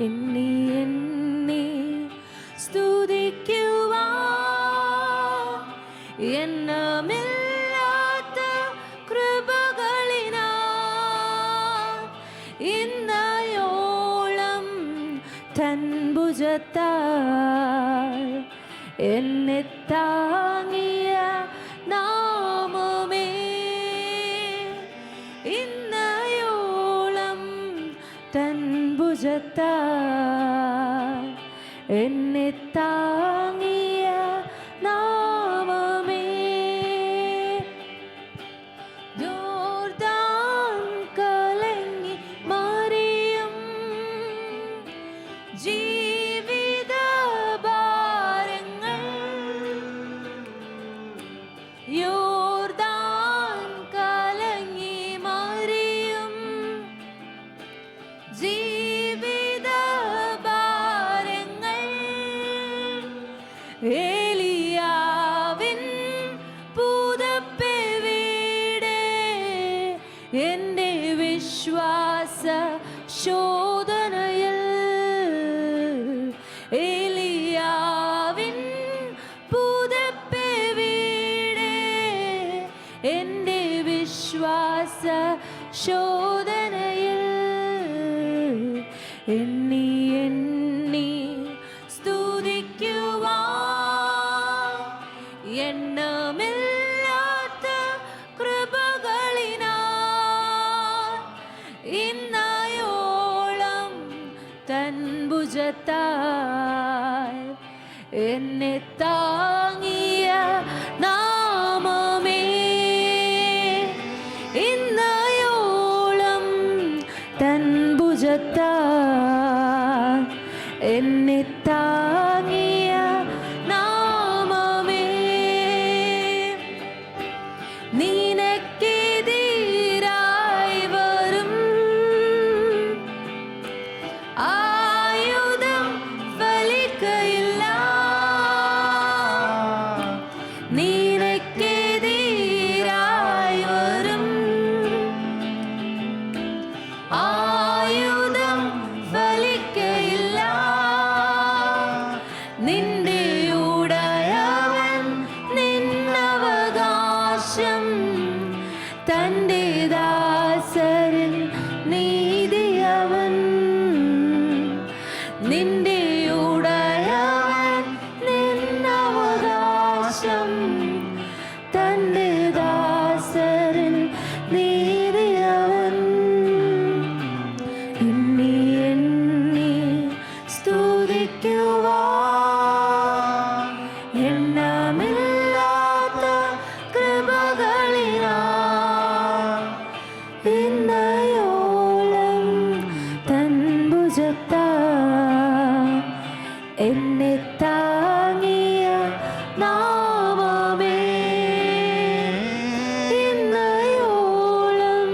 എണ്ണി എണ്ണി സ്തുതിക്കുവാൻ എണ്ണമില്ലാത്ത കൃപകളിനാൽ ഇന്നയോളം തൻ ഭുജത്താൽ എന്നെ താങ്ങിയ നാമമേ, ഇന്നയോളം തൻ ഭുജത്താൽ എന്നെ താങ്ങിയ നാമമേ. യോർദാൻ കലങ്ങി മറിയും ജീവിത ഭാരങ്ങൾ, യോർദാൻ കലങ്ങി മറിയും ജീവിത ഭാരങ്ങൾ ഏലിയാവിൻ പുതപ്പെവിടെ എൻ്റെ വിശ്വാസ ശോധനയിൽ, ഏലിയാവിൻ പുതപ്പെവിടെ എൻ്റെ വിശ്വാസ ശോധനയിൽ എണ്ണി എണ്ണി സ്തുതിക്കുവാൻ എണ്ണമില്ലാത്ത കൃപകളിനാൽ ഇന്നയോളം തൻ ഭുജത്താൽ എന്നെ താങ്ങിയ നാമമേ, ഇന്നയോളം തൻ ഭുജത്താൽ എന്നെ താങ്ങിയ നാമമേ. നിനക്കെതിരായി വരും ആയുധം ഫലിക്കയില്ല, നിനക്കെതിരായി വരും ആയുധം ഫലിക്കയില്ല, നിന്റെ ഉടയവൻ നിന്നവകാശം, തൻ്റെ ദാസരിൽ നീതിയവൻ, നിന്റെ ഉടയവൻ നിന്നവകാശം, തൻ്റെ ദാസരിൽ നീതിയവൻ. എണ്ണി എണ്ണി സ്തുതിക്കുവാൻ എണ്ണമില്ലാത്ത കൃപകളിനാൽ ഇന്നയോളം തൻ ഭുജത്താൽ എന്നെ താങ്ങിയ നാമമേ, ഇന്നയോളം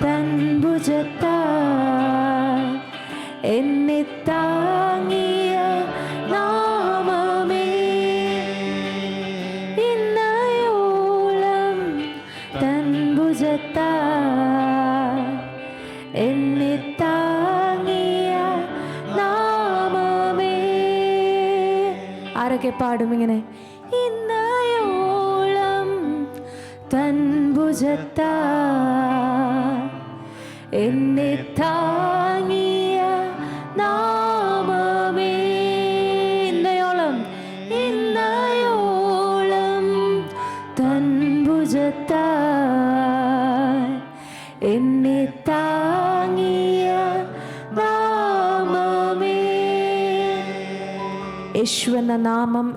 തൻ ഭുജത്താൽ എന്നെ താങ്ങിയ നാമമേ, ഇന്നയോളം തൻ ഭുജത്താൽ എന്നെ താങ്ങിയ നാമമേ. ആരൊക്കെ പാടും ഇങ്ങനെ? ഇന്നയോളം തൻ ഭുജത്താൽ എന്നെ താങ്ങിയ നാമമേ, ഇന്നയോളം, ഇന്നയോളം തൻ ഭുജത്താൽ എന്നെ താങ്ങിയ നാമമേ. യേശു എന്ന നാമം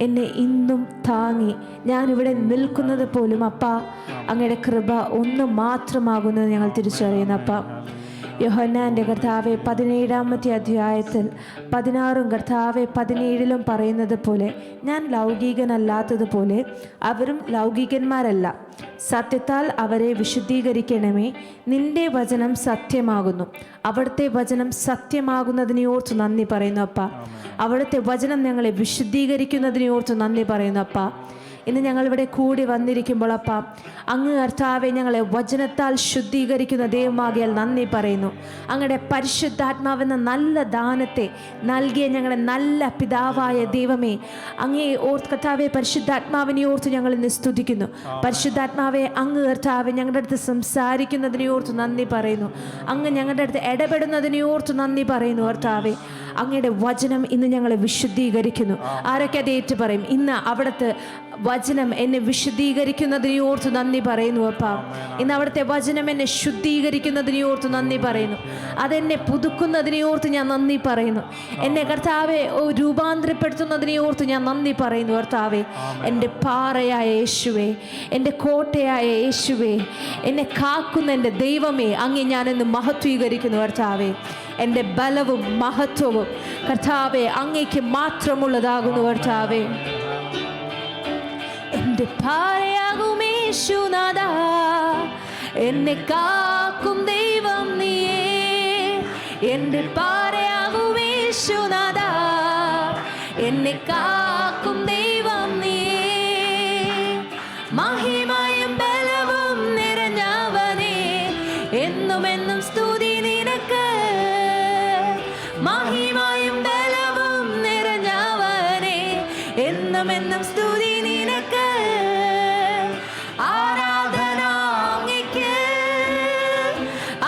എന്നെ ഇന്നും താങ്ങി. ഞാനിവിടെ നിൽക്കുന്നത് പോലും അപ്പ അങ്ങയുടെ കൃപ ഒന്ന് മാത്രമാകുന്നത് ഞങ്ങൾ തിരിച്ചറിയുന്നു അപ്പ. യോഹന്നാൻ്റെ കർത്താവെ 17-ാമത്തെ അധ്യായത്തിൽ 16 കർത്താവെ 17 പറയുന്നത് പോലെ ഞാൻ ലൗകികനല്ലാത്തതുപോലെ അവരും ലൗകികന്മാരല്ല, സത്യത്താൽ അവരെ വിശുദ്ധീകരിക്കണമേ. നിന്റെ വചനം സത്യമാകുന്നു. അവിടുത്തെ വചനം സത്യമാകുന്നതിനെ ഓർത്ത് നന്ദി പറയുന്നു അപ്പ. അവിടുത്തെ വചനം ഞങ്ങളെ വിശുദ്ധീകരിക്കുന്നതിനെ ഓർത്ത് നന്ദി പറയുന്നു അപ്പ. ഇന്ന് ഞങ്ങളിവിടെ കൂടി വന്നിരിക്കുമ്പോൾ അപ്പ അങ്ങ് കർത്താവെ ഞങ്ങളെ വചനത്താൽ ശുദ്ധീകരിക്കുന്ന ദൈവമാകിയാൽ നന്ദി പറയുന്നു. അങ്ങയുടെ പരിശുദ്ധാത്മാവെന്ന നല്ല ദാനത്തെ നൽകിയ ഞങ്ങളുടെ നല്ല പിതാവായ ദൈവമേ, അങ്ങേ ഓർത്ത് കർത്താവെ, പരിശുദ്ധാത്മാവിനെ ഓർത്ത് ഞങ്ങൾ ഇന്ന് സ്തുതിക്കുന്നു. പരിശുദ്ധാത്മാവെ, അങ്ങ് കർത്താവെ ഞങ്ങളുടെ അടുത്ത് സംസാരിക്കുന്നതിനെ ഓർത്ത് നന്ദി പറയുന്നു. അങ്ങ് ഞങ്ങളുടെ അടുത്ത് ഇടപെടുന്നതിനെ ഓർത്ത് നന്ദി പറയുന്നു. കർത്താവെ, അങ്ങയുടെ വചനം ഇന്ന് ഞങ്ങളെ വിശുദ്ധീകരിക്കുന്നു. ആരൊക്കെ അത് ഏറ്റു പറയും? ഇന്ന് അവിടുത്തെ വചനം എന്നെ വിശുദ്ധീകരിക്കുന്നതിനെ ഓർത്ത് നന്ദി പറയുന്നു. അപ്പ ഇന്ന് അവിടുത്തെ വചനം എന്നെ ശുദ്ധീകരിക്കുന്നതിനെ ഓർത്ത് നന്ദി പറയുന്നു. അതെന്നെ പുതുക്കുന്നതിനെ ഓർത്ത് ഞാൻ നന്ദി പറയുന്നു. എന്നെ കർത്താവെ രൂപാന്തരപ്പെടുത്തുന്നതിനെ ഓർത്ത് ഞാൻ നന്ദി പറയുന്നു. കർത്താവെ, എൻ്റെ പാറയായ യേശുവേ, എൻ്റെ കോട്ടയായ യേശുവേ, എന്നെ കാക്കുന്ന എൻ്റെ ദൈവമേ, അങ്ങേ ഞാനെന്ന് മഹത്വീകരിക്കുന്നു. കർത്താവെ, എൻ്റെ ബലവും മഹത്വവും കർത്താവെ അങ്ങേക്ക് മാത്രമുള്ളതാകുന്നു. കർത്താവെ, എൻ്റെ പാറയാകും യേശുനാഥാ, എന്നെ കാക്കും ദൈവം നീയേ. എൻ്റെ പാറയാകും യേശുനാഥാ, എന്നെ കാക്കും ദൈവം നീയേ. മഹിമയും ബലവും നിറഞ്ഞവനേ, എന്നുമെന്നും സ്തുതി നിനക്ക്. മഹിമയും ബലവും നിറഞ്ഞവനേ, എന്നുമെന്നും സ്തുതി നിനക്ക്. ആരാധന അങ്ങയ്ക്ക്,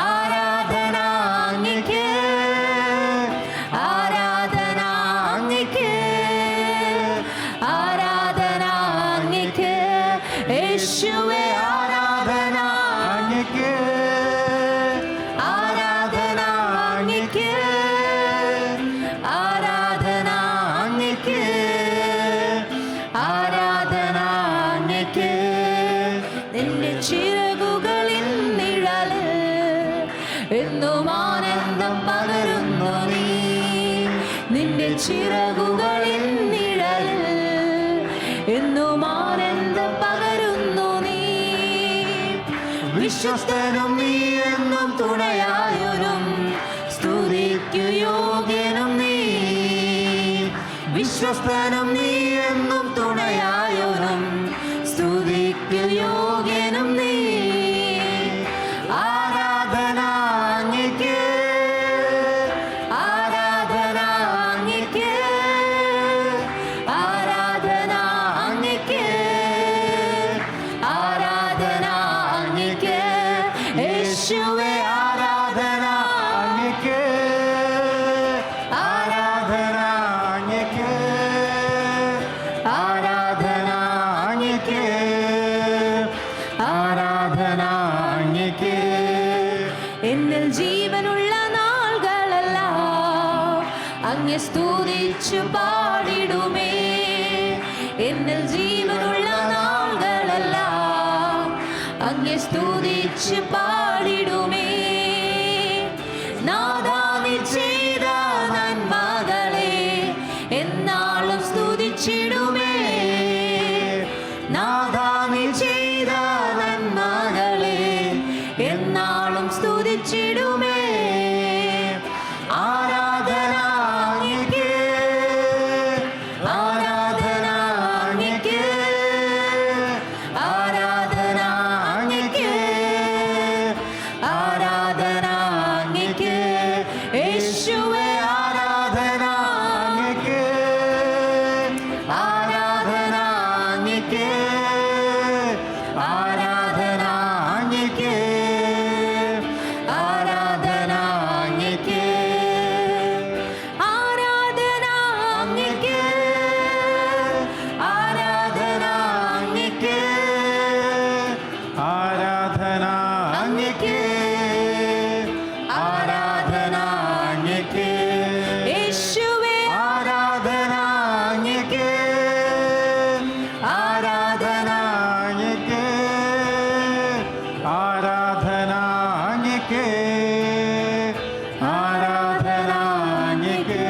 ആരാധന അങ്ങയ്ക്ക്, ആരാധന അങ്ങയ്ക്ക്, ആരാധന അങ്ങയ്ക്ക്. യേശുവേ, ആരാധന അങ്ങയ്ക്ക്, ആരാധന അങ്ങയ്ക്ക്, ആരാധന അങ്ങയ്ക്ക്, ആരാധന അങ്ങയ്ക്ക്. നിന്റെ ചിറകുകളിൽ നിഴല് എന്നും ആനന്ദം പകരുന്നു നീ. നിന്റെ ചിറകുകളിൽ നിഴല് എന്നും ആനന്ദം പകരുന്നു നീ. വിശ്വസ്തനും നീ എന്നും തുണയായൊരും സ്തുതിക്കു യോഗ്യനും നീ. വിശ്വസ്തനും നീ എന്നും തുണയായൊരും സ്തുതിക്കു യോഗ്യനും നീ. ആരാധന അങ്ങയ്ക്ക്, ആരാധന അങ്ങയ്ക്ക്, ആരാധന അങ്ങയ്ക്ക്, ആരാധന അങ്ങയ്ക്ക്. യേശുവേ, ആരാധന അങ്ങയ്ക്ക്, ആരാധന അങ്ങയ്ക്ക്, ആരാധന അങ്ങയ്ക്ക്, ആരാധന അങ്ങയ്ക്ക്. എന്നിൽ ജീവനുള്ള നാളുകളെല്ലാം അങ്ങെ സ്തുതിച്ചു പാടിടുമേ. എന്നിൽ ജീവനുള്ള നാളുകളെല്ലാം അങ്ങെ സ്തുതിച്ചു പാടിടുമേ. നാഥാ, നീ ചെയ്ത നന്മകളെ എന്നാളും സ്തുതിച്ചിടുമേ. നാഥാ, നീ ചെയ്ത നന്മകളെ എന്നാളും സ്തുതിച്ചിടുമേ. ആരാധന അങ്ങയ്ക്ക്, ആരാധന അങ്ങയ്ക്ക്, ആരാധന അങ്ങയ്ക്ക്, ആരാധന അങ്ങയ്ക്ക്. യേശുവേ, ആരാധന അങ്ങയ്ക്ക്, ആരാധന അങ്ങയ്ക്ക്, ആരാധന അങ്ങയ്ക്ക്, ആരാധന അങ്ങയ്ക്ക്, ആരാധന അങ്ങയ്ക്ക്, ആരാധന അങ്ങയ്ക്ക്, ആരാധന അങ്ങയ്ക്ക്, ആരാധന അങ്ങയ്ക്ക്. യേശുവേ, ആരാധന അങ്ങയ്ക്ക്, ആരാധന അങ്ങയ്ക്ക്, ആരാധന അങ്ങയ്ക്ക്, ആരാധന അങ്ങയ്ക്ക്.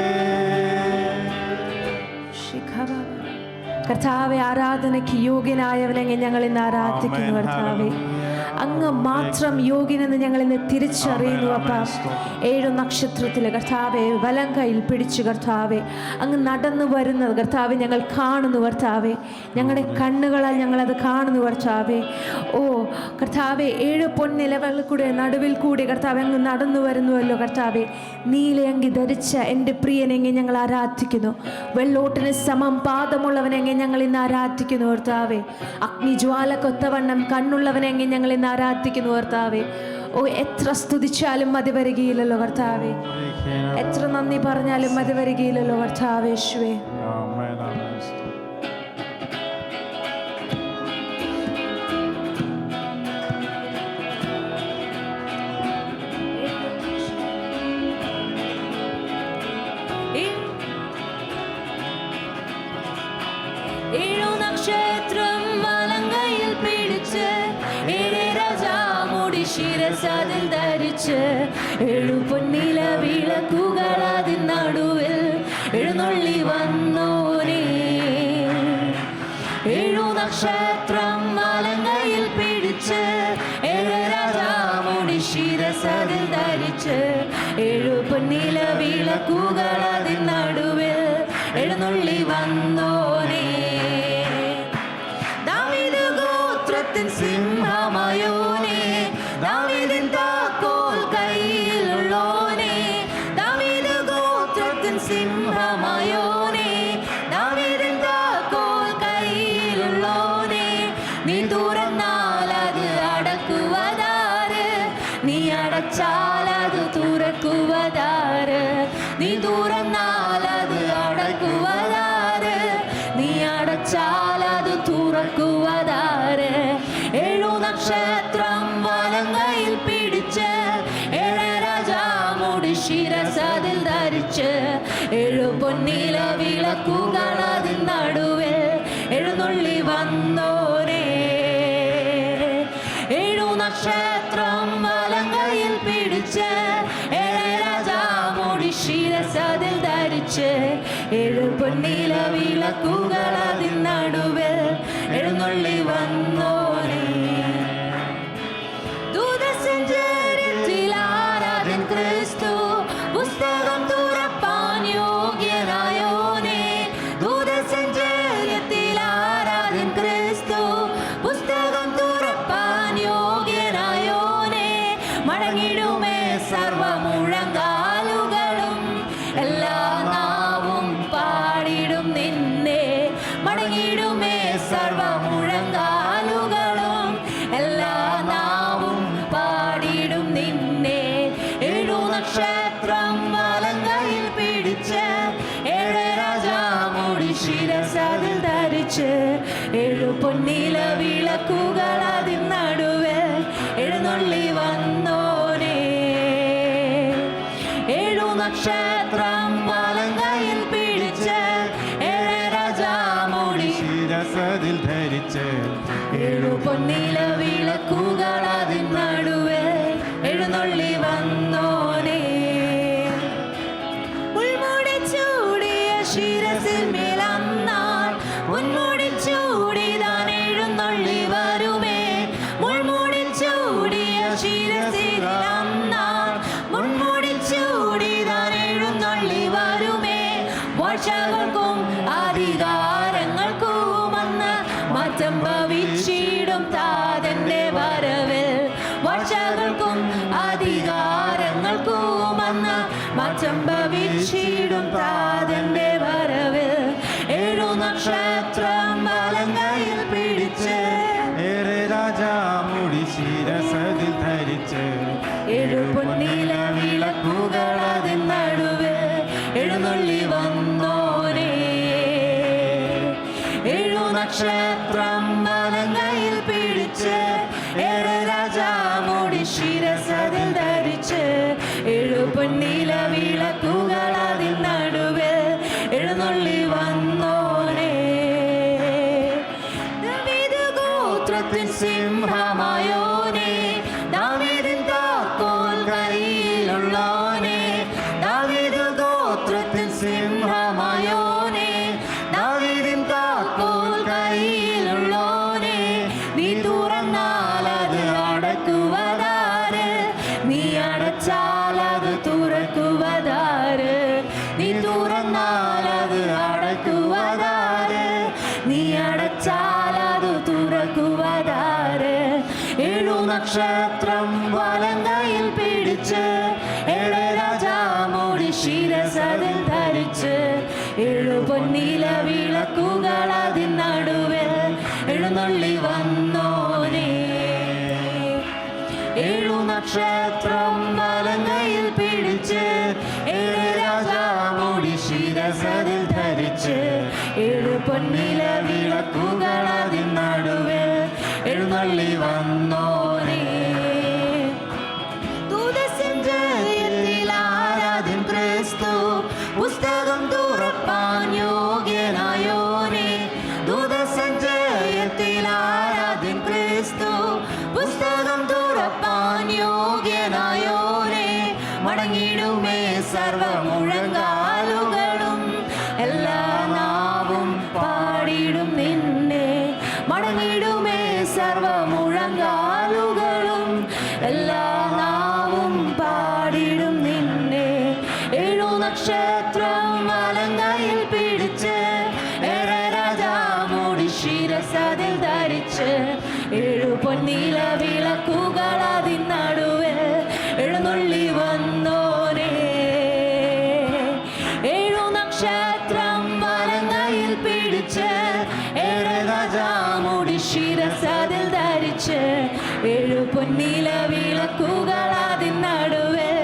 കർത്താവെ, ആരാധനയ്ക്ക് യോഗ്യനായവനെ ഞങ്ങൾ ഇന്ന് ആരാധിക്കുന്നു. കർത്താവെ, അങ്ങ് മാത്രം യോഗ്യനെന്ന് ഞങ്ങൾ ഇന്ന് തിരിച്ചറിയുന്നു അപ്പ. 7 നക്ഷത്രത്തിൽ കർത്താവെ വലം കയ്യിൽ പിടിച്ചു കർത്താവെ അങ്ങ് നടന്നു വരുന്നത് കർത്താവെ ഞങ്ങൾ കാണുന്നു കർത്താവെ. ഞങ്ങളുടെ കണ്ണുകളാൽ ഞങ്ങളത് കാണുന്നു കർത്താവെ. ഓ കർത്താവെ 7 പൊൻനിലകളിൽ കൂടെ നടുവിൽ കൂടി കർത്താവെ അങ്ങ് നടന്നു വരുന്നുവല്ലോ കർത്താവെ. നീലയങ്കി ധരിച്ച എൻ്റെ പ്രിയനെങ്കിൽ ഞങ്ങൾ ആരാധിക്കുന്നു. വെള്ളോട്ടിന് സമം പാദമുള്ളവനെങ്കിൽ ഞങ്ങൾ ഇന്ന് ആരാധിക്കുന്നു കർത്താവെ. അഗ്നിജ്വാലക്കൊത്തവണ്ണം കണ്ണുള്ളവനെങ്കിൽ ഞങ്ങൾ ഇന്ന് ആരാധിക്കുന്നു കർത്താവെ. ഓ എത്ര സ്തുതിച്ചാലും മതി വരികയില്ലല്ലോ കർത്താവെ. എത്ര നന്ദി പറഞ്ഞാലും മതി വരികയില്ലല്ലോ കർത്താവേ. യേശുവേ നക്ഷത്രം വലങ്കയിൽ പിടിച്ച് ശിരസാദിൽ ധരിച്ച് 7 പൊന്നില വിളക്കുകൾ അതിൻ നടുവിൽ എഴുന്നള്ളി വന്നോനേ. 7 നക്ഷത്രം വലങ്കയിൽ പിടിച്ച് 7 രാജാമുടി ശിരസാദിൽ ധരിച്ച് 7 പൊന്നില വിളക്കുകൾ അതിൻ നടുവിൽ എഴുന്നള്ളി വന്നോനേ. ദാവീദ് ഗോത്രത്തിൻ സിംഹമായോനേ, ദാവീദിൻ താക്കോൽ കയ്യിലുള്ളോനേ, ദാവീദ് ഗോത്രത്തിൻ സിംഹമായോനേ, ദാവീദിൻ താക്കോൽ കയ്യിലുള്ളോനേ. നീ തുറന്നാൽ അത് അടക്കുവതാര്, നീ അടച്ചാൽ അത് തുറക്കുവതാര്. നീ തുറന്നാൽ അത് അടക്കുവതാര്, നീ അടച്ചാൽ അത് തുറക്കുവതാര്. 7 നക്ഷത്രം വലങ്കയിൽ പിടിച്ച് 7 രാജാമുടി ശിരസാദിൽ ധരിച്ച് 7 പൊന്നില വിളക്കുകൾ അതിൻ നടുവിൽ എഴുന്നള്ളി വന്നോരേ. 7 നക്ഷത്രം വലങ്കയിൽ പിടിച്ച് 7 രാജാമുടി ശിരസാദിൽ ധരിച്ച് 7 പൊന്നില വിളക്കുകൾ അതിൻ നടുവിൽ എഴുന്നള്ളി വന്നോരേ. ദൂതസഞ്ചാരത്തിൽ ആരാധൻ ക്രിസ്തു പുസ്തകം തുറപ്പാൻ യോഗ്യനായോനേ. ദൂതസഞ്ചാരത്തിൽ ആരാധൻ ക്രിസ്തു പുസ്തകം തുറപ്പാൻ യോഗ്യനായോനേ. മടങ്ങിടുമേ സർവമുഴങ്കാലുകളും എല്ലാ നാവും പാടിടും നിന്നെ. മടങ്ങിടുമേ സർവമുഴങ്കാലുകളും എല്ലാ നാവും പാടിടും നിന്നെ. 7 നക്ഷത്രം വലങ്കയിൽ പിടിച്ച് 7 രാജാമുടി ശിരസാദിൽ ധരിച്ച് 7 പൊന്നില വിളക്കുകൾ അതിൻ നടുവിൽ എഴുന്നള്ളി വന്നോനേ. 7 നക്ഷത്രം വലങ്കയിൽ പിടിച്ച് 7 രാജാമുടി ശിരസാദിൽ ധരിച്ച് 7 പൊന്നില വിളക്കുകൾ അതിൻ നടുവിൽ എഴുന്നള്ളി വന്നോനേ. ഉൾമുടി ചൂടിയ ശിരസിൽ മേലന്നാൾ മുൻമുടി ചൂടിതാൻ എഴുന്നള്ളി വരുമേ. മുൾമുടി ചൂടിയ ശിരസിൽ അന്നാൾ മുൻമുടി ചൂടിതാൻ എഴുന്നള്ളി വരുമേ. ഭാഷകൾക്കും അധികാരങ്ങൾക്കും അന്ന് മാറ്റം ഭവിച്ചിടും താതന്റെ വരവിൽ. ഭാഷകൾക്കും അധികാരങ്ങൾക്കും അന്ന് മാറ്റം ഭവിച്ചിടും താതന്റെ വരവിൽ. 7 നക്ഷത്രം വലങ്കയിൽ പിടിച്ച് 7 രാജാമുടി ശിരസാദിൽ ധരിച്ച് 7 പൊന്നില വിളക്കുകൾ അതിൻ നടുവിൽ എഴുന്നള്ളി വന്നോരേ. 7 നക്ഷത്രം വലങ്കയിൽ പിടിച്ച് 7 രാജാമുടി ശിരസാദിൽ ധരിച്ച് 7 പൊന്നില വിളക്കുകൾ അതിൻ നടുവിൽ എഴുന്നള്ളി വന്നോരേ. ദാവീദ് ഗോത്രത്തിൻ സിംഹമായോനേ, ദാവീദിൻ താക്കോൽ കയ്യിലുള്ളോനേ, ദാവീദ് ഗോത്രത്തിൻ സിംഹമായോനേ, ദാവീദിൻ താക്കോൽ കയ്യിലുള്ളോനേ. നീ തുറന്നാൽ അത് അടയ്ക്കും നക്ഷത്രം വലങ്കയിൽ പിടിച്ച് 7 രാജാമുടി ശിരസതിൽ ധരിച്ച് 7 പൊന്നില വിളക്കുകൾ അതിൻ നടുവിൽ എഴുന്നള്ളി വന്നോനേ. 7 നക്ഷത്രം വലങ്കയിൽ പിടിച്ച് 7 രാജാമുടി ശിരസതിൽ ധരിച്ച് 7 പൊന്നില വിളക്കുകൾ അതിൻ നടുവിൽ എഴുന്നള്ളി വന്നോനേ. ദൂതസഞ്ചയത്തിൽ ആരാധൻ ക്രിസ്തു പുസ്തകം തുറപ്പാൻ യോഗ്യനായോനേ. ദൂതസഞ്ചയത്തിൽ ആരാധൻ ക്രിസ്തു പുസ്തകം തുറപ്പാൻ യോഗ്യനായോനേ. മടങ്ങിടുമേ സർവമുഴങ്കാലുകളും എല്ലാ നാവും പാടിടും നിന്നെ. മടങ്ങിടുമേ സർവമുഴങ്കാലുകളും എല്ലാ നാവും പാടിടും നിന്നെ. 7 നക്ഷത്രം വലങ്കയിൽ പിടിച്ച് 7 രാജാമുടി ശിരസതിൽ ധരിച്ച് 7 പൊന്നില വിളക്കുകൾ അതിൻ നടുവിൽ എഴുന്നള്ളി വന്നോനേ. 7 നക്ഷത്രം വലങ്കയിൽ പിടിച്ച് 7 രാജാമുടി ശിരസതിൽ ധരിച്ച് 7 പൊന്നില വിളക്കുകൾ അതിൻ നടുവിൽ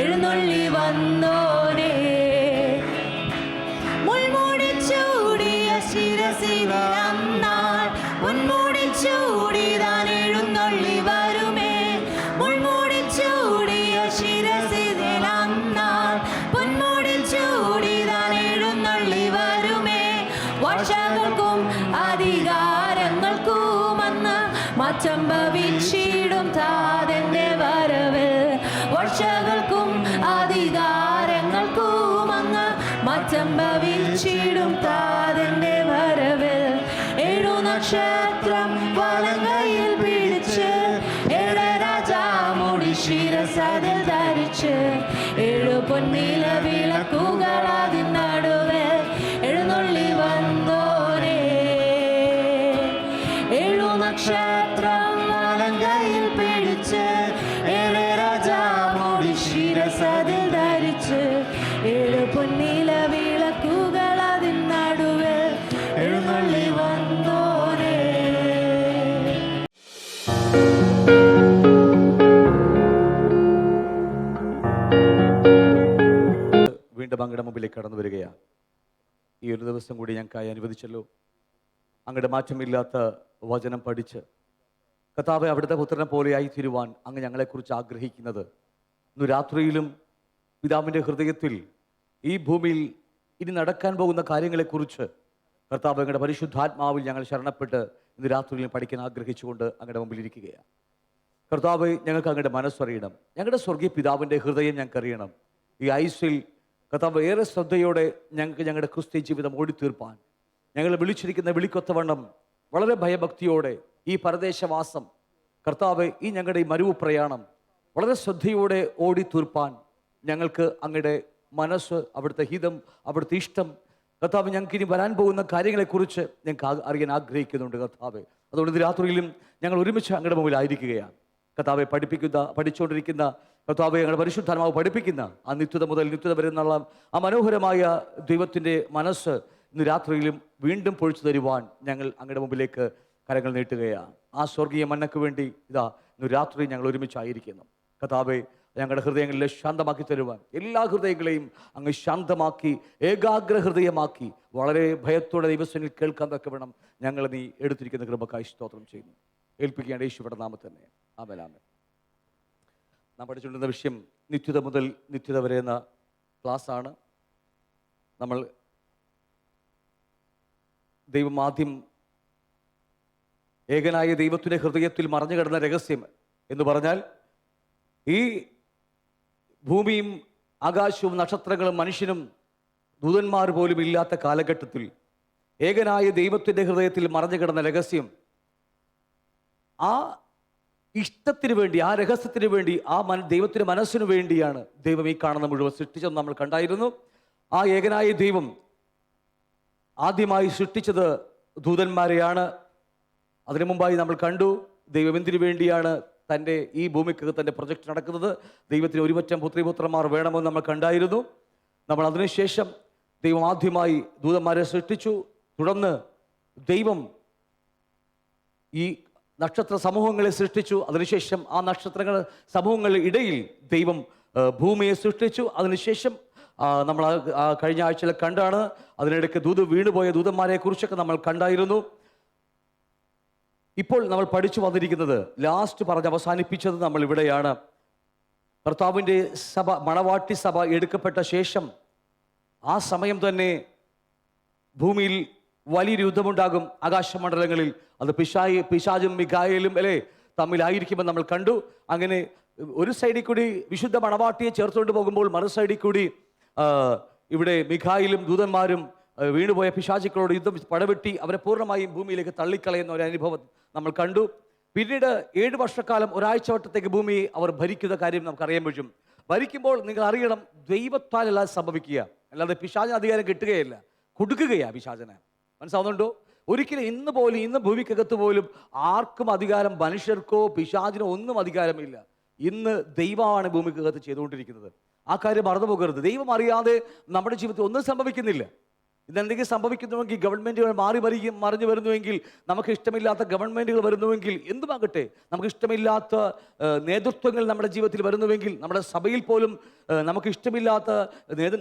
എഴുന്നള്ളി വന്നോനേ. മുൾമുടി ചൂടിയ ശിരസിലന്നാൾ മുൻമുടി ചൂടിതാൻ എഴുന്നള്ളി വരുമേ. മുൾമുടി ചൂടിയ ശിരസിലന്നാൾ പൊന്മുടി ചൂടിതാൻ എഴുന്നള്ളി വരുമേ. വർഷങ്ങൾക്കും അധികാരങ്ങൾക്കും അന്ന് മാറ്റം ഭവിച്ചിടും താതന്റെ വരവ്. വർഷങ്ങൾക്കും അധികാരങ്ങൾക്കും അങ്ങ് മാറ്റം ഭവിച്ചിടും താതന്റെ വരവ്. 7 നക്ഷത്രം വലങ്കയിൽ പിടിച്ച് 7 രാജാമുടി ശിരസതിൽ ധരിച്ച് 7 പൊന്നില വിളക്കുകൾ അതിൻ നടുവിൽ എഴുന്നള്ളി വന്നോനേ. 7 നക്ഷത്രം വലങ്കയിൽ പിടിച്ച് 7 രാജാമുടി ശിരസതിൽ ധരിച്ച് 7 പൊന്നില വിളക്കുകൾ അതിൻ നടുവിൽ എഴുന്നള്ളി വന്നോനേ. വീണ്ടും അങ്ങയുടെ മുമ്പിലേക്ക് കടന്നു വരികയാണ്. ഈ ഒരു ദിവസം കൂടി ഞങ്ങൾക്കായി അനുവദിച്ചല്ലോ. അങ്ങയുടെ മാറ്റമില്ലാത്ത വചനം പഠിച്ച് കർത്താവേ, അവിടുത്തെ പുത്രനെ പോലെയായി തീരുവാൻ അങ്ങ് ഞങ്ങളെക്കുറിച്ച് ആഗ്രഹിക്കുന്നത് ഇന്ന് രാത്രിയിലും പിതാവിൻ്റെ ഹൃദയത്തിൽ ഈ ഭൂമിയിൽ ഇനി നടക്കാൻ പോകുന്ന കാര്യങ്ങളെക്കുറിച്ച് കർത്താവ് അങ്ങയുടെ പരിശുദ്ധാത്മാവിൽ ഞങ്ങൾ ശരണപ്പെട്ട് ഇന്ന് രാത്രിയിലും പഠിക്കാൻ ആഗ്രഹിച്ചുകൊണ്ട് അങ്ങയുടെ മുമ്പിൽ ഇരിക്കുകയാണ്. കർത്താവ്, ഞങ്ങൾക്ക് അങ്ങയുടെ മനസ്സറിയണം. ഞങ്ങളുടെ സ്വർഗീയ പിതാവിൻ്റെ ഹൃദയം ഞങ്ങൾക്കറിയണം. ഈ ആയുസ്സിൽ കർത്താവ് ഏറെ ശ്രദ്ധയോടെ ഞങ്ങൾക്ക് ഞങ്ങളുടെ ക്രിസ്ത്യ ജീവിതം ഓടിത്തീർപ്പാൻ ഞങ്ങൾ വിളിച്ചിരിക്കുന്ന വിളിക്കൊത്തവണ്ണം വളരെ ഭയഭക്തിയോടെ ഈ പരദേശവാസം കർത്താവ്, ഈ ഞങ്ങളുടെ ഈ മരുവ് പ്രയാണം വളരെ ശ്രദ്ധയോടെ ഓടിത്തീർപ്പാൻ ഞങ്ങൾക്ക് അങ്ങയുടെ മനസ്സ്, അവിടുത്തെ ഹിതം, അവിടുത്തെ ഇഷ്ടം കർത്താവ്, ഞങ്ങൾക്ക് ഇനി വരാൻ പോകുന്ന കാര്യങ്ങളെക്കുറിച്ച് ഞങ്ങൾക്ക് അറിയാൻ ആഗ്രഹിക്കുന്നുണ്ട് കർത്താവ്. അതുകൊണ്ട് ഇത് രാത്രിയിലും ഞങ്ങൾ ഒരുമിച്ച് അങ്ങയുടെ മുമ്പിലായിരിക്കുകയാണ്. കർത്താവെ, പഠിച്ചുകൊണ്ടിരിക്കുന്ന കർത്താവെ, ഞങ്ങളുടെ പരിശുദ്ധാത്മാവ് പഠിപ്പിക്കുന്ന ആ നിത്യത മുതൽ നിത്യത വരെ എന്നുള്ള ആ മനോഹരമായ ദൈവത്തിൻ്റെ മനസ്സ് ഇന്ന് രാത്രിയിലും വീണ്ടും പൊഴിച്ചു തരുവാൻ ഞങ്ങൾ അങ്ങയുടെ മുമ്പിലേക്ക് കരങ്ങൾ നീട്ടുകയാണ്. ആ സ്വർഗീയ മന്നയ്ക്ക് വേണ്ടി ഇതാ ഇന്ന് രാത്രി ഞങ്ങൾ ഒരുമിച്ചായിരിക്കുന്നു. കർത്താവെ, ഞങ്ങളുടെ ഹൃദയങ്ങളിലെ ശാന്തമാക്കി തരുവാൻ, എല്ലാ ഹൃദയങ്ങളെയും അങ്ങ് ശാന്തമാക്കി ഏകാഗ്ര ഹൃദയമാക്കി വളരെ ഭയത്തോടെ ദൈവസന്നിധിയിൽ കേൾക്കാൻ തക്ക വേണം ഞങ്ങൾ നീ എടുത്തിരിക്കുന്ന കൃപക്കായി സ്തോത്രം ചെയ്യുന്നു. ഏൽപ്പിക്കുകയാണ് യേശുവിന്റെ നാമത്തിൽ തന്നെ. ആമേൻ, ആമേൻ. നാം പഠിച്ചുകൊണ്ടിരുന്ന വിഷയം നിത്യത മുതൽ നിത്യത വരെ എന്ന ക്ലാസ്സാണ്. നമ്മൾ ദൈവം ആദ്യം ഏകനായ ദൈവത്തിൻ്റെ ഹൃദയത്തിൽ മറഞ്ഞു കിടന്ന രഹസ്യം എന്ന് പറഞ്ഞാൽ, ഈ ഭൂമിയും ആകാശവും നക്ഷത്രങ്ങളും മനുഷ്യനും ദൂതന്മാർ പോലും ഇല്ലാത്ത കാലഘട്ടത്തിൽ ഏകനായ ദൈവത്തിൻ്റെ ഹൃദയത്തിൽ മറഞ്ഞു കിടന്ന രഹസ്യം, ആ ഇഷ്ടത്തിന് വേണ്ടി, ആ രഹസ്യത്തിന് വേണ്ടി, ദൈവത്തിൻ്റെ മനസ്സിന് വേണ്ടിയാണ് ദൈവം ഈ കാണുന്ന മുഴുവൻ സൃഷ്ടിച്ചതെന്ന് നമ്മൾ കണ്ടായിരുന്നു. ആ ഏകനായ ദൈവം ആദ്യമായി സൃഷ്ടിച്ചത് ദൂതന്മാരെയാണ്. അതിനു മുമ്പായി നമ്മൾ കണ്ടു ദൈവം എന്തിനു വേണ്ടിയാണ് തൻ്റെ ഈ ഭൂമിക്കകത്ത് തൻ്റെ പ്രൊജക്റ്റ് നടക്കുന്നത്. ദൈവത്തിന് ഒരുപറ്റം പുത്രിപുത്രന്മാർ വേണമെന്ന് നമ്മൾ കണ്ടായിരുന്നു. നമ്മൾ അതിനുശേഷം ദൈവം ആദ്യമായി ദൂതന്മാരെ സൃഷ്ടിച്ചു. തുടർന്ന് ദൈവം ഈ നക്ഷത്ര സമൂഹങ്ങളെ സൃഷ്ടിച്ചു. അതിനുശേഷം ആ നക്ഷത്രങ്ങൾ സമൂഹങ്ങളുടെ ഇടയിൽ ദൈവം ഭൂമിയെ സൃഷ്ടിച്ചു. അതിനുശേഷം നമ്മൾ കഴിഞ്ഞ ആഴ്ചയിൽ കണ്ടാണ്. അതിനിടയ്ക്ക് വീണുപോയ ദൂതന്മാരെ കുറിച്ചൊക്കെ നമ്മൾ കണ്ടായിരുന്നു. ഇപ്പോൾ നമ്മൾ പഠിച്ചു വന്നിരിക്കുന്നത്, ലാസ്റ്റ് പറഞ്ഞ് അവസാനിപ്പിച്ചത് നമ്മൾ ഇവിടെയാണ്. കർത്താവിൻ്റെ സഭ, മണവാട്ടി സഭ എടുക്കപ്പെട്ട ശേഷം ആ സമയം തന്നെ ഭൂമിയിൽ വലിയൊരു യുദ്ധമുണ്ടാകും. ആകാശമണ്ഡലങ്ങളിൽ അത് പിശാചും മിഖായേലും തമ്മിലായിരിക്കുമെന്ന് നമ്മൾ കണ്ടു. അങ്ങനെ ഒരു സൈഡിൽ കൂടി വിശുദ്ധ മണവാട്ടിയെ ചേർത്തുകൊണ്ട് പോകുമ്പോൾ മറു സൈഡിൽ കൂടി ഇവിടെ മിഖായേലും ദൂതന്മാരും വീണുപോയ പിശാചുക്കളോട് യുദ്ധം പടവെട്ടി അവരെ പൂർണ്ണമായും ഭൂമിയിലേക്ക് തള്ളിക്കളയുന്ന ഒരു അനുഭവം നമ്മൾ കണ്ടു. പിന്നീട് 7 വർഷക്കാലം ഒരാഴ്ച വട്ടത്തേക്ക് ഭൂമിയെ അവർ ഭരിക്കുന്ന കാര്യം നമുക്കറിയാൻ പറ്റും. ഭരിക്കുമ്പോൾ നിങ്ങൾ അറിയണം, ദൈവത്താലല്ല സംഭവിക്കുക, അല്ലാതെ പിശാചിന് അധികാരം കിട്ടുകയില്ല, കൊടുക്കുകയാണ് പിശാചിന്. മനസ്സിലാവുന്നുണ്ടോ? ഒരിക്കലും ഇന്ന് ഭൂമിക്കകത്ത് പോലും ആർക്കും അധികാരം, മനുഷ്യർക്കോ പിശാചിനോ ഒന്നും അധികാരമില്ല. ഇന്ന് ദൈവമാണ് ഭൂമിക്കകത്ത് ചെയ്തുകൊണ്ടിരിക്കുന്നത്. ആ കാര്യം മറന്നു പോകരുത്. ദൈവം അറിയാതെ നമ്മുടെ ജീവിതത്തിൽ ഒന്നും സംഭവിക്കുന്നില്ല. ഇതെന്തെങ്കിലും സംഭവിക്കുന്നുവെങ്കിൽ, ഗവൺമെൻറ്റുകൾ മറിഞ്ഞു വരുന്നുവെങ്കിൽ, നമുക്ക് ഇഷ്ടമില്ലാത്ത ഗവൺമെൻറ്റുകൾ വരുന്നുവെങ്കിൽ, എന്തുമാകട്ടെ, നമുക്ക് ഇഷ്ടമില്ലാത്ത നേതൃത്വങ്ങൾ നമ്മുടെ ജീവിതത്തിൽ വരുന്നുവെങ്കിൽ, നമ്മുടെ സഭയിൽ പോലും നമുക്ക് ഇഷ്ടമില്ലാത്ത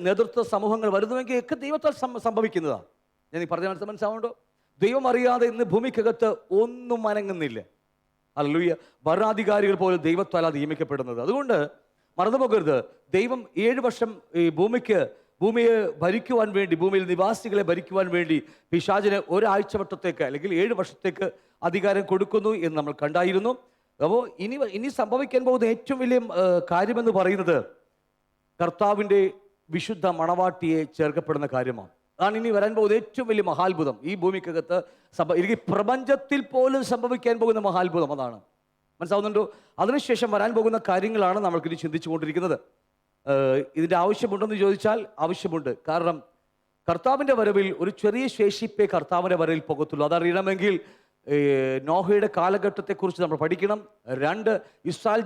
നേതൃത്വ സമൂഹങ്ങൾ വരുന്നുവെങ്കിൽ ഒക്കെ ദൈവത്താൽ സംഭവിക്കുന്നതാണ്. ഞാൻ ഈ പറഞ്ഞ മനസ്സിലാവുന്നുണ്ടോ? ദൈവം അറിയാതെ ഇന്ന് ഭൂമിക്കകത്ത് ഒന്നും അനങ്ങുന്നില്ല. ഹല്ലേലൂയ. ഭരണാധികാരികൾ പോലും ദൈവത്താൽ നിയമിക്കപ്പെടുന്നത്. അതുകൊണ്ട് മറന്നു പോകരുത്, ദൈവം 7 വർഷം ഈ ഭൂമിയെ ഭരിക്കുവാൻ വേണ്ടി, ഭൂമിയിൽ നിവാസികളെ ഭരിക്കുവാൻ വേണ്ടി പിശാചിന് ഒരാഴ്ച വട്ടത്തേക്ക് അല്ലെങ്കിൽ 7 വർഷത്തേക്ക് അധികാരം കൊടുക്കുന്നു എന്ന് നമ്മൾ കണ്ടായിരുന്നു. അപ്പോൾ ഇനി സംഭവിക്കാൻ പോകുന്ന ഏറ്റവും വലിയ കാര്യമെന്ന് പറയുന്നത് കർത്താവിൻ്റെ വിശുദ്ധ മണവാട്ടിയെ ചേർക്കപ്പെടുന്ന കാര്യമാണ്. അതാണ് ഇനി വരാൻ പോകുന്ന ഏറ്റവും വലിയ മഹാത്ഭുതം. ഈ ഭൂമിക്കകത്ത് എനിക്ക് പ്രപഞ്ചത്തിൽ പോലും സംഭവിക്കാൻ പോകുന്ന മഹാത്ഭുതം അതാണ്. മനസ്സിലാവുന്നുണ്ടോ? അതിനുശേഷം വരാൻ പോകുന്ന കാര്യങ്ങളാണ് നമ്മൾക്കിനി ചിന്തിച്ചു കൊണ്ടിരിക്കുന്നത്. ഇതിൻ്റെ ആവശ്യമുണ്ടെന്ന് ചോദിച്ചാൽ ആവശ്യമുണ്ട്. കാരണം കർത്താവിൻ്റെ വരവിൽ ഒരു ചെറിയ ശേഷിപ്പേ കർത്താവിൻ്റെ വരവിൽ പോകത്തുള്ളൂ. അതറിയണമെങ്കിൽ നോഹയുടെ കാലഘട്ടത്തെക്കുറിച്ച് നമ്മൾ പഠിക്കണം. 2 ഇസ്രായേൽ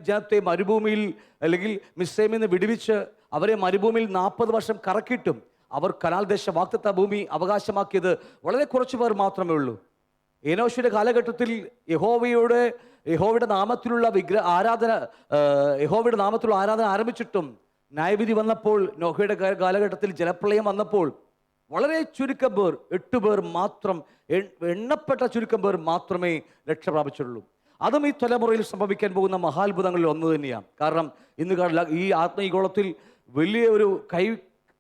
ജനത്തെ മരുഭൂമിയിൽ അല്ലെങ്കിൽ മിസ്രൈമിൽ നിന്ന് വിടുവിച്ച് അവരെ മരുഭൂമിയിൽ 40 വർഷം കറക്കിയിട്ടും അവർ കനാൽ ദേശ വാഗ്ദത്ത ഭൂമി അവകാശമാക്കിയത് വളരെ കുറച്ച് പേർ മാത്രമേ ഉള്ളൂ. ഏനോശയുടെ കാലഘട്ടത്തിൽ യഹോവയുടെ നാമത്തിലുള്ള യഹോവയുടെ നാമത്തിലുള്ള ആരാധന ആരംഭിച്ചിട്ടും ന്യായവിധി വന്നപ്പോൾ, നോഹയുടെ കാലഘട്ടത്തിൽ ജലപ്രളയം വന്നപ്പോൾ വളരെ ചുരുക്കം പേർ, 8 പേർ മാത്രം, എണ്ണപ്പെട്ട ചുരുക്കം പേർ മാത്രമേ രക്ഷ പ്രാപിച്ചിട്ടുള്ളൂ. അതും ഈ തലമുറയിൽ സംഭവിക്കാൻ പോകുന്ന മഹാത്ഭുതങ്ങളിൽ ഒന്ന് തന്നെയാണ്. കാരണം ഇന്ന് ഈ ആത്മീയഗോളത്തിൽ വലിയ ഒരു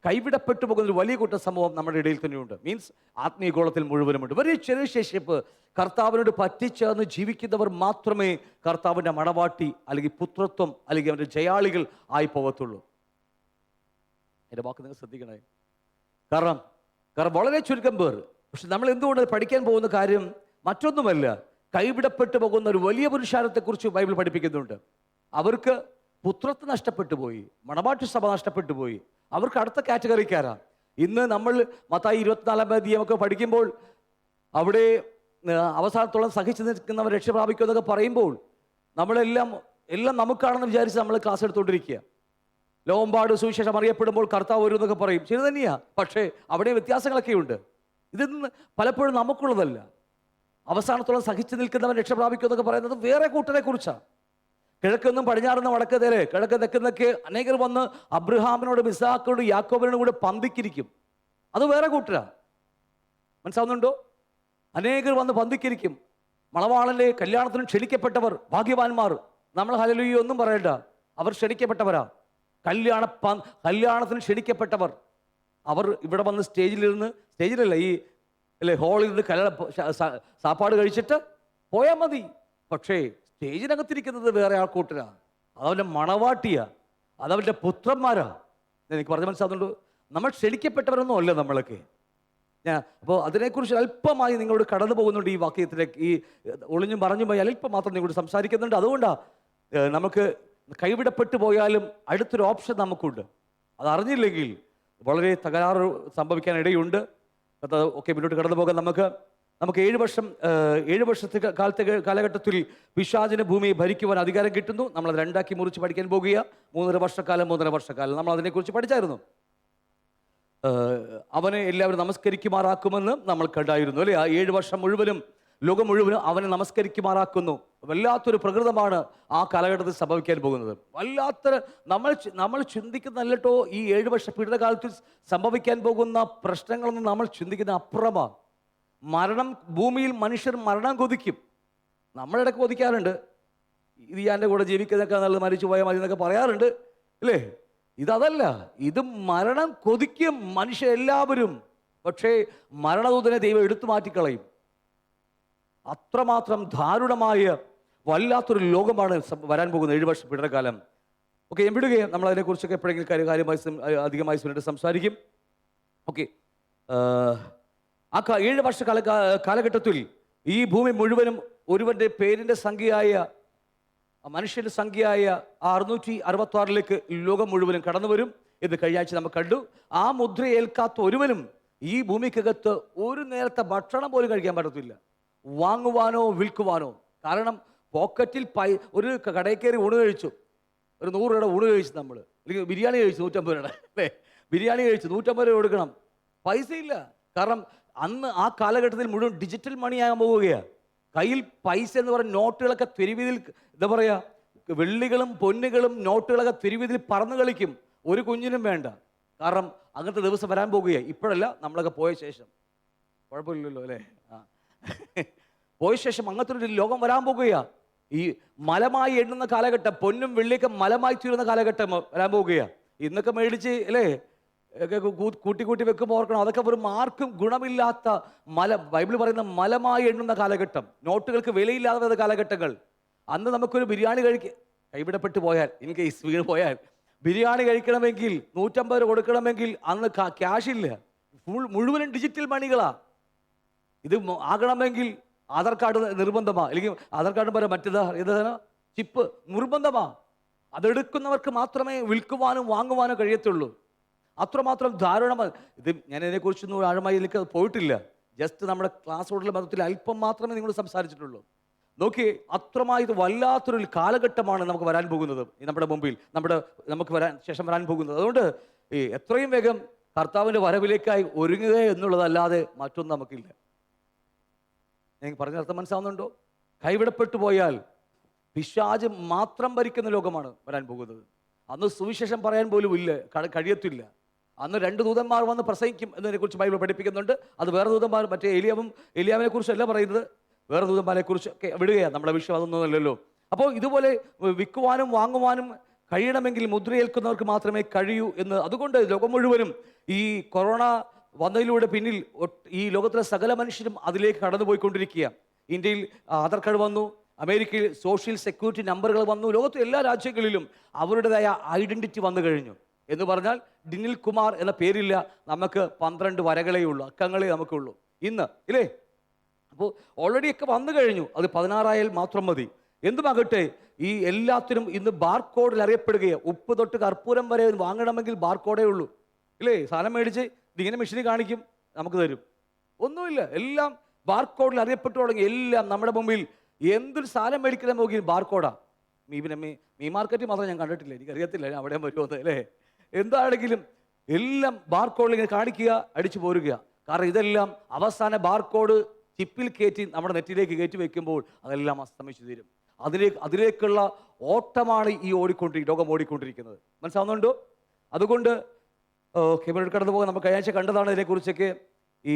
കൈവിടപ്പെട്ടു പോകുന്ന ഒരു വലിയ കൂട്ട സമൂഹം നമ്മുടെ ഇടയിൽ തന്നെയുണ്ട്. മീൻസ് ആത്മീയഗോളത്തിൽ മുഴുവനുമുണ്ട്. വലിയ ചെറിയ ശേഷിപ്പ് കർത്താവിനോട് പറ്റിച്ചേർന്ന് ജീവിക്കുന്നവർ മാത്രമേ കർത്താവിൻ്റെ മണവാട്ടി അല്ലെങ്കിൽ പുത്രത്വം അല്ലെങ്കിൽ അവൻ്റെ ജയാളികൾ ആയി പോകത്തുള്ളൂ. എൻ്റെ വാക്ക് നിങ്ങൾ ശ്രദ്ധിക്കണേ. കാരണം വളരെ ചുരുക്കം പേർ. പക്ഷെ നമ്മൾ എന്തുകൊണ്ട് പഠിക്കാൻ പോകുന്ന കാര്യം മറ്റൊന്നുമല്ല, കൈവിടപ്പെട്ടു പോകുന്ന ഒരു വലിയ പുരുഷാരത്തെക്കുറിച്ച് ബൈബിൾ പഠിപ്പിക്കുന്നുണ്ട്. അവർക്ക് പുത്രത്വം നഷ്ടപ്പെട്ടു പോയി, മണവാട്ടി സഭ നഷ്ടപ്പെട്ടു പോയി. അവർക്ക് അടുത്ത കാറ്റഗറിക്കാരാണ്. ഇന്ന് നമ്മൾ മത്തായി 24-ാം അധ്യായമൊക്കെ പഠിക്കുമ്പോൾ അവിടെ അവസാനത്തോളം സഹിച്ചു നിൽക്കുന്നവർ രക്ഷ പ്രാപിക്കും എന്നൊക്കെ പറയുമ്പോൾ എല്ലാം നമുക്കാണെന്ന് വിചാരിച്ച് നമ്മൾ ക്ലാസ് എടുത്തുകൊണ്ടിരിക്കുക. ലോകമ്പാട് സുവിശേഷം അറിയപ്പെടുമ്പോൾ കർത്താവ് വരും എന്നൊക്കെ പറയും. ശരി തന്നെയാണ്. പക്ഷേ അവിടെ വ്യത്യാസങ്ങളൊക്കെ ഉണ്ട്. ഇതൊന്നും പലപ്പോഴും നമുക്കുള്ളതല്ല. അവസാനത്തോളം സഹിച്ചു നിൽക്കുന്നവൻ രക്ഷ പ്രാപിക്കും എന്നൊക്കെ പറയുന്നത് വേറെ കൂട്ടരെ കുറിച്ചാണ്. കിഴക്കെന്നും പടിഞ്ഞാറെന്നും വടക്ക് തേരെ കിഴക്ക് തെക്കുന്നൊക്കെ അനേകർ വന്ന് അബ്രഹാമിനോടും ഇസ്ഹാക്കിനോടും യാക്കോബിനോടും കൂടെ പന്തിക്കിരിക്കും. അത് വേറെ കൂട്ടരാണ്. മനസ്സിലാവുന്നുണ്ടോ? അനേകർ വന്ന് പന്തിക്കിരിക്കും. മണവാളന്റെ കല്യാണത്തിനും ക്ഷണിക്കപ്പെട്ടവർ ഭാഗ്യവാന്മാർ. നമ്മൾ ഹല്ലേലൂയ ഒന്നും പറയണ്ട, അവർ ക്ഷണിക്കപ്പെട്ടവരാ. കല്യാണത്തിന് ക്ഷണിക്കപ്പെട്ടവർ അവർ ഇവിടെ വന്ന് സ്റ്റേജിലല്ല ഹാളിൽ നിന്ന് സാപ്പാട് കഴിച്ചിട്ട് പോയാൽ മതി. പക്ഷേ സ്റ്റേജിനകത്തിരിക്കുന്നത് വേറെ ആൾക്കൂട്ടരാണ്. അതവൻ്റെ മണവാട്ടിയാ, അതവൻ്റെ പുത്രന്മാരാ. എനിക്ക് പറഞ്ഞ മനസ്സിലാകുന്നുണ്ടോ? നമ്മൾ ക്ഷണിക്കപ്പെട്ടവരൊന്നും അല്ല നമ്മളൊക്കെ. അപ്പോൾ അതിനെക്കുറിച്ച് അല്പമായി നിങ്ങളോട് കടന്നു പോകുന്നുണ്ട്. ഈ വാക്യത്തിലേക്ക് ഈ ഒളിഞ്ഞും പറഞ്ഞു പോയി അല്പം മാത്രം നിങ്ങളോട് സംസാരിക്കുന്നുണ്ട്. അതുകൊണ്ടാണ് നമുക്ക് കൈവിടപ്പെട്ടു പോയാലും അടുത്തൊരു ഓപ്ഷൻ നമുക്കുണ്ട്. അതറിഞ്ഞില്ലെങ്കിൽ വളരെ തകരാറ് സംഭവിക്കാൻ ഇടയുണ്ട്. ഓക്കെ, മുന്നോട്ട് കടന്നു പോകാൻ നമുക്ക് നമുക്ക് 7 വർഷത്തെ കാലഘട്ടത്തിൽ പിശാചിന് ഭൂമിയെ ഭരിക്കുവാൻ അധികാരം കിട്ടുന്നു. നമ്മളത് രണ്ടാക്കി മുറിച്ച് പഠിക്കാൻ പോകുക. 3.5 വർഷക്കാലം നമ്മൾ അതിനെക്കുറിച്ച് പഠിച്ചായിരുന്നു. അവനെ എല്ലാവരും നമസ്കരിക്കുമാറാക്കുമെന്ന് നമ്മൾ കണ്ടായിരുന്നു അല്ലേ? ആ 7 വർഷം മുഴുവനും ലോകം മുഴുവനും അവനെ നമസ്കരിക്കുമാറാക്കുന്നു. വല്ലാത്തൊരു പ്രകൃതമാണ് ആ കാലഘട്ടത്തിൽ സംഭവിക്കാൻ പോകുന്നത്. വല്ലാത്തൊരു നമ്മൾ ചിന്തിക്കുന്നല്ലോ ഈ 7 വർഷ പീഡനകാലത്തിൽ സംഭവിക്കാൻ പോകുന്ന പ്രശ്നങ്ങളൊന്നും നമ്മൾ ചിന്തിക്കുന്ന അപ്പുറമാണ്. മരണം, ഭൂമിയിൽ മനുഷ്യർ മരണം കൊതിക്കും. നമ്മളിടയ്ക്ക് കൊതിക്കാറുണ്ട്, ഇത് എൻ്റെ കൂടെ ജീവിക്കുന്നതൊക്കെ നല്ലത്, മരിച്ചു പോയാൽ മതി എന്നൊക്കെ പറയാറുണ്ട് അല്ലേ? ഇതല്ല, ഇത് മരണം കൊതിക്കും മനുഷ്യരെല്ലാവരും. പക്ഷേ മരണദൂതനെ ദൈവം എടുത്തു മാറ്റിക്കളയും. അത്രമാത്രം ദാരുണമായ വല്ലാത്തൊരു ലോകമാണ് വരാൻ പോകുന്നത് 7 വർഷ പീഡനകാലം. ഓക്കെ, ഞാൻ വിടുകയും നമ്മൾ അതിനെക്കുറിച്ചൊക്കെ എപ്പോഴെങ്കിലും കാര്യമായി അധികമായി സംസാരിക്കും. ഓക്കെ, ആ 7 വർഷ കാലഘട്ടത്തിൽ ഈ ഭൂമി മുഴുവനും ഒരുവന്റെ പേരിന്റെ സംഖ്യയായ, മനുഷ്യന്റെ സംഖ്യയായ 666 ലോകം മുഴുവനും കടന്നു വരും എന്ന് കഴിഞ്ഞാഴ്ച നമ്മൾ കണ്ടു. ആ മുദ്ര ഏൽക്കാത്ത ഒരുവനും ഈ ഭൂമിക്കകത്ത് ഒരു നേരത്തെ ഭക്ഷണം പോലും കഴിക്കാൻ പറ്റത്തില്ല, വാങ്ങുവാനോ വിൽക്കുവാനോ. കാരണം പോക്കറ്റിൽ ഒരു കടയിൽ കയറി ഊണ് കഴിച്ചു, ഒരു 100 രൂപയുടെ ഊണ് കഴിച്ചു, നമ്മൾ അല്ലെങ്കിൽ ബിരിയാണി കഴിച്ചു 150 രൂപയുടെ അല്ലേ, ബിരിയാണി കഴിച്ചു 150 രൂപ കൊടുക്കണം, പൈസ ഇല്ല. കാരണം അന്ന് ആ കാലഘട്ടത്തിൽ മുഴുവൻ ഡിജിറ്റൽ മണി ആകാൻ പോവുകയാണ്. കയ്യിൽ പൈസ എന്ന് പറയുന്ന നോട്ടുകളൊക്കെ തെരുവീതിൽ, എന്താ പറയുക, വെള്ളികളും പൊന്നുകളും നോട്ടുകളൊക്കെ തെരുവീതിൽ പറന്നു കളിക്കും. ഒരു കുഞ്ഞിനും വേണ്ട. കാരണം അങ്ങനത്തെ ദിവസം വരാൻ പോകുകയാണ്. ഇപ്പോഴല്ല, നമ്മളൊക്കെ പോയ ശേഷം. കുഴപ്പമില്ലല്ലോ അല്ലേ? പോയ ശേഷം അങ്ങനത്തെ ഒരു ലോകം വരാൻ പോകുകയാണ്. ഈ മലമായി എണ്ണുന്ന കാലഘട്ടം, പൊന്നും വെള്ളിയൊക്കെ മലമായി തീരുന്ന കാലഘട്ടം വരാൻ പോകുകയാണ്. ഇന്നൊക്കെ മേടിച്ച് അല്ലേ കൂട്ടി വെക്കുമ്പോൾ ഓർക്കണം, അതൊക്കെ വെറും ആർക്കും ഗുണമില്ലാത്ത ബൈബിൾ പറയുന്ന മലമായി എണ്ണുന്ന കാലഘട്ടം, നോട്ടുകൾക്ക് വിലയില്ലാതെ വരുന്ന കാലഘട്ടങ്ങൾ. അന്ന് നമുക്കൊരു ബിരിയാണി കൈവിടപ്പെട്ടു പോയാൽ, ഇൻ കേസ് വീണ് പോയാൽ, ബിരിയാണി കഴിക്കണമെങ്കിൽ 150 രൂപ കൊടുക്കണമെങ്കിൽ അന്ന് ക്യാഷ് ഇല്ല, മുഴുവനും ഡിജിറ്റൽ മണികളാ. ഇത് ആകണമെങ്കിൽ ആധാർ കാർഡ് നിർബന്ധമാണ്, അല്ലെങ്കിൽ ആധാർ കാർഡ് പറയാം മറ്റേതാ ചിപ്പ് നിർബന്ധമാ. അതെടുക്കുന്നവർക്ക് മാത്രമേ വിൽക്കുവാനും വാങ്ങുവാനും കഴിയത്തുള്ളൂ. അത്രമാത്രം ദാരുണമാണ് ഇത്. ഞാൻ ഇതിനെക്കുറിച്ചൊന്നും ആഴമായി എനിക്ക് പോയിട്ടില്ല. ജസ്റ്റ് നമ്മുടെ ക്ലാസ് റൂട്ടിലെ മതത്തിൽ അല്പം മാത്രമേ നിങ്ങൾ സംസാരിച്ചിട്ടുള്ളൂ. നോക്കി, അത്രമായി ഇത് വല്ലാത്തൊരു കാലഘട്ടമാണ് നമുക്ക് വരാൻ പോകുന്നത്, നമ്മുടെ മുമ്പിൽ നമുക്ക് ശേഷം വരാൻ പോകുന്നത്. അതുകൊണ്ട് എത്രയും വേഗം കർത്താവിൻ്റെ വരവിലേക്കായി ഒരുങ്ങുക എന്നുള്ളതല്ലാതെ മറ്റൊന്നും നമുക്കില്ല. എനിക്ക് പറഞ്ഞ അർത്ഥം മനസ്സിലാവുന്നുണ്ടോ? കൈവിടപ്പെട്ടു പോയാൽ പിശാച് മാത്രം ഭരിക്കുന്ന ലോകമാണ് വരാൻ പോകുന്നത്. അന്ന് സുവിശേഷം പറയാൻ പോലും കഴിയത്തില്ല. അന്ന് 2 ദൂതന്മാർ വന്ന് പ്രസംഗിക്കും എന്നതിനെക്കുറിച്ച് ബൈബിൾ പഠിപ്പിക്കുന്നുണ്ട്. അത് വേറെ ദൂതന്മാർ, മറ്റേ ഏലിയാവിനെ കുറിച്ചല്ല പറയുന്നത്, വേറെ ദൂതന്മാരെ കുറിച്ച് ഒക്കെ വിടുകയാണ്. നമ്മുടെ വിഷയം അതൊന്നുമല്ലല്ലോ. അപ്പോൾ ഇതുപോലെ വിൽക്കുവാനും വാങ്ങുവാനും കഴിയണമെങ്കിൽ മുദ്രയേൽക്കുന്നവർക്ക് മാത്രമേ കഴിയൂ എന്ന്. അതുകൊണ്ട് ലോകം മുഴുവനും ഈ കൊറോണ വന്നതിലൂടെ പിന്നിൽ ഈ ലോകത്തിലെ സകല മനുഷ്യരും അതിലേക്ക് കടന്നുപോയിക്കൊണ്ടിരിക്കുക. ഇന്ത്യയിൽ ആധാർ കാർഡ് വന്നു, അമേരിക്കയിൽ സോഷ്യൽ സെക്യൂരിറ്റി നമ്പറുകൾ വന്നു, ലോകത്തെ എല്ലാ രാജ്യങ്ങളിലും അവരുടേതായ ഐഡന്റിറ്റി വന്നു കഴിഞ്ഞു. എന്ന് പറഞ്ഞാൽ ഡിനിൽ കുമാർ എന്ന പേരില്ല, നമുക്ക് 12 വരകളേ ഉള്ളൂ, അക്കങ്ങളെ നമുക്കുള്ളൂ ഇന്ന് ഇല്ലേ? അപ്പോൾ ഓൾറെഡി ഒക്കെ വന്നു കഴിഞ്ഞു. അത് 16 ആയാൽ മാത്രം മതി. എന്തുമാകട്ടെ, ഈ എല്ലാത്തിനും ഇന്ന് ബാർകോഡിൽ അറിയപ്പെടുകയാണ്. ഉപ്പ് തൊട്ട് കർപ്പൂരം വരെ വാങ്ങണമെങ്കിൽ ബാർകോഡേ ഉള്ളൂ ഇല്ലേ? സാധനം മേടിച്ച് ഇതിങ്ങനെ മെഷീനിൽ കാണിക്കും, നമുക്ക് തരും. ഒന്നുമില്ല, എല്ലാം ബാർകോഡിൽ അറിയപ്പെട്ടു തുടങ്ങി. എല്ലാം നമ്മുടെ മുമ്പിൽ എന്തൊരു സാധനം മേടിക്കാൻ നോക്കി ബാർകോഡാ. പിന്നെ മീ മാർക്കറ്റ് മാത്രം ഞാൻ കണ്ടിട്ടില്ല, എനിക്കറിയത്തില്ല അവിടെ വരുമോ അല്ലേ. എന്താണെങ്കിലും എല്ലാം ബാർകോഡിൽ ഇങ്ങനെ കാണിക്കുക, അടിച്ചു പോരുക. കാരണം ഇതെല്ലാം അവസാന ബാർകോഡ് ചിപ്പിൽ കയറ്റി നമ്മുടെ നെറ്റിലേക്ക് കയറ്റി വെക്കുമ്പോൾ അതെല്ലാം അസ്തമിച്ചു തീരും. അതിലേക്കുള്ള ഓട്ടമാണ് ഈ ലോകം ഓടിക്കൊണ്ടിരിക്കുന്നത്. മനസ്സിലാവുന്നുണ്ടോ? അതുകൊണ്ട് കേബിൾ കടന്നു പോകാൻ നമ്മൾ കഴിഞ്ഞ കണ്ടതാണ്. ഇതിനെക്കുറിച്ചൊക്കെ ഈ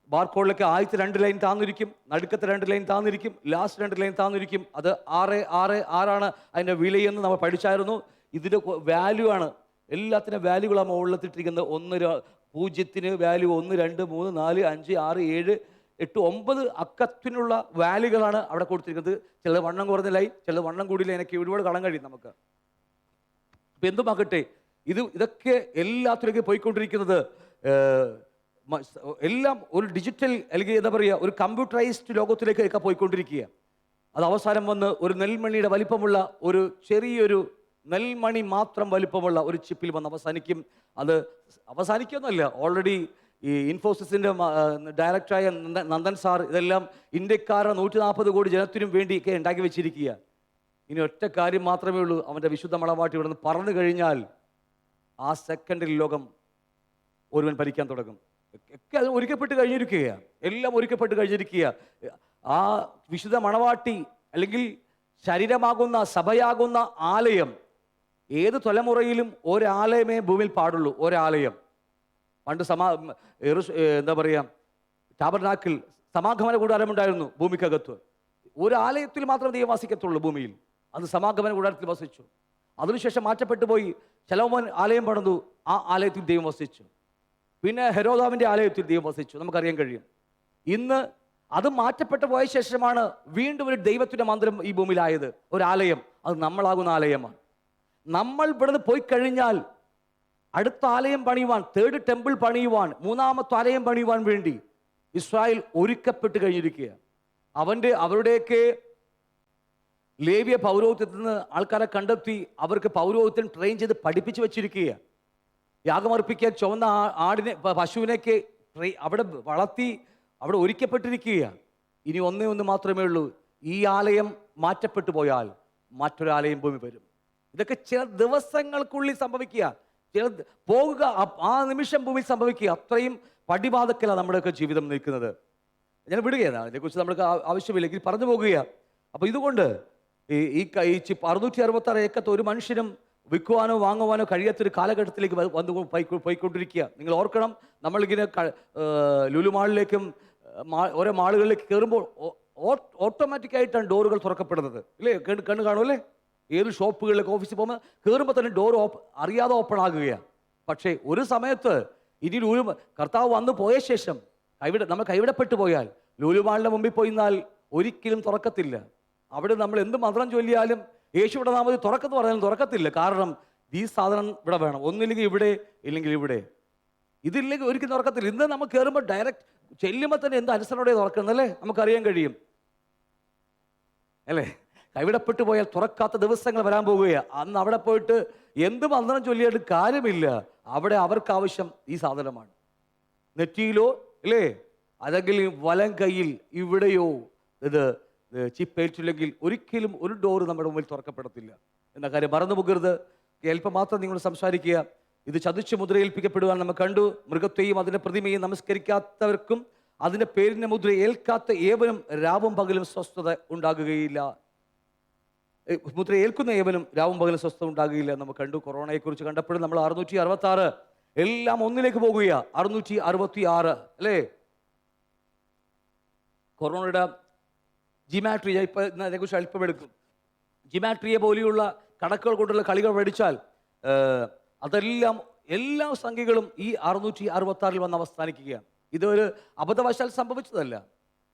ബാർകോഡിലൊക്കെ ആദ്യത്തെ 2 ലൈൻ താന്നിരിക്കും, നടുക്കത്തെ 2 ലൈൻ താന്നിരിക്കും, ലാസ്റ്റ് 2 ലൈൻ താന്നിരിക്കും. അത് 666 അതിൻ്റെ വിലയെന്ന് നമ്മൾ പഠിച്ചായിരുന്നു. ഇതിൻ്റെ വാല്യൂ ആണ്, എല്ലാത്തിനും വാല്യൂകളാണ് മുകളിലെത്തിട്ടിരിക്കുന്നത്. 0 വാല്യൂ 1 2 3 4 5 6 7 8 9 അക്കത്തിനുള്ള വാല്യൂകളാണ് അവിടെ കൊടുത്തിരിക്കുന്നത്. ചിലത് വണ്ണം കുറഞ്ഞ ലൈൻ, ചിലത് വണ്ണം കൂടിയ ലൈനൊക്കെ ഒരുപാട് കാണാൻ കഴിയും നമുക്ക്. അപ്പം എന്തുമാകട്ടെ, ഇതൊക്കെ എല്ലാത്തിലേക്ക് പോയിക്കൊണ്ടിരിക്കുന്നത് എല്ലാം ഒരു ഡിജിറ്റൽ അല്ലെങ്കിൽ എന്താ പറയുക, ഒരു കമ്പ്യൂട്ടറൈസ്ഡ് ലോകത്തിലേക്കൊക്കെ പോയിക്കൊണ്ടിരിക്കുക. അത് അവസാനം വന്ന് ഒരു നെൽമണിയുടെ വലിപ്പമുള്ള ഒരു ചെറിയൊരു നെൽമണി മാത്രം വലിപ്പമുള്ള ഒരു ചിപ്പിൽ വന്ന് അവസാനിക്കും. അത് അവസാനിക്കുമെന്നല്ല, ഓൾറെഡി ഈ ഇൻഫോസിസിൻ്റെ ഡയറക്ടറായ നന്ദൻ സാർ ഇതെല്ലാം ഇന്ത്യക്കാരുടെ 140 കോടി ജനത്തിനും വേണ്ടിയൊക്കെ ഉണ്ടാക്കി വെച്ചിരിക്കുക. ഇനി ഒറ്റ കാര്യം മാത്രമേ ഉള്ളൂ, അവൻ്റെ വിശുദ്ധ മണവാട്ടി ഇവിടെ നിന്ന് പറന്നു കഴിഞ്ഞാൽ ആ സെക്കൻഡിൽ ലോകം ഒരുവൻ ഭരിക്കാൻ തുടങ്ങും. ഒക്കെ അത് ഒരുക്കപ്പെട്ട് കഴിഞ്ഞിരിക്കുകയാണ്, എല്ലാം ഒരുക്കപ്പെട്ട് കഴിഞ്ഞിരിക്കുക. ആ വിശുദ്ധ മണവാട്ടി അല്ലെങ്കിൽ ശരീരമാകുന്ന സഭയാകുന്ന ആലയം ഏത് തലമുറയിലും ഒരാലയമേ ഭൂമിയിൽ പാടുള്ളൂ. ഒരാലയം. പണ്ട് എന്താ പറയുക, ടാബർനാക്കിൽ സമാഗമന കൂടാരമുണ്ടായിരുന്നു ഭൂമിക്കകത്ത്. ഒരു ആലയത്തിൽ മാത്രം ദൈവം വസിക്കത്തുള്ളൂ ഭൂമിയിൽ. അത് സമാഗമന കൂടാരത്തിൽ വസിച്ചു. അതിനുശേഷം മാറ്റപ്പെട്ടു പോയി. ശലോമോൻ ആലയം പണിതു, ആ ആലയത്തിൽ ദൈവം വസിച്ചു. പിന്നെ ഹെരോദാവിൻ്റെ ആലയത്തിൽ ദൈവം വസിച്ചു. നമുക്കറിയാൻ കഴിയും. ഇന്ന് അത് മാറ്റപ്പെട്ടു പോയ ശേഷമാണ് വീണ്ടും ഒരു ദൈവത്തിൻ്റെ മന്ദിരം ഈ ഭൂമിയിലായത്, ഒരാലയം. അത് നമ്മളാകുന്ന ആലയമാണ്. നമ്മൾ ഇവിടുന്ന് പോയി കഴിഞ്ഞാൽ അടുത്ത ആലയം പണിയുവാൻ, 3rd ടെമ്പിൾ പണിയുവാൻ, 3ാമത്തെ ആലയം പണിയുവാൻ വേണ്ടി ഇസ്രായേൽ ഒരുക്കപ്പെട്ട് കഴിഞ്ഞിരിക്കുക. അവരുടെയൊക്കെ ലേവ്യ പൗരോഹിത്യത്തിൽ നിന്ന് ആൾക്കാരെ കണ്ടെത്തി അവർക്ക് പൗരോഹിത്യം ട്രെയിൻ ചെയ്ത് പഠിപ്പിച്ചു വെച്ചിരിക്കുക. യാഗമർപ്പിക്കാൻ ചുവന്ന പശുവിനെയൊക്കെ അവിടെ വളർത്തി അവിടെ ഒരുക്കപ്പെട്ടിരിക്കുക. ഇനി ഒന്നേ മാത്രമേ ഉള്ളൂ, ഈ ആലയം മാറ്റപ്പെട്ടു പോയാൽ മറ്റൊരാലയം ഭൂമി വരും. ഇതൊക്കെ ചില ദിവസങ്ങൾക്കുള്ളിൽ സംഭവിക്കുക, ചില പോകുക, ആ നിമിഷം ഭൂമിയിൽ സംഭവിക്കുക. അത്രയും പടിവാദക്കലാണ് നമ്മുടെയൊക്കെ ജീവിതം നിൽക്കുന്നത്. ഞാൻ വിടുകയാണ്, അതിനെക്കുറിച്ച് നമ്മൾക്ക് ആവശ്യമില്ലെങ്കിൽ പറഞ്ഞു പോകുക. അപ്പോൾ ഇതുകൊണ്ട് ഈ 666 ഏക്കത്ത് ഒരു മനുഷ്യനും വിൽക്കുവാനോ വാങ്ങുവാനോ കഴിയാത്തൊരു കാലഘട്ടത്തിലേക്ക് പോയിക്കൊണ്ടിരിക്കുക. നിങ്ങൾ ഓർക്കണം, നമ്മളിങ്ങനെ ലുലു മാളിലേക്കും ഓരോ മാളുകളിലേക്ക് കയറുമ്പോൾ ഓട്ടോമാറ്റിക്കായിട്ടാണ് ഡോറുകൾ തുറക്കപ്പെടുന്നത്, ഇല്ലേ? കണ്ണ് കാണുമല്ലേ? ഏത് ഷോപ്പുകളിലേക്ക് ഓഫീസിൽ പോകുമ്പോൾ കയറുമ്പോൾ തന്നെ ഡോർ അറിയാതെ ഓപ്പൺ ആകുകയാണ്. പക്ഷേ ഒരു സമയത്ത് ഇനി കർത്താവ് വന്നു പോയ ശേഷം നമ്മൾ കൈവിടപ്പെട്ടു പോയാൽ ലുലുമാളിൻ്റെ മുമ്പിൽ പോയിന്നാൽ ഒരിക്കലും തുറക്കത്തില്ല. അവിടെ നമ്മൾ എന്ത് മന്ത്രം ചൊല്ലിയാലും യേശുവിടെ നാമത്തിൽ തുറക്കെന്ന് പറഞ്ഞാലും തുറക്കത്തില്ല. കാരണം ഈ സാധനം ഇവിടെ വേണം, ഒന്നില്ലെങ്കിൽ ഇവിടെ, ഇല്ലെങ്കിൽ ഇവിടെ. ഇതില്ലെങ്കിൽ ഒരിക്കലും തുറക്കത്തില്ല. ഇന്ന് നമുക്ക് കയറുമ്പോൾ ഡയറക്റ്റ് ചെല്ലുമ്പോൾ തന്നെ എന്ത് അനുസരണയോടെ തുറക്കുന്നല്ലേ നമുക്കറിയാൻ കഴിയും, അല്ലേ? കൈവിടപ്പെട്ടു പോയാൽ തുറക്കാത്ത ദിവസങ്ങൾ വരാൻ പോവുകയാണ്. അന്ന് അവിടെ പോയിട്ട് എന്ത് മന്ത്രം ചൊല്ലിയാലും കാര്യമില്ല. അവിടെ അവർക്ക് ആവശ്യം ഈ സാധനമാണ്. നെറ്റിയിലോ, അല്ലേ, അല്ലെങ്കിൽ വലം കയ്യിൽ ഇവിടെയോ ഇത് ചിപ്പേറ്റില്ലെങ്കിൽ ഒരിക്കലും ഒരു ഡോറ് നമ്മുടെ മുമ്പിൽ തുറക്കപ്പെടത്തില്ല എന്ന കാര്യം മറന്നു പോകരുത്. അല്പം മാത്രം നിങ്ങൾ സംസാരിക്കുക. ഇത് ചതിച്ച് മുദ്രയേൽപ്പിക്കപ്പെടുവാൻ നമ്മൾ കണ്ടു. മൃഗത്തെയും അതിൻ്റെ പ്രതിമയും നമസ്കരിക്കാത്തവർക്കും അതിൻ്റെ പേരിൻ്റെ മുദ്ര ഏൽക്കാത്ത ഏവനും രാവും പകലും സ്വസ്ഥത ഉണ്ടാകുകയില്ല. മുദ്ര ഏൽക്കുന്ന ഏവനും രാവും പകലും സ്വസ്ഥത ഉണ്ടാകുകയില്ല നമ്മൾ കണ്ടു. കൊറോണയെക്കുറിച്ച് കണ്ടപ്പോഴും നമ്മൾ 666 എല്ലാം ഒന്നിലേക്ക് പോകുക. 666 അല്ലേ? കൊറോണയുടെ ജിമാട്രി, ഇപ്പം അതിനെക്കുറിച്ച് അല്പമെടുക്കും. ജിമാട്രിയെ പോലെയുള്ള കണക്കുകൾ കൊണ്ടുള്ള കളികൾ പഠിച്ചാൽ അതെല്ലാം എല്ലാ സംഖ്യകളും ഈ 666 വന്ന് അവസാനിക്കുകയാണ്. ഇതൊരു അബദ്ധവശാൽ സംഭവിച്ചതല്ല.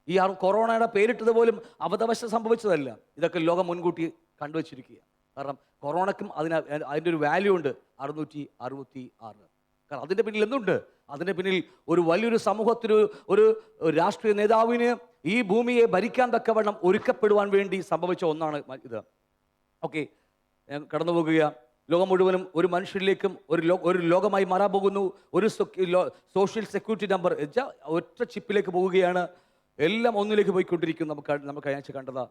ഈ കൊറോണയുടെ പേരിട്ടത് പോലും അബദ്ധവശാൽ സംഭവിച്ചതല്ല. ഇതൊക്കെ ലോകം മുൻകൂട്ടി കണ്ടുവച്ചിരിക്കുക. കാരണം കൊറോണയ്ക്കും അതിൻ്റെ ഒരു വാല്യൂ ഉണ്ട്, 666. കാരണം അതിൻ്റെ പിന്നിൽ എന്തുണ്ട്? അതിൻ്റെ പിന്നിൽ ഒരു വലിയൊരു സമൂഹത്തിന്, ഒരു രാഷ്ട്രീയ നേതാവിന് ഈ ഭൂമിയെ ഭരിക്കാൻ തക്കവണ്ണം ഒരുക്കപ്പെടുവാൻ വേണ്ടി സംഭവിച്ച ഒന്നാണ് ഇത്. ഓക്കെ, ഞാൻ കടന്നു പോകുക. ലോകം മുഴുവനും ഒരു മനുഷ്യരിലേക്കും ഒരു ലോകമായി മാറാൻ പോകുന്നു. ഒരു സോഷ്യൽ സെക്യൂരിറ്റി നമ്പർ വെച്ചാൽ ഒറ്റ ചിപ്പിലേക്ക് പോവുകയാണ്. എല്ലാം ഒന്നിലേക്ക് പോയിക്കൊണ്ടിരിക്കും. നമുക്ക് അയച്ച് കണ്ടതാ.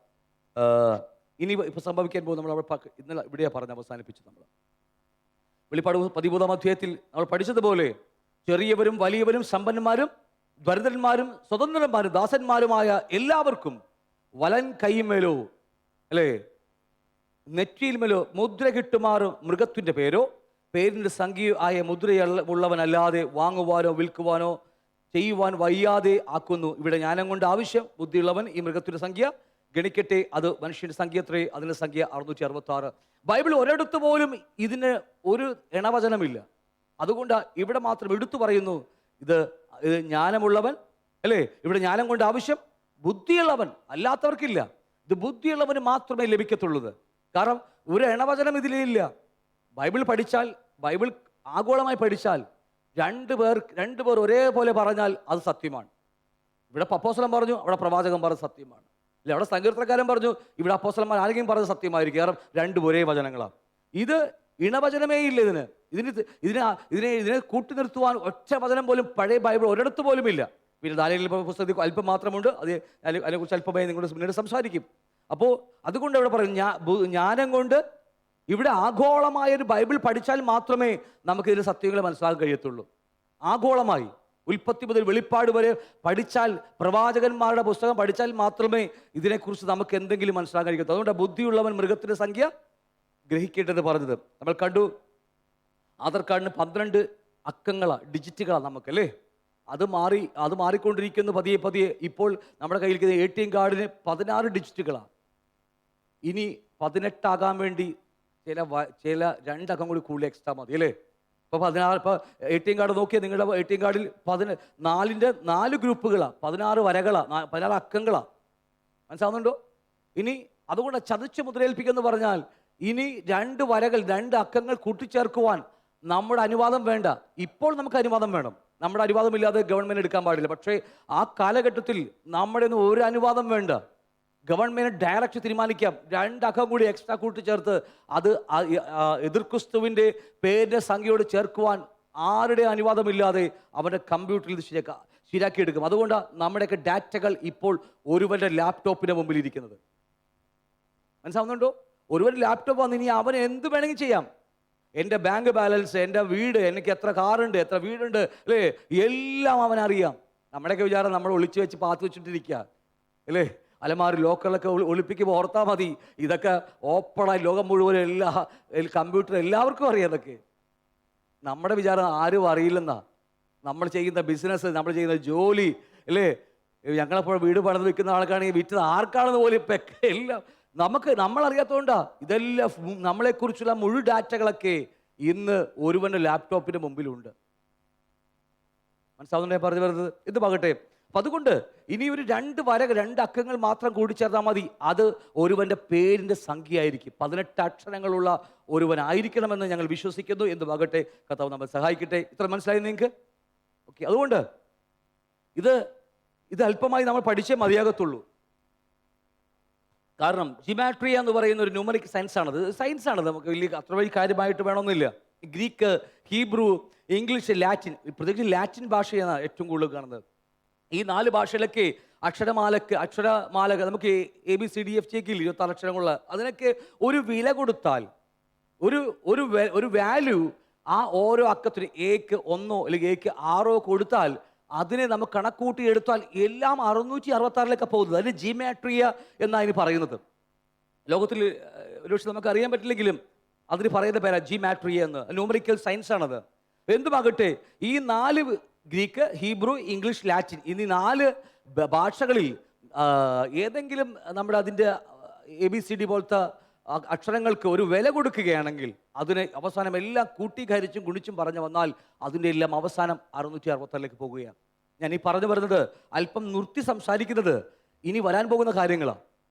ഇനി ഇപ്പം സംഭവിക്കാൻ പോകും. നമ്മൾ അവിടെ ഇന്നലെ ഇവിടെയാണ് പറഞ്ഞ് അവസാനിപ്പിച്ചു. നമ്മൾ വെളിപ്പാട് 13-ാം അധ്യായത്തിൽ നമ്മൾ പഠിച്ചതുപോലെ ചെറിയവരും വലിയവരും സമ്പന്നന്മാരും ദരിദ്രന്മാരും സ്വതന്ത്രന്മാരും ദാസന്മാരുമായ എല്ലാവർക്കും വലൻ കൈമേലോ, അല്ലേ, നെറ്റിയിൽമേലോ മുദ്ര കിട്ടുമാറും മൃഗത്തിൻ്റെ പേരോ പേരിൻ്റെ സംഖ്യ ആയ മുദ്രയുള്ളവനല്ലാതെ വാങ്ങുവാനോ വിൽക്കുവാനോ ചെയ്യുവാൻ വയ്യാതെ ആക്കുന്നു. ഇവിടെ ജ്ഞാനം കൊണ്ട് ആവശ്യം. ബുദ്ധിയുള്ളവൻ ഈ മൃഗത്തിൻ്റെ സംഖ്യ ഗണിക്കട്ടെ. അത് മനുഷ്യൻ്റെ സംഖ്യ എത്രേ? അതിൻ്റെ സംഖ്യ 666. ബൈബിൾ ഒരിടത്ത് പോലും ഇതിന് ഒരു ഇണവചനമില്ല. അതുകൊണ്ട് ഇവിടെ മാത്രം എടുത്തു പറയുന്നു, ഇത് ജ്ഞാനമുള്ളവൻ, അല്ലേ? ഇവിടെ ജ്ഞാനം കൊണ്ട് ആവശ്യം. ബുദ്ധിയുള്ളവൻ, അല്ലാത്തവർക്കില്ല. ഇത് ബുദ്ധിയുള്ളവന് മാത്രമേ ലഭിക്കത്തുള്ളൂ. കാരണം ഒരു ഇണവചനം ഇതിലില്ല. ബൈബിൾ പഠിച്ചാൽ, ബൈബിൾ ആഗോളമായി പഠിച്ചാൽ രണ്ട് പേർ ഒരേപോലെ പറഞ്ഞാൽ അത് സത്യമാണ്. ഇവിടെ അപ്പോസ്തലൻ പറഞ്ഞു, അവിടെ പ്രവാചകൻ പറഞ്ഞ സത്യമാണ്. ഇല്ല, അവിടെ സങ്കീർത്തനക്കാരൻ പറഞ്ഞു, ഇവിടെ അപ്പോസ്തലന്മാർ ആരെങ്കിലും പറഞ്ഞത് സത്യമായിരിക്കും. കാരണം രണ്ടും ഒരേ വചനങ്ങളാണ്. ഇത് ഇണവചനമേ ഇല്ല ഇതിന്. ഇതിനെ കൂട്ടി നിർത്തുവാൻ ഒറ്റ വചനം പോലും പഴയ ബൈബിൾ ഒരിടത്ത് പോലും ഇല്ല. പിന്നെ ദാനിയേൽ പുസ്തകത്തിൽ അല്പം മാത്രമുണ്ട്. അതിനെക്കുറിച്ച് അല്പമായി നിങ്ങളോട് പിന്നീട് സംസാരിക്കും. അപ്പോൾ അതുകൊണ്ട് ഇവിടെ പറയും, ജ്ഞാനം കൊണ്ട് ഇവിടെ ആഗോളമായൊരു ബൈബിൾ പഠിച്ചാൽ മാത്രമേ നമുക്ക് ഇതിൻ്റെ സത്യങ്ങളെ മനസ്സിലാക്കാൻ കഴിയത്തുള്ളൂ. ആഗോളമായി ഉൽപ്പത്തി മുതൽ വെളിപ്പാട് വരെ പഠിച്ചാൽ, പ്രവാചകന്മാരുടെ പുസ്തകം പഠിച്ചാൽ മാത്രമേ ഇതിനെക്കുറിച്ച് നമുക്ക് എന്തെങ്കിലും മനസ്സിലാക്കാൻ കഴിയത്തുള്ളൂ. അതുകൊണ്ട് ബുദ്ധിയുള്ളവൻ മൃഗത്തിൻ്റെ സംഖ്യ ഗ്രഹിക്കേണ്ടത് പറഞ്ഞത് നമ്മൾ കണ്ടു. ആധാർ കാർഡിന് 12 അക്കങ്ങളാണ്, ഡിജിറ്റുകളാണ് നമുക്കല്ലേ. അത് മാറിക്കൊണ്ടിരിക്കുന്നു പതിയെ പതിയെ. ഇപ്പോൾ നമ്മുടെ കയ്യിലിരിക്കുന്ന ATM കാർഡിന് 16 ഡിജിറ്റുകളാണ്. ഇനി 18 ആകാൻ വേണ്ടി ചില 2 അക്കം കൂടി കൂടുതൽ എക്സ്ട്രാ മതി അല്ലേ. ഇപ്പോൾ 16, ഇപ്പോൾ ATM കാർഡ് നോക്കിയാൽ നിങ്ങളുടെ ATM കാർഡിൽ 4 ഗ്രൂപ്പുകളാണ്, 16 വരകളാണ്, 16 അക്കങ്ങളാണ്. മനസ്സിലാവുന്നുണ്ടോ? ഇനി അതുകൊണ്ട് ചതച്ച് മുദ്രയേൽപ്പിക്കുമെന്ന് പറഞ്ഞാൽ ഇനി 2 വരകൾ, 2 അക്കങ്ങൾ കൂട്ടിച്ചേർക്കുവാൻ നമ്മുടെ അനുവാദം വേണ്ട. ഇപ്പോൾ നമുക്ക് അനുവാദം വേണം. നമ്മുടെ അനുവാദമില്ലാതെ ഗവൺമെൻറ് എടുക്കാൻ പാടില്ല. പക്ഷേ ആ കാലഘട്ടത്തിൽ നമ്മുടെ ഒന്നും ഒരു അനുവാദം വേണ്ട. ഗവൺമെൻറ് ഡയറക്റ്റ് തീരുമാനിക്കാം. 2 അക്കം കൂടി എക്സ്ട്രാ കൂട്ടിച്ചേർത്ത് അത് എതിർ ക്രിസ്തുവിൻ്റെ പേരിൻ്റെ സംഖ്യയോട് ചേർക്കുവാൻ ആരുടെ അനുവാദമില്ലാതെ അവരുടെ കമ്പ്യൂട്ടറിൽ ഇത് ശരിയാക്കിയെടുക്കും. അതുകൊണ്ടാണ് നമ്മുടെയൊക്കെ ഡാറ്റകൾ ഇപ്പോൾ ഒരുവൻ്റെ ലാപ്ടോപ്പിൻ്റെ മുമ്പിൽ ഇരിക്കുന്നത്. മനസ്സിലാവുന്നുണ്ടോ? ഒരുവൻ്റെ ലാപ്ടോപ്പ് വന്ന് ഇനി അവന് എന്ത് വേണമെങ്കിൽ ചെയ്യാം. എൻ്റെ ബാങ്ക് ബാലൻസ്, എൻ്റെ വീട്, എനിക്ക് എത്ര കാറുണ്ട്, എത്ര വീടുണ്ട് അല്ലേ, എല്ലാം അവനറിയാം. നമ്മുടെയൊക്കെ വിചാരം നമ്മൾ ഒളിച്ചു വെച്ച് പാത്ത് വെച്ചിട്ടിരിക്കുക അല്ലേ. അലമാരി ലോക്കറിലൊക്കെ ഒളിപ്പിക്കുമ്പോൾ ഓർത്താൽ മതി, ഇതൊക്കെ ഓപ്പണായി ലോകം മുഴുവൻ കമ്പ്യൂട്ടർ എല്ലാവർക്കും അറിയാം. ഇതൊക്കെ നമ്മുടെ വിചാരം ആരും അറിയില്ലെന്നാ. നമ്മൾ ചെയ്യുന്ന ബിസിനസ്, നമ്മൾ ചെയ്യുന്ന ജോലി അല്ലേ. ഞങ്ങളെപ്പോൾ വീട് പണിത് വെക്കുന്ന ആൾക്കാണെങ്കിൽ വിറ്റത് ആർക്കാണെന്ന് പോലും ഇപ്പം എല്ലാം നമ്മളറിയാത്തതുകൊണ്ടാ. ഇതെല്ലാം നമ്മളെക്കുറിച്ചുള്ള മുഴു ഡാറ്റകളൊക്കെ ഇന്ന് ഒരുവൻ്റെ ലാപ്ടോപ്പിൻ്റെ മുമ്പിലുണ്ട്. മനസ്സിലാവുന്നുണ്ടോ ഞാൻ പറഞ്ഞു വരുന്നത്? ഇത് പാകട്ടെ. അപ്പം അതുകൊണ്ട് ഇനി ഒരു 2 വരകൾ, 2 അക്കങ്ങൾ മാത്രം കൂടിച്ചേർത്താൽ മതി. അത് ഒരുവൻ്റെ പേരിൻ്റെ സംഖ്യയായിരിക്കും. 18 അക്ഷരങ്ങളുള്ള ഒരുവനായിരിക്കണമെന്ന് ഞങ്ങൾ വിശ്വസിക്കുന്നു. എന്ത് പാകട്ടെ, കർത്താവ് നമ്മൾ സഹായിക്കട്ടെ. ഇത്ര മനസ്സിലായി നിങ്ങൾക്ക്? ഓക്കെ. അതുകൊണ്ട് ഇത് അല്പമായി നമ്മൾ പഠിച്ചേ മതിയാകത്തുള്ളൂ. കാരണം ജിമാട്രിയ എന്ന് പറയുന്ന ഒരു ന്യൂമറിക് സയൻസാണത്. സയൻസാണ്, നമുക്ക് വലിയ അത്ര വലിയ കാര്യമായിട്ട് വേണമെന്നില്ല. ഗ്രീക്ക്, ഹീബ്രു, ഇംഗ്ലീഷ്, ലാറ്റിൻ, പ്രത്യേകിച്ച് ലാറ്റിൻ ഭാഷയാണ് ഏറ്റവും കൂടുതൽ കാണുന്നത്. ഈ 4 ഭാഷയിലൊക്കെ അക്ഷരമാലകൾ നമുക്ക് ABCDFG 26 അക്ഷരങ്ങളുള്ള അതിനൊക്കെ ഒരു വില കൊടുത്താൽ, ഒരു വാല്യൂ ആ ഓരോ അക്കത്തിന് Aക്ക് 1 അല്ലെങ്കിൽ Aക്ക് 6 കൊടുത്താൽ അതിനെ നമുക്ക് കണക്കൂട്ടി എടുത്താൽ എല്ലാം 666 പോകുന്നത്. അതിന് ജിമാട്രിയ എന്നാണ് അതിന് പറയുന്നത്. ലോകത്തിൽ ഒരുപക്ഷെ നമുക്ക് അറിയാൻ പറ്റില്ലെങ്കിലും അതിന് പറയുന്ന പേരാ ജിമാട്രിയ എന്ന്. ന്യൂമറിക്കൽ സയൻസ് ആണത്. എന്തുമാകട്ടെ, ഈ 4 ഗ്രീക്ക്, ഹീബ്രു, ഇംഗ്ലീഷ്, ലാറ്റിൻ എന്നീ 4 ഭാഷകളിൽ ഏതെങ്കിലും നമ്മുടെ അതിൻ്റെ ABCD പോലത്തെ അക്ഷരങ്ങൾക്ക് ഒരു വില കൊടുക്കുകയാണെങ്കിൽ അതിന് അവസാനം എല്ലാം കൂട്ടി ഹരിച്ചും ഗുണിച്ചും പറഞ്ഞു വന്നാൽ അതിൻ്റെ എല്ലാം അവസാനം 666 പോകുകയാണ്. ഞാൻ ഈ പറഞ്ഞു വരുന്നത് അല്പം നിർത്തി സംസാരിക്കുന്നത് ഇനി വരാൻ പോകുന്ന കാര്യങ്ങളാണ്.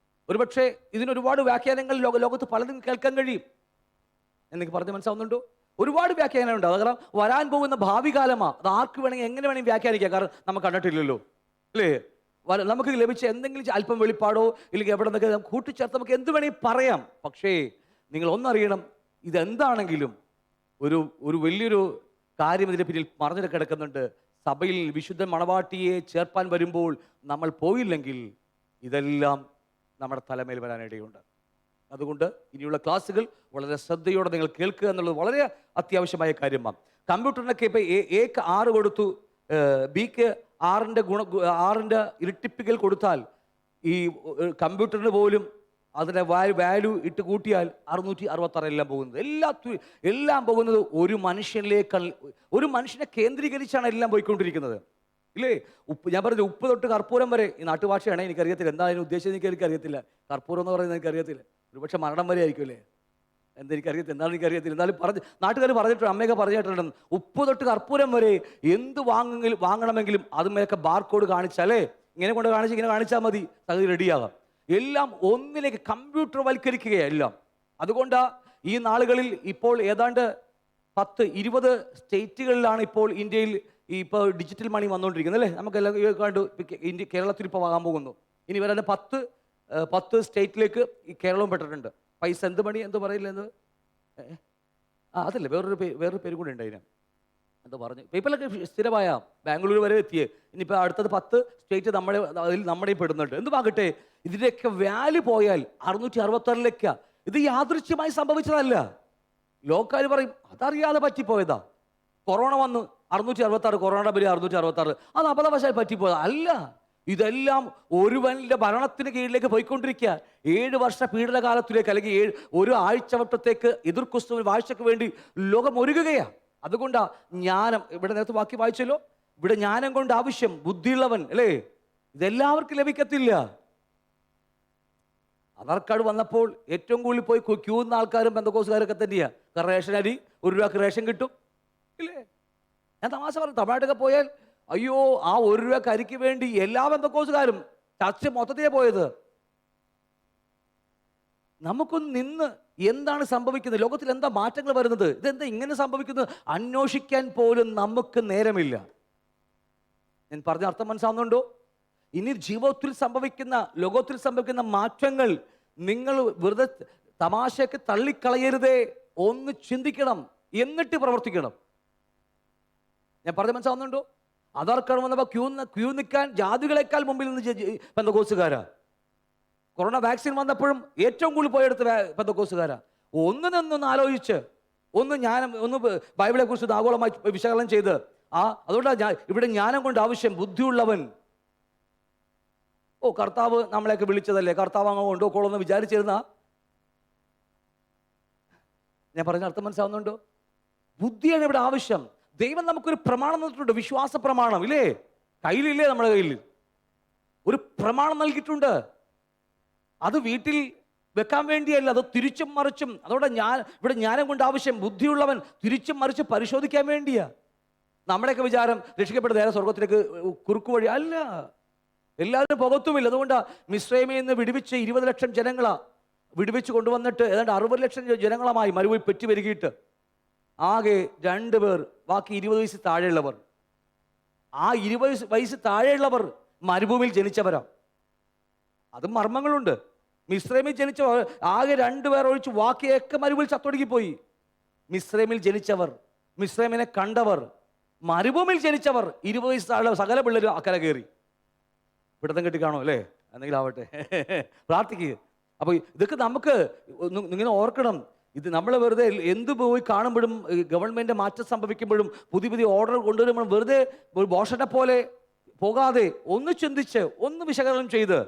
ഒരുപക്ഷെ ഇതിനൊരുപാട് വ്യാഖ്യാനങ്ങൾ ലോകത്ത് പലതും കേൾക്കാൻ കഴിയും. എനിക്ക് പറഞ്ഞ് മനസ്സിലാവുന്നുണ്ടോ? ഒരുപാട് വ്യാഖ്യാനമുണ്ട്. അത് കാരണം വരാൻ പോകുന്ന ഭാവി കാലമാണ്. അത് ആർക്ക് വേണമെങ്കിൽ എങ്ങനെ വേണമെങ്കിൽ വ്യാഖ്യാനിക്കാം. കാരണം നമുക്ക് കണ്ടിട്ടില്ലല്ലോ അല്ലേ. നമുക്ക് ലഭിച്ച എന്തെങ്കിലും അല്പം വെളിപ്പാടോ ഇല്ലെങ്കിൽ എവിടെ നിന്നൊക്കെ കൂട്ടിച്ചേർത്ത് നമുക്ക് എന്ത് വേണമെങ്കിൽ പറയാം. പക്ഷേ നിങ്ങൾ ഒന്നറിയണം, ഇതെന്താണെങ്കിലും ഒരു വലിയൊരു കാര്യം ഇതിൻ്റെ പിന്നിൽ മറഞ്ഞിട്ട് കിടക്കുന്നുണ്ട്. സഭയിൽ വിശുദ്ധ മണവാട്ടിയെ ചേർപ്പാൻ വരുമ്പോൾ നമ്മൾ പോയില്ലെങ്കിൽ ഇതെല്ലാം നമ്മുടെ തലമേൽ വരാനിടയുണ്ട്. അതുകൊണ്ട് ഇനിയുള്ള ക്ലാസ്സുകൾ വളരെ ശ്രദ്ധയോടെ നിങ്ങൾ കേൾക്കുക എന്നുള്ളത് വളരെ അത്യാവശ്യമായ കാര്യമാണ്. കമ്പ്യൂട്ടറിനൊക്കെ ഇപ്പോൾ Aക്ക് 6 കൊടുത്തു, Bക്ക് 6ൻ്റെ ഇരട്ടിപ്പിക്കൽ കൊടുത്താൽ ഈ കമ്പ്യൂട്ടറിന് പോലും അതിൻ്റെ വാല്യൂ ഇട്ട് കൂട്ടിയാൽ 666 എല്ലാം പോകുന്നത്. എല്ലാം പോകുന്നത് ഒരു മനുഷ്യനെ കേന്ദ്രീകരിച്ചാണ് എല്ലാം പോയിക്കൊണ്ടിരിക്കുന്നത് ഇല്ലേ. ഞാൻ പറഞ്ഞത് ഉപ്പ് തൊട്ട് കർപ്പൂരം വരെ. ഈ നാട്ടുഭാഷയാണ്, എനിക്കറിയത്തില്ല എന്താ അതിന് ഉദ്ദേശിച്ചത്, എനിക്കറിയത്തില്ല. കർപ്പൂരം എന്ന് പറയുന്നത് എനിക്കറിയത്തില്ല. ഒരുപക്ഷെ മരണം വരെ ആയിരിക്കും അല്ലേ, എന്തെനിക്കറിയത്തില്ല, എന്താണെന്ന് എനിക്കറിയത്തില്ല. എന്നാലും നാട്ടുകാർ പറഞ്ഞിട്ടുണ്ട്, അമ്മയൊക്കെ പറഞ്ഞിട്ടുണ്ട്, ഉപ്പ് തൊട്ട് കർപ്പൂരം വരെ എന്ത് വാങ്ങണമെങ്കിലും അതുമേലൊക്കെ ബാർകോഡ് കാണിച്ചാലേ, ഇങ്ങനെ കൊണ്ട് ഇങ്ങനെ കാണിച്ചാൽ മതി, സംഗതി റെഡിയാകാം. എല്ലാം ഒന്നിലേക്ക് കമ്പ്യൂട്ടർ വൽക്കരിക്കുകയാണ് എല്ലാം. അതുകൊണ്ടാണ് ഈ നാളുകളിൽ ഇപ്പോൾ ഏതാണ്ട് 10-20 സ്റ്റേറ്റുകളിലാണ് ഇപ്പോൾ ഇന്ത്യയിൽ ഇപ്പോൾ ഡിജിറ്റൽ മണി വന്നുകൊണ്ടിരിക്കുന്നത് അല്ലേ. നമുക്കെല്ലാം കണ്ടു. കേരളത്തിൽ ഇപ്പോൾ വാങ്ങാൻ പോകുന്നു. ഇനി വരാൻ 10 സ്റ്റേറ്റിലേക്ക് ഈ കേരളവും പെട്ടിട്ടുണ്ട്. പൈസ എന്ത് മണി എന്ത് പറയില്ല, എന്ത് അതല്ല, വേറൊരു പേര് കൂടെ ഉണ്ട് അതിന്. എന്താ പറഞ്ഞു, പേപ്പറിലൊക്കെ സ്ഥിരമായ ബാംഗ്ലൂർ വരെ എത്തിയേ. ഇനിയിപ്പോൾ അടുത്തത് 10 സ്റ്റേറ്റ് അതിൽ നമ്മുടെ പെടുന്നുണ്ട്. എന്തുമാകട്ടെ, ഇതിൻ്റെയൊക്കെ വാല്യൂ പോയാൽ 666. ഇത് യാദൃശ്യമായി സംഭവിച്ചതല്ല. ലോകക്കാർ പറയും അതറിയാതെ പറ്റിപ്പോയതാ. കൊറോണ വന്നു 666, കൊറോണ ബലി 666, അത് അബദ്ധവശാൽ പറ്റിപ്പോയതാ. അല്ല, ഇതെല്ലാം ഒരുവന്റെ ഭരണത്തിന് കീഴിലേക്ക് പോയിക്കൊണ്ടിരിക്കുക. 7 വർഷ പീഡനകാലത്തിലേക്ക്, അല്ലെങ്കിൽ ഒരു ആഴ്ചവട്ടത്തേക്ക് എതിർ ക്രിസ്തുവിൻ വാഴ്ചയ്ക്ക് വേണ്ടി ലോകം ഒരുങ്ങുകയാണ്. അതുകൊണ്ടാ ജ്ഞാനം, ഇവിടെ നേരത്തെ വാക്യം വായിച്ചല്ലോ, ഇവിടെ ജ്ഞാനം കൊണ്ട് ആവശ്യം ബുദ്ധിയുള്ളവൻ, അല്ലേ? ഇതെല്ലാവർക്കും ലഭിക്കത്തില്ല. ആധാർ കാർഡ് വന്നപ്പോൾ ഏറ്റവും കൂടുതൽ പോയി ക്യൂ നിന്ന ആൾക്കാരും പെന്തക്കോസുകാരൊക്കെ തന്നെയാണ്. കാരണം റേഷൻ അരി 1 രൂപക്ക് റേഷൻ കിട്ടും, ഇല്ലേ? ഞാൻ തമാശ പറഞ്ഞു, തമിഴ്നാട്ടിലൊക്കെ പോയാൽ അയ്യോ, ആ 1 രൂപക്ക് അരിക്ക് വേണ്ടി എല്ലാ പെന്തക്കോസുകാരും ചർച്ച മൊത്തത്തിലേ പോയത്. നമുക്കൊന്ന് നിന്ന് എന്താണ് സംഭവിക്കുന്നത്, ലോകത്തിൽ എന്താ മാറ്റങ്ങൾ വരുന്നത്, ഇതെന്താ ഇങ്ങനെ സംഭവിക്കുന്നത് അന്വേഷിക്കാൻ പോലും നമുക്ക് നേരമില്ല. ഞാൻ പറഞ്ഞ അർത്ഥം മനസ്സിലാവുന്നുണ്ടോ? ഇനി ജീവിതത്തിൽ സംഭവിക്കുന്ന, ലോകത്തിൽ സംഭവിക്കുന്ന മാറ്റങ്ങൾ നിങ്ങൾ വെറുതെ തമാശയ്ക്ക് തള്ളിക്കളയരുതേ. ഒന്ന് ചിന്തിക്കണം, എന്നിട്ട് പ്രവർത്തിക്കണം. ഞാൻ പറഞ്ഞ മനസ്സിലാവുന്നുണ്ടോ? ആധാർ കാർഡ് വന്നപ്പോൾ ക്യൂ നിൽക്കാൻ ജാതികളെക്കാൾ മുമ്പിൽ നിന്ന് പെന്തക്കോസുകാരാ. കൊറോണ വാക്സിൻ വന്നപ്പോഴും ഏറ്റവും കൂടുതൽ പോയെടുത്ത് പെന്തക്കോസുകാരാ. ഒന്ന് നിന്നൊന്ന് ആലോചിച്ച്, ഒന്ന് ബൈബിളെ കുറിച്ച് ആഗോളമായി വിശകലനം ചെയ്ത്, അതുകൊണ്ടാണ് ഇവിടെ ജ്ഞാനം കൊണ്ട് ആവശ്യം ബുദ്ധിയുള്ളവൻ. കർത്താവ് നമ്മളെയൊക്കെ വിളിച്ചതല്ലേ, കർത്താവ് അങ്ങ് കൊണ്ടുപോക്കോളെന്ന് വിചാരിച്ചിരുന്ന. ഞാൻ പറഞ്ഞ അർത്ഥം മനസ്സിലാവുന്നുണ്ടോ? ബുദ്ധിയാണ് ഇവിടെ ആവശ്യം. ദൈവം നമുക്കൊരു പ്രമാണം തന്നിട്ടുണ്ട്, വിശ്വാസ പ്രമാണം, ഇല്ലേ? കയ്യിലില്ലേ? നമ്മുടെ കയ്യിൽ ഒരു പ്രമാണം നൽകിയിട്ടുണ്ട്. അത് വീട്ടിൽ വെക്കാൻ വേണ്ടിയല്ല, അത് തിരിച്ചും മറിച്ചും. അതോടെ ഇവിടെ ജ്ഞാനം കൊണ്ട് ആവശ്യം ബുദ്ധിയുള്ളവൻ തിരിച്ചും മറിച്ച് പരിശോധിക്കാൻ വേണ്ടിയാ. നമ്മുടെയൊക്കെ വിചാരം രക്ഷിക്കപ്പെട്ട നേരെ സ്വർഗത്തിലേക്ക് കുറുക്കു വഴി അല്ല, എല്ലാവരും പുറത്തുമില്ല. അതുകൊണ്ടാണ് മിസ്രൈമിൽ നിന്ന് വിടുവിച്ച് 20 ലക്ഷം ജനങ്ങളാ വിടുവിച്ച് കൊണ്ടുവന്നിട്ട് ഏതാണ്ട് 60 ലക്ഷം ജനങ്ങളുമായി മരുഭൂമി പെറ്റി വരികിയിട്ട് ആകെ 2 പേർ, ബാക്കി 20 വയസ്സ് താഴെയുള്ളവർ. ആ 20 വയസ്സ് താഴെയുള്ളവർ മരുഭൂമിയിൽ ജനിച്ചവരാ. അതും മർമ്മങ്ങളുണ്ട്. മിസ്രൈമിൽ ജനിച്ച ആകെ 2 പേർ ഒഴിച്ച് ബാക്കിയൊക്കെ മരുഭൂമിയിൽ ചത്തൊടുക്കിപ്പോയി. മിസ്രൈമിൽ ജനിച്ചവർ, മിസ്രൈമിനെ കണ്ടവർ, മരുഭൂമിയിൽ ജനിച്ചവർ 20 വയസ്സ് താഴെ സകല പിള്ളേരും അക്കരെ കയറി. പിടുത്തം കെട്ടി കാണോ, അല്ലേ? എന്തെങ്കിലും ആവട്ടെ, പ്രാർത്ഥിക്കുക. അപ്പോൾ ഇതൊക്കെ നമുക്ക് ഇങ്ങനെ ഓർക്കണം. ഇത് നമ്മൾ വെറുതെ എന്ത് പോയി കാണുമ്പോഴും, ഗവൺമെൻറ് മാറ്റം സംഭവിക്കുമ്പോഴും, പുതിയ ഓർഡർ കൊണ്ടുവരുമ്പോഴും വെറുതെ ഒരു ബോഷനെ പോലെ പോകാതെ ഒന്ന് ചിന്തിച്ച്, ഒന്ന് വിശകലനം ചെയ്ത്,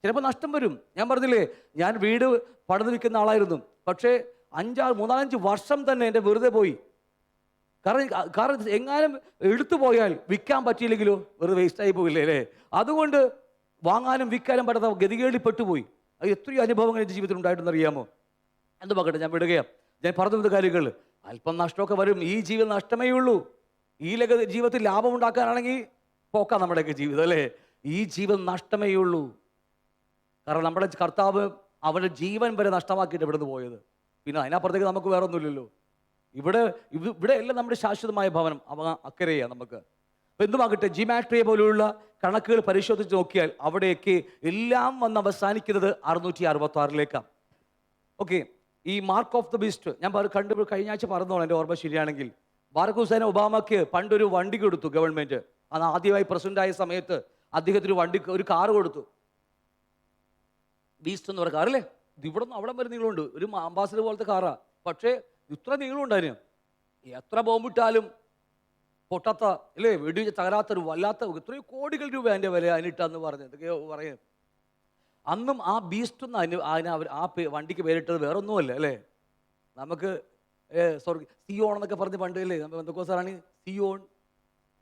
ചിലപ്പോൾ നഷ്ടം വരും. ഞാൻ പറഞ്ഞില്ലേ, ഞാൻ വീട് പണിത് വിൽക്കുന്ന ആളായിരുന്നു. പക്ഷേ 3-5 വർഷം തന്നെ എൻ്റെ വെറുതെ പോയി. കാരണം എങ്ങാനും എടുത്തു പോയാൽ വിൽക്കാൻ പറ്റിയില്ലെങ്കിലോ വെറുതെ വേസ്റ്റായി പോയില്ലേ, അല്ലേ? അതുകൊണ്ട് വാങ്ങാനും വിൽക്കാനും പറ്റാത്ത ഗതികേടിൽ പെട്ടുപോയി. അത് എത്രയോ അനുഭവങ്ങൾ എൻ്റെ ജീവിതത്തിൽ ഉണ്ടായിട്ടെന്ന് അറിയാമോ? എന്ത് നോക്കട്ടെ, ഞാൻ വിടുകയാണ്. ഞാൻ പറഞ്ഞ കാര്യങ്ങൾ അല്പം നഷ്ടമൊക്കെ വരും. ഈ ജീവിതം നഷ്ടമേ ഉള്ളൂ. ഈ ജീവിതത്തിൽ ലാഭം ഉണ്ടാക്കാനാണെങ്കിൽ പോക്കാം നമ്മുടെയൊക്കെ ജീവിതം, അല്ലേ? ഈ ജീവിതം നഷ്ടമേ ഉള്ളൂ. കാരണം നമ്മുടെ കർത്താവ് അവരുടെ ജീവൻ വരെ നഷ്ടമാക്കിയിട്ട് ഇവിടുന്ന് പോയത്. പിന്നെ അതിനപ്പുറത്തേക്ക് നമുക്ക് വേറെ ഒന്നുമില്ലല്ലോ. ഇവിടെ എല്ലാം നമ്മുടെ ശാശ്വതമായ ഭവനം അക്കരെയാണ് നമുക്ക്. അപ്പം എന്തുമാകട്ടെ, ജിമാട്രിയ പോലെയുള്ള കണക്കുകൾ പരിശോധിച്ച് നോക്കിയാൽ അവിടെയൊക്കെ എല്ലാം വന്ന് അവസാനിക്കുന്നത് 666ലേക്കാണ്. ഓക്കെ, ഈ മാർക്ക് ഓഫ് ദ ബീസ്റ്റ് ഞാൻ കഴിഞ്ഞ ആഴ്ച പറഞ്ഞോളാം, എൻ്റെ ഓർമ്മ ശരിയാണെങ്കിൽ. ബാറക് ഹുസൈൻ ഒബാമയ്ക്ക് പണ്ടൊരു വണ്ടി കൊടുത്തു ഗവൺമെൻറ്. അന്ന് ആദ്യമായി പ്രസിഡന്റ് ആയ സമയത്ത് അദ്ദേഹത്തിന് ഒരു കാറ് കൊടുത്തു, ബീസ്റ്റ് എന്ന് പറയുന്ന കാറല്ലേ. ഇവിടെ നിന്ന് അവിടെ വരെ നീളമുണ്ട്, ഒരു അംബാസിഡർ പോലത്തെ കാറാ. പക്ഷേ ഇത്ര നീളമുണ്ട് അതിന്. എത്ര ബോംബിട്ടാലും പൊട്ടാത്ത, അല്ലേ, വെടി തകരാത്തൊരു വല്ലാത്ത എത്രയോ കോടികൾ രൂപ അതിൻ്റെ വില അതിനിട്ടെന്ന് പറഞ്ഞ് എന്തൊക്കെയോ പറയും. അന്നും ആ ബീസ്റ്റ് ആ വണ്ടിക്ക് പേരിട്ടത് വേറൊന്നുമല്ല, അല്ലേ? നമുക്ക് സിയോൺ എന്നൊക്കെ പറഞ്ഞ് പണ്ട്, അല്ലേ, നമ്മൾ എന്തൊക്കെ സാറാണ് സിയോൺ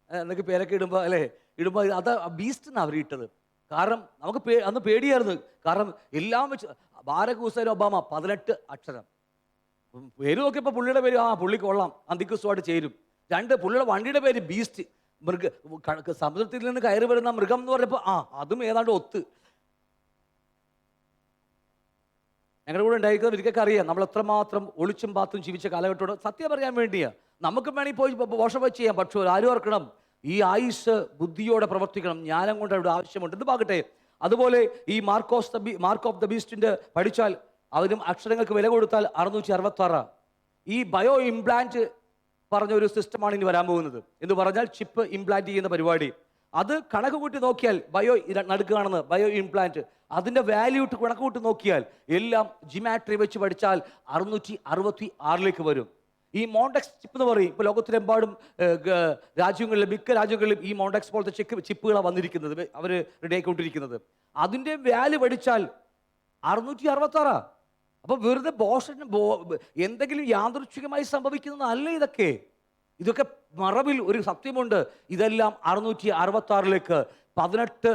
എന്നൊക്കെ പേരൊക്കെ ഇടുമ്പോൾ, അല്ലേ, ഇടുമ്പോൾ അത് ബീസ്റ്റ് എന്നാണ് അവർ ഇട്ടത്. കാരണം നമുക്ക് അന്ന് പേടിയായിരുന്നു. കാരണം എല്ലാം വെച്ച് ബാരക് ഹുസൈൻ ഒബാമ 18 അക്ഷരം പേര് നോക്കിയപ്പോൾ പുള്ളിയുടെ പേര് പുള്ളി കൊള്ളാം, അന്തിക്രിസ്തുവായിട്ട് ചേരും. 2 പുള്ളിയുടെ വണ്ടിയുടെ പേര് ബീസ്റ്റ്, സമുദ്രത്തിൽ നിന്ന് കയറി വരുന്ന മൃഗം എന്ന് പറഞ്ഞപ്പോൾ അതും ഏതാണ്ട് ഒത്ത്. ഞങ്ങളുടെ കൂടെ ഉണ്ടായിരിക്കുന്നത് എനിക്കൊക്കെ അറിയാം നമ്മൾ എത്രമാത്രം ഒളിച്ചും പാത്തും ജീവിച്ച കാലഘട്ടത്തോട്. സത്യം പറയാൻ വേണ്ടിയാ. നമുക്ക് വേണമെങ്കിൽ പോയി മോശം ചെയ്യാം, പക്ഷേ ആരും ഓർക്കണം, ഈ ആയുസ് ബുദ്ധിയോടെ പ്രവർത്തിക്കണം. ജ്ഞാനം കൊണ്ട് അവിടെ ആവശ്യമുണ്ട്. എന്ത് പാകട്ടെ, അതുപോലെ ഈ മാർക്ക് ഓഫ് ദ ബീസ്റ്റിൻ്റെ പഠിച്ചാൽ അതിനും അക്ഷരങ്ങൾക്ക് വില കൊടുത്താൽ 666. ഈ ബയോ ഇംപ്ലാന്റ് പറഞ്ഞ ഒരു സിസ്റ്റമാണ് ഇനി വരാൻ പോകുന്നത്. എന്ന് പറഞ്ഞാൽ ചിപ്പ് ഇംപ്ലാന്റ് ചെയ്യുന്ന പരിപാടി. അത് കണക്ക് കൂട്ടി നോക്കിയാൽ നടുക്കുകയാണെന്ന് ബയോ ഇംപ്ലാന്റ്, അതിന്റെ വാല്യൂ ഇട്ട് കണക്ക് കൂട്ടി നോക്കിയാൽ എല്ലാം ജിമാട്രി വെച്ച് പഠിച്ചാൽ 666 വരും. ഈ മോണ്ടെക്സ് ചിപ്പ് എന്ന് പറയും. ഇപ്പോൾ ലോകത്തിലെമ്പാടും രാജ്യങ്ങളിലും മിക്ക രാജ്യങ്ങളിലും ഈ മോണ്ടെക്സ് പോലത്തെ ചിപ്പുകളാണ് വന്നിരിക്കുന്നത്, അവർ റെഡി ആയിക്കൊണ്ടിരിക്കുന്നത്. അതിൻ്റെ വാല്യൂ പഠിച്ചാൽ 666. അപ്പൊ വെറുതെ എന്തെങ്കിലും യാദൃച്ഛികമായി സംഭവിക്കുന്നതല്ല ഇതൊക്കെ മറവിൽ ഒരു സത്യമുണ്ട്. ഇതെല്ലാം 666 18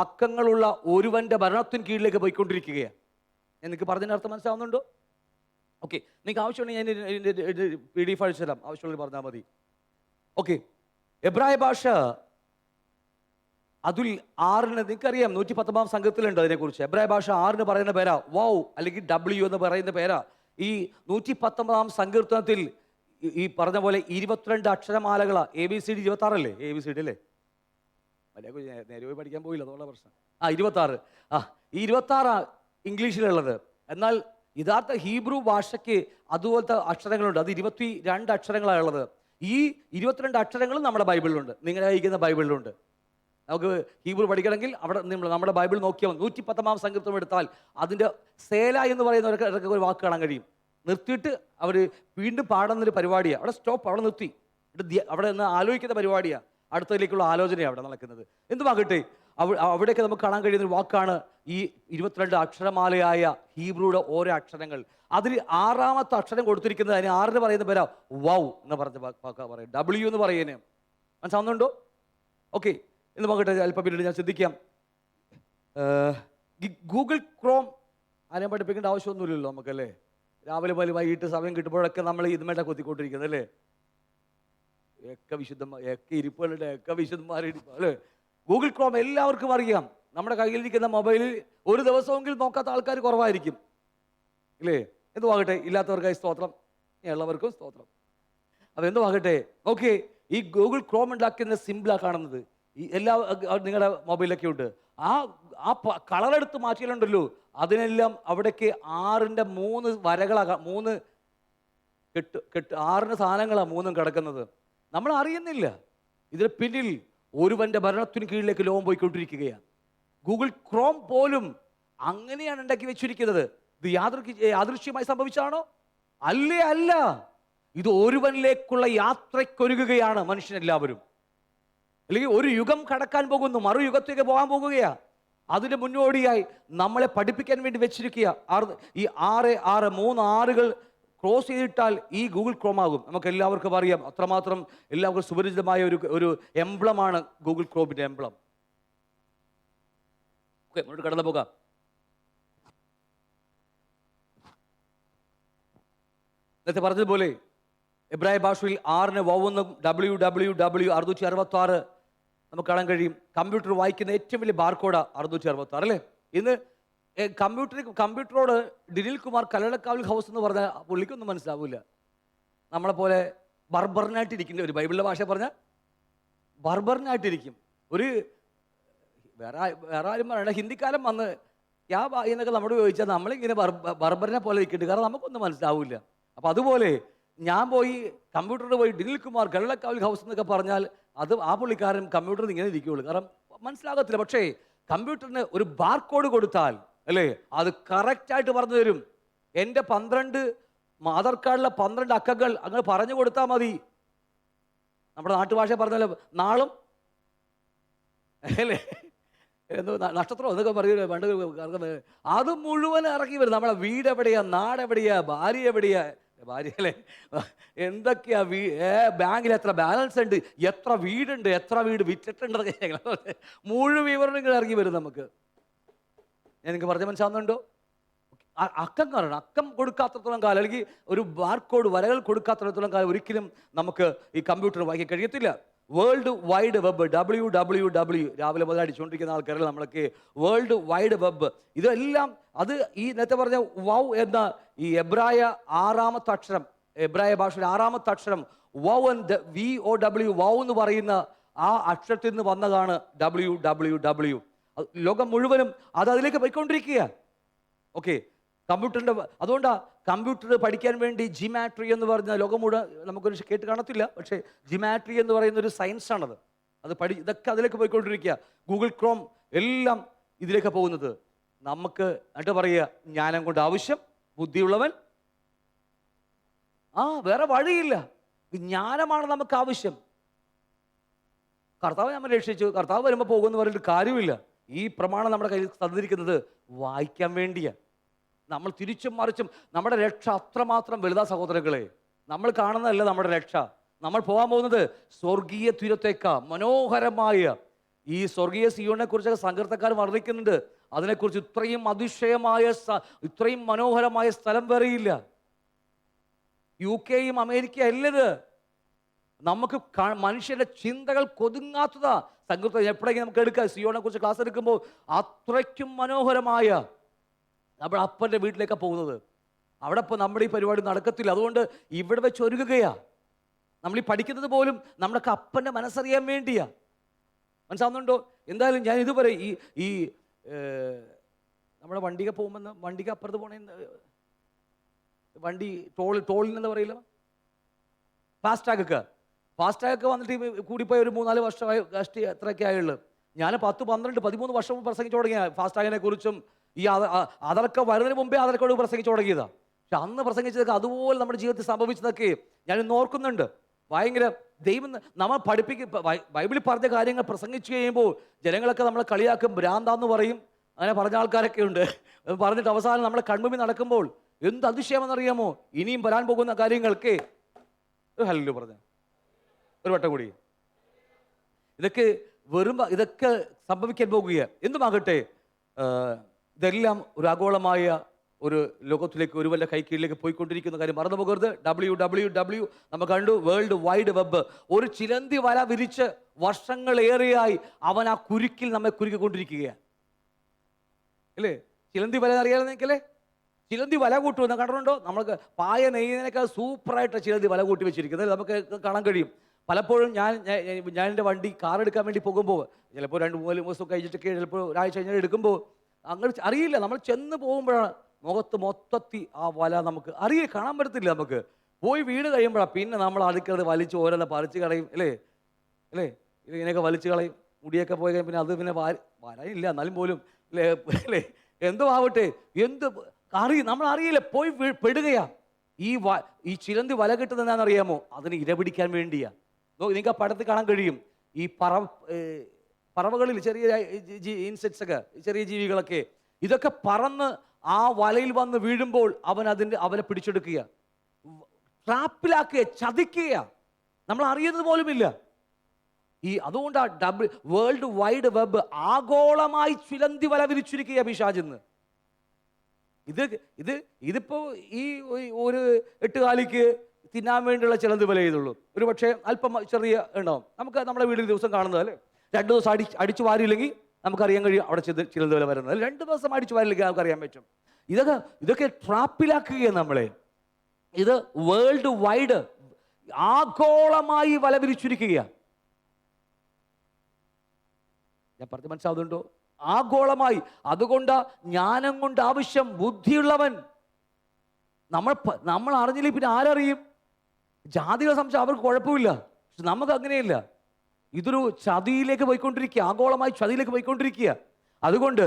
അക്കങ്ങളുള്ള ഒരുവന്റെ ഭരണത്തിന് കീഴിലേക്ക് പോയിക്കൊണ്ടിരിക്കുകയാണ്. എനിക്ക് പറഞ്ഞതിന് അർത്ഥം മനസ്സിലാവുന്നുണ്ടോ? ഓക്കെ, നിങ്ങൾക്ക് ആവശ്യമുണ്ടെങ്കിൽ ഞാൻ PDF അയച്ചു തരാം, ആവശ്യമുള്ളത് പറഞ്ഞാൽ മതി. ഓക്കെ, എബ്രായ ഭാഷ അതിൽ 6 നിങ്ങൾക്കറിയാം, 119 സംഘത്തിലുണ്ട് അതിനെക്കുറിച്ച്. എബ്രായ ഭാഷ 6 പറയുന്ന പേരാ വൗ, അല്ലെങ്കിൽ W എന്ന് പറയുന്ന പേരാ. ഈ 119 സങ്കീർത്തനത്തിൽ ഈ പറഞ്ഞ പോലെ 22 അക്ഷരമാലകളാ. ABCD 26 അല്ലേ? ABCD അല്ലേ? നേരെ പഠിക്കാൻ പോയില്ല, അതുള്ള പ്രശ്നം. 26. ഈ 26 ഇംഗ്ലീഷിലുള്ളത്. എന്നാൽ യഥാർത്ഥ ഹീബ്രു ഭാഷയ്ക്ക് അതുപോലത്തെ അക്ഷരങ്ങളുണ്ട്. അത് 22 അക്ഷരങ്ങളാണ് ഉള്ളത്. ഈ 22 അക്ഷരങ്ങളും നമ്മുടെ ബൈബിളിലുണ്ട്, നിങ്ങളെ അയക്കുന്ന ബൈബിളിലുണ്ട്. നമുക്ക് ഹീബ്രു പഠിക്കണമെങ്കിൽ അവിടെ നമ്മുടെ ബൈബിൾ നോക്കിയാൽ 119 സങ്കീർത്തനം എടുത്താൽ അതിൻ്റെ സേല എന്ന് പറയുന്നവർക്ക് ഒരു വാക്ക് കാണാൻ കഴിയും. നിർത്തിയിട്ട് അവർ വീണ്ടും പാടുന്നൊരു പരിപാടിയാണ്. അവിടെ സ്റ്റോപ്പ്, അവിടെ നിർത്തി അവിടെ നിന്ന് ആലോചിക്കുന്ന പരിപാടിയാണ്. അടുത്തതിലേക്കുള്ള ആലോചനയാണ് അവിടെ നടക്കുന്നത്. എന്തുമാകട്ടെ, അവിടെയൊക്കെ നമുക്ക് കാണാൻ കഴിയുന്ന ഒരു വാക്കാണ് ഈ 22 അക്ഷരമാലയായ ഹീബ്രുയുടെ ഓരോ അക്ഷരങ്ങൾ. അതിൽ 6ാമത്തെ അക്ഷരം കൊടുത്തിരിക്കുന്നത്, അതിന് 6 പറയുന്ന പേരാ വൗ എന്ന് പറഞ്ഞ പറയും, W എന്ന് പറയുന്നതിന്. മനസ്സിലാവുന്നുണ്ടോ? ഓക്കെ, എന്ന് നോക്കട്ടെ, അല്പം പിന്നീട് ഞാൻ ചിന്തിക്കാം. ഗൂഗിൾ ക്രോം ആരെയും പഠിപ്പിക്കേണ്ട ആവശ്യമൊന്നുമില്ലല്ലോ നമുക്കല്ലേ. രാവിലെ പോലെ വൈകിട്ട് സമയം കിട്ടുമ്പോഴൊക്കെ നമ്മൾ ഇതുമേട്ട കൊത്തിക്കൊണ്ടിരിക്കുന്നത് അല്ലേ. ഒക്കെ വിശുദ്ധന്മാരിപ്പോ അല്ലേ. ഗൂഗിൾ ക്രോം എല്ലാവർക്കും അറിയാം. നമ്മുടെ കയ്യിലിരിക്കുന്ന മൊബൈലിൽ ഒരു ദിവസമെങ്കിലും നോക്കാത്ത ആൾക്കാർ കുറവായിരിക്കും ഇല്ലേ. എന്തുവാകട്ടെ, ഇല്ലാത്തവർക്കായി സ്തോത്രം, ഉള്ളവർക്കും സ്തോത്രം. അപ്പം എന്തുവാകട്ടെ, ഓക്കെ, ഈ ഗൂഗിൾ ക്രോം ഉണ്ടാക്കുന്ന സിമ്പിളാണ് കാണുന്നത്. ഈ എല്ലാ നിങ്ങളുടെ മൊബൈലൊക്കെ ഉണ്ട്. ആ കളറെടുത്ത് മാറ്റിയാലുണ്ടല്ലോ, അതിനെല്ലാം അവിടേക്ക് 6ന്റെ 3 വരകളാണ്, 3 കെട്ട് 6 സാധനങ്ങളാണ് 3 കിടക്കുന്നത്. നമ്മൾ അറിയുന്നില്ല. ഇതിന് പിന്നിൽ ഒരുവന്റെ ഭരണത്തിന് കീഴിലേക്ക് ലോകം പോയിക്കൊണ്ടിരിക്കുകയാണ്. ഗൂഗിൾ ക്രോം പോലും അങ്ങനെയാണ് ഉണ്ടാക്കി വെച്ചിരിക്കുന്നത്. ഇത് യാദൃശ്യമായി സംഭവിച്ചാണോ? അല്ല. ഇത് ഒരുവനിലേക്കുള്ള യാത്രയ്ക്കൊരുങ്ങുകയാണ് മനുഷ്യനെല്ലാവരും. അല്ലെങ്കിൽ ഒരു യുഗം കടക്കാൻ പോകുന്നു, മറുയുഗത്തേക്ക് പോകാൻ പോകുകയാണ്. അതിന് മുന്നോടിയായി നമ്മളെ പഠിപ്പിക്കാൻ വേണ്ടി വെച്ചിരിക്കുക. ഈ 3 ആറുകൾ ക്രോസ് ചെയ്തിട്ടാൽ ഈ ഗൂഗിൾ ക്രോം ആകും. നമുക്ക് എല്ലാവർക്കും അറിയാം, അത്രമാത്രം എല്ലാവർക്കും സുപരിചിതമായ ഒരു എംബ്ലമാണ് ഗൂഗിൾ ക്രോമിന്റെ എംബ്ലം. ഓക്കെ, മുന്നോട്ട് കടന്നു പോകാം. നേരത്തെ പറഞ്ഞതുപോലെ എബ്രായ ഭാഷയിൽ 6 വൗവെന്നും WWW 666 നമുക്ക് കാണാൻ കഴിയും. കമ്പ്യൂട്ടർ വായിക്കുന്ന ഏറ്റവും വലിയ ബാർകോഡാണ് 666 അല്ലേ. ഇന്ന് കമ്പ്യൂട്ടറോട് ഡിനിൽ കുമാർ കല്ലടക്കാവിൽ ഹൗസ് എന്ന് പറഞ്ഞാൽ പുള്ളിക്കൊന്നും മനസ്സിലാവില്ല. നമ്മളെപ്പോലെ ബർബറിനായിട്ടിരിക്കുന്ന ഒരു ബൈബിളിലെ ഭാഷ പറഞ്ഞാൽ ബർബറിനായിട്ടിരിക്കും. ഒരു വേറെ ആരും പറയണ്ട, ഹിന്ദിക്കാലം വന്ന് ക്യാ ബായി എന്നൊക്കെ നമ്മൾ ചോദിച്ചാൽ നമ്മളിങ്ങനെ ബർബറിനെ പോലെ ഇരിക്കുന്നുണ്ട്, കാരണം നമുക്കൊന്നും മനസ്സിലാവില്ല. അപ്പം അതുപോലെ ഞാൻ പോയി കമ്പ്യൂട്ടറിൽ പോയി ഡിനിൽ കുമാർ കല്ലടക്കാവിൽ ഹൗസ് എന്നൊക്കെ പറഞ്ഞാൽ അത് ആ പുള്ളിക്കാരൻ കമ്പ്യൂട്ടറിൽ ഇങ്ങനെ ഇരിക്കുകയുള്ളൂ, കാരണം മനസ്സിലാകത്തില്ല. പക്ഷേ കമ്പ്യൂട്ടറിന് ഒരു ബാർകോഡ് കൊടുത്താൽ അല്ലേ, അത് കറക്റ്റായിട്ട് പറഞ്ഞു തരും. എൻ്റെ 12 ആധാർ കാർഡിലെ 12 അക്കങ്ങൾ അങ്ങനെ പറഞ്ഞു കൊടുത്താൽ മതി. നമ്മുടെ നാട്ടുഭാഷ പറഞ്ഞാൽ നാളും അല്ലേ, എന്തോ നക്ഷത്രം എന്നൊക്കെ പറയുന്നത് പണ്ട്, അത് മുഴുവൻ ഇറക്കി വരും. നമ്മളെ വീട് എവിടെയാ, നാടെവിടെയാ, ഭാര്യ എവിടെയാ, ഭാര്യ അല്ലേ, എന്തൊക്കെയാ ബാങ്കിൽ എത്ര ബാലൻസ് ഉണ്ട്, എത്ര വീടുണ്ട്, എത്ര വീട് വിറ്റിട്ടുണ്ടെന്നൊക്കെ മുഴുവൻ വിവരണങ്ങൾ ഇറങ്ങി വരും നമുക്ക്. ഞാൻ നിങ്ങൾക്ക് പറഞ്ഞ മനസ്സിലാവുന്നുണ്ടോ? അക്കം കാണണം. അക്കം കൊടുക്കാത്തത്തോളം കാലം, അല്ലെങ്കിൽ ഒരു ബാർകോഡ് വരകൾ കൊടുക്കാത്തത്തോളം കാലം ഒരിക്കലും നമുക്ക് ഈ കമ്പ്യൂട്ടർ വായിക്കാൻ കഴിയത്തില്ല. വേൾഡ് വൈഡ് വെബ്, WWW, രാവിലെ മുതൽ അടിച്ചുകൊണ്ടിരിക്കുന്ന ആൾക്കാരല്ല നമ്മളൊക്കെ. വേൾഡ് വൈഡ് വെബ്, ഇതെല്ലാം അത് ഈ നേരത്തെ പറഞ്ഞ വൗ എന്ന ഈ എബ്രായ 6ാമത്തെ അക്ഷരം, എബ്രായ ഭാഷയുടെ 6ാമത്തെ അക്ഷരം വൗ and VOW, വൗ എന്ന് പറയുന്ന ആ അക്ഷരത്തിൽ നിന്ന് വന്നതാണ് WWW. ലോകം മുഴുവനും അത് അതിലേക്ക് പോയിക്കൊണ്ടിരിക്കുക. ഓക്കെ, കമ്പ്യൂട്ടറിൻ്റെ അതുകൊണ്ടാണ് കമ്പ്യൂട്ടർ പഠിക്കാൻ വേണ്ടി ജിമാട്രി എന്ന് പറഞ്ഞ ലോകം മുഴുവൻ നമുക്കൊരു കേട്ട് കാണത്തില്ല. പക്ഷേ ജിമാട്രി എന്ന് പറയുന്ന ഒരു സയൻസാണത്. അത് ഇതൊക്കെ അതിലേക്ക് പോയിക്കൊണ്ടിരിക്കുക. ഗൂഗിൾ ക്രോം എല്ലാം ഇതിലേക്ക് പോകുന്നത്. നമുക്ക് എന്നിട്ട് പറയുക, ജ്ഞാനം കൊണ്ട് ആവശ്യം ബുദ്ധിയുള്ളവൻ. വേറെ വഴിയില്ല, ജ്ഞാനമാണ് നമുക്ക് ആവശ്യം. കർത്താവ് നമ്മൾ രക്ഷിച്ചു, കർത്താവ് വരുമ്പോൾ പോകുമെന്ന് പറഞ്ഞിട്ട് കാര്യമില്ല. ഈ പ്രമാണം നമ്മുടെ കയ്യിൽ തന്നിരിക്കുന്നത് വായിക്കാൻ വേണ്ടിയാണ്. നമ്മൾ തിരിച്ചും മറിച്ചും നമ്മുടെ രക്ഷ അത്രമാത്രം വലുതാ സഹോദരങ്ങളെ. നമ്മൾ കാണുന്നതല്ല നമ്മുടെ രക്ഷ. നമ്മൾ പോകാൻ പോകുന്നത് സ്വർഗീയ തീരത്തേക്കാ. മനോഹരമായ ഈ സ്വർഗീയ സിയോനെ കുറിച്ചൊക്കെ സങ്കീർത്തക്കാർ വർണ്ണിക്കുന്നുണ്ട്. അതിനെക്കുറിച്ച് ഇത്രയും അതിശയമായ ഇത്രയും മനോഹരമായ സ്ഥലം വേറെയില്ല. UK യും അമേരിക്ക അല്ലത്. നമുക്ക് മനുഷ്യന്റെ ചിന്തകൾ കൊതുങ്ങാത്തതാ. സങ്കീർത്തനം എപ്പോഴെങ്കിലും നമുക്ക് എടുക്കാം. സിയോനെ കുറിച്ച് ക്ലാസ് എടുക്കുമ്പോൾ അത്രയ്ക്കും മനോഹരമായ നമ്മുടെ അപ്പൻ്റെ വീട്ടിലേക്കാണ് പോകുന്നത്. അവിടെ ഇപ്പോൾ നമ്മുടെ ഈ പരിപാടി നടക്കത്തില്ല. അതുകൊണ്ട് ഇവിടെ വെച്ച് ഒരുങ്ങുകയാ. നമ്മൾ ഈ പഠിക്കുന്നത് പോലും നമ്മുടെ അപ്പൻ്റെ മനസ്സറിയാൻ വേണ്ടിയാ. മനസ്സിലാവുന്നുണ്ടോ? എന്തായാലും ഞാൻ ഇതുവരെ ഈ നമ്മുടെ വണ്ടിക്ക് പോകുമ്പോൾ വണ്ടിക്ക് അപ്പുറത്ത് പോണേ വണ്ടി ടോളിനെന്താ പറയില്ല, ഫാസ്ടാഗൊക്കെ വന്നിട്ട് കൂടിപ്പോയി ഒരു 3-4 വർഷമായി എത്രയൊക്കെ ആയുള്ളൂ. ഞാൻ 10, 12, 13 വർഷം പ്രസംഗിച്ചു തുടങ്ങിയ ഫാസ്ടാഗിനെ കുറിച്ചും ഈ അതൊക്കെ വരുന്നതിന് മുമ്പേ അതൊക്കെ പ്രസംഗിച്ചു തുടങ്ങിയതാണ്. പക്ഷെ അന്ന് പ്രസംഗിച്ചതൊക്കെ അതുപോലെ നമ്മുടെ ജീവിതത്തിൽ സംഭവിച്ചതൊക്കെ ഞാൻ ഇന്ന് ഓർക്കുന്നുണ്ട്. ഭയങ്കര ദൈവം നമ്മൾ ബൈബിളിൽ പറഞ്ഞ കാര്യങ്ങൾ പ്രസംഗിച്ചു കഴിയുമ്പോൾ ജനങ്ങളൊക്കെ നമ്മളെ കളിയാക്കും, ഭ്രാന്താന്ന് പറയും. അങ്ങനെ പറഞ്ഞ ആൾക്കാരൊക്കെ ഉണ്ട്. പറഞ്ഞിട്ട് അവസാനം നമ്മുടെ കൺമുമ്പിൽ നടക്കുമ്പോൾ എന്ത് അതിശയമെന്നറിയാമോ? ഇനിയും വരാൻ പോകുന്ന കാര്യങ്ങൾക്ക് ഹല്ലേലൂയ പറഞ്ഞ ഒരു വട്ടം കൂടി ഇതൊക്കെ സംഭവിക്കാൻ പോകുക. എന്തുമാകട്ടെ, ഇതെല്ലാം ഒരു ആഗോളമായ ഒരു ലോകത്തിലേക്ക്, ഒരു വല്ല കൈക്കീഴിലേക്ക് പോയിക്കൊണ്ടിരിക്കുന്ന കാര്യം മറന്നു പോകരുത്. WWW നമ്മൾ കണ്ടു, വേൾഡ് വൈഡ് വെബ്. ഒരു ചിലന്തി വല വിരിച്ച് വർഷങ്ങളേറെയായി അവൻ ആ കുരുക്കിൽ നമ്മെ കുരുക്കിക്കൊണ്ടിരിക്കുകയാണ് അല്ലേ? ചിലന്തി വല അറിയാമെന്നേക്കല്ലേ? ചിലന്തി വല കൂട്ടുമെന്ന് കണ്ടിട്ടുണ്ടോ? നമ്മൾക്ക് പായ നെയ്യുന്നതിനേക്കാൾ സൂപ്പറായിട്ട് ചിലന്തി വല കൂട്ടി വെച്ചിരിക്കുന്നത് നമുക്ക് കാണാൻ കഴിയും. പലപ്പോഴും ഞാൻ എൻ്റെ വണ്ടി കാർ എടുക്കാൻ വേണ്ടി പോകുമ്പോൾ ചിലപ്പോൾ 2-3 ദിവസം കഴിഞ്ഞിട്ടൊക്കെ ചിലപ്പോൾ ഒരാഴ്ച കഴിഞ്ഞാൽ എടുക്കുമ്പോൾ അങ്ങനെ അറിയില്ല. നമ്മൾ ചെന്ന് പോകുമ്പോഴാണ് മുഖത്ത് മൊത്തത്തിൽ ആ വല നമുക്ക് കാണാൻ പറ്റത്തില്ല. നമുക്ക് പോയി വീട് കഴിയുമ്പോഴാണ് പിന്നെ നമ്മൾ അടുക്കളത് വലിച്ച് ഓരോന്ന് പറിച്ച് കളയും അല്ലേ? ഇതിനെയൊക്കെ വലിച്ച് കളയും. മുടിയൊക്കെ പോയി കഴിയും. പിന്നെ അത് പിന്നെ വരയില്ല എന്നാലും പോലും അല്ലേ? എന്തോ ആവട്ടെ, നമ്മൾ അറിയില്ല, പോയി പെടുകയാ. ഈ ചിലന്തി വല കിട്ടുന്നത് എന്താണെന്നറിയാമോ? അതിന് ഇരപിടിക്കാൻ വേണ്ടിയാ. നിങ്ങൾക്ക് ആ പടത്തിൽ കാണാൻ കഴിയും. ഈ പറവകളിൽ ചെറിയ ഇൻസെക്ട്സ് ഒക്കെ, ചെറിയ ജീവികളൊക്കെ, ഇതൊക്കെ പറന്ന് ആ വലയിൽ വന്ന് വീഴുമ്പോൾ അവനെ പിടിച്ചെടുക്കുക, ട്രാപ്പിലാക്കുക, ചതിക്കുക. നമ്മൾ അറിയുന്നത് പോലുമില്ല. അതുകൊണ്ടാണ് വേൾഡ് വൈഡ് വെബ് ആഗോളമായി ചിലന്തി വല വിരിച്ചിരിക്കുക പിശാചെന്ന്. ഇതിപ്പോ ഈ ഒരു 8 കാലിക്ക് തിന്നാൻ വേണ്ടിയുള്ള ചിലന്തി വല ചെയ്തുള്ളൂ. ഒരു പക്ഷേ അല്പം ചെറിയ ഉണ്ടാവും. നമുക്ക് നമ്മുടെ വീട്ടിൽ ദിവസം കാണുന്നത് അല്ലേ? 2 ദിവസം അടിച്ചു വാരിയില്ലെങ്കിൽ നമുക്കറിയാൻ കഴിയും അവിടെ ചിലന്തി വല വരുന്നത്. 2 ദിവസം അടിച്ചു വാരില്ലെങ്കിൽ നമുക്കറിയാൻ പറ്റും. ഇതൊക്കെ ട്രാപ്പിലാക്കുകയാണ് നമ്മളെ. ഇത് വേൾഡ് വൈഡ് ആഗോളമായി വല വിരിച്ചിരിക്കുകയാണ്. ഞാൻ പറഞ്ഞ് മനസ്സിലാവുന്നുണ്ടോ? ആഗോളമായി. അതുകൊണ്ട് ജ്ഞാനം കൊണ്ട് ആവശ്യം ബുദ്ധിയുള്ളവൻ. നമ്മൾ അറിഞ്ഞില്ലെങ്കിൽ പിന്നെ ആരറിയും? ജാതികളെ സംബന്ധിച്ച് അവർക്ക് കുഴപ്പമില്ല, പക്ഷെ നമുക്ക് അങ്ങനെയില്ല. ഇതൊരു ചതിയിലേക്ക് പോയിക്കൊണ്ടിരിക്കുക, ആഗോളമായി ചതിയിലേക്ക് പോയിക്കൊണ്ടിരിക്കുക. അതുകൊണ്ട്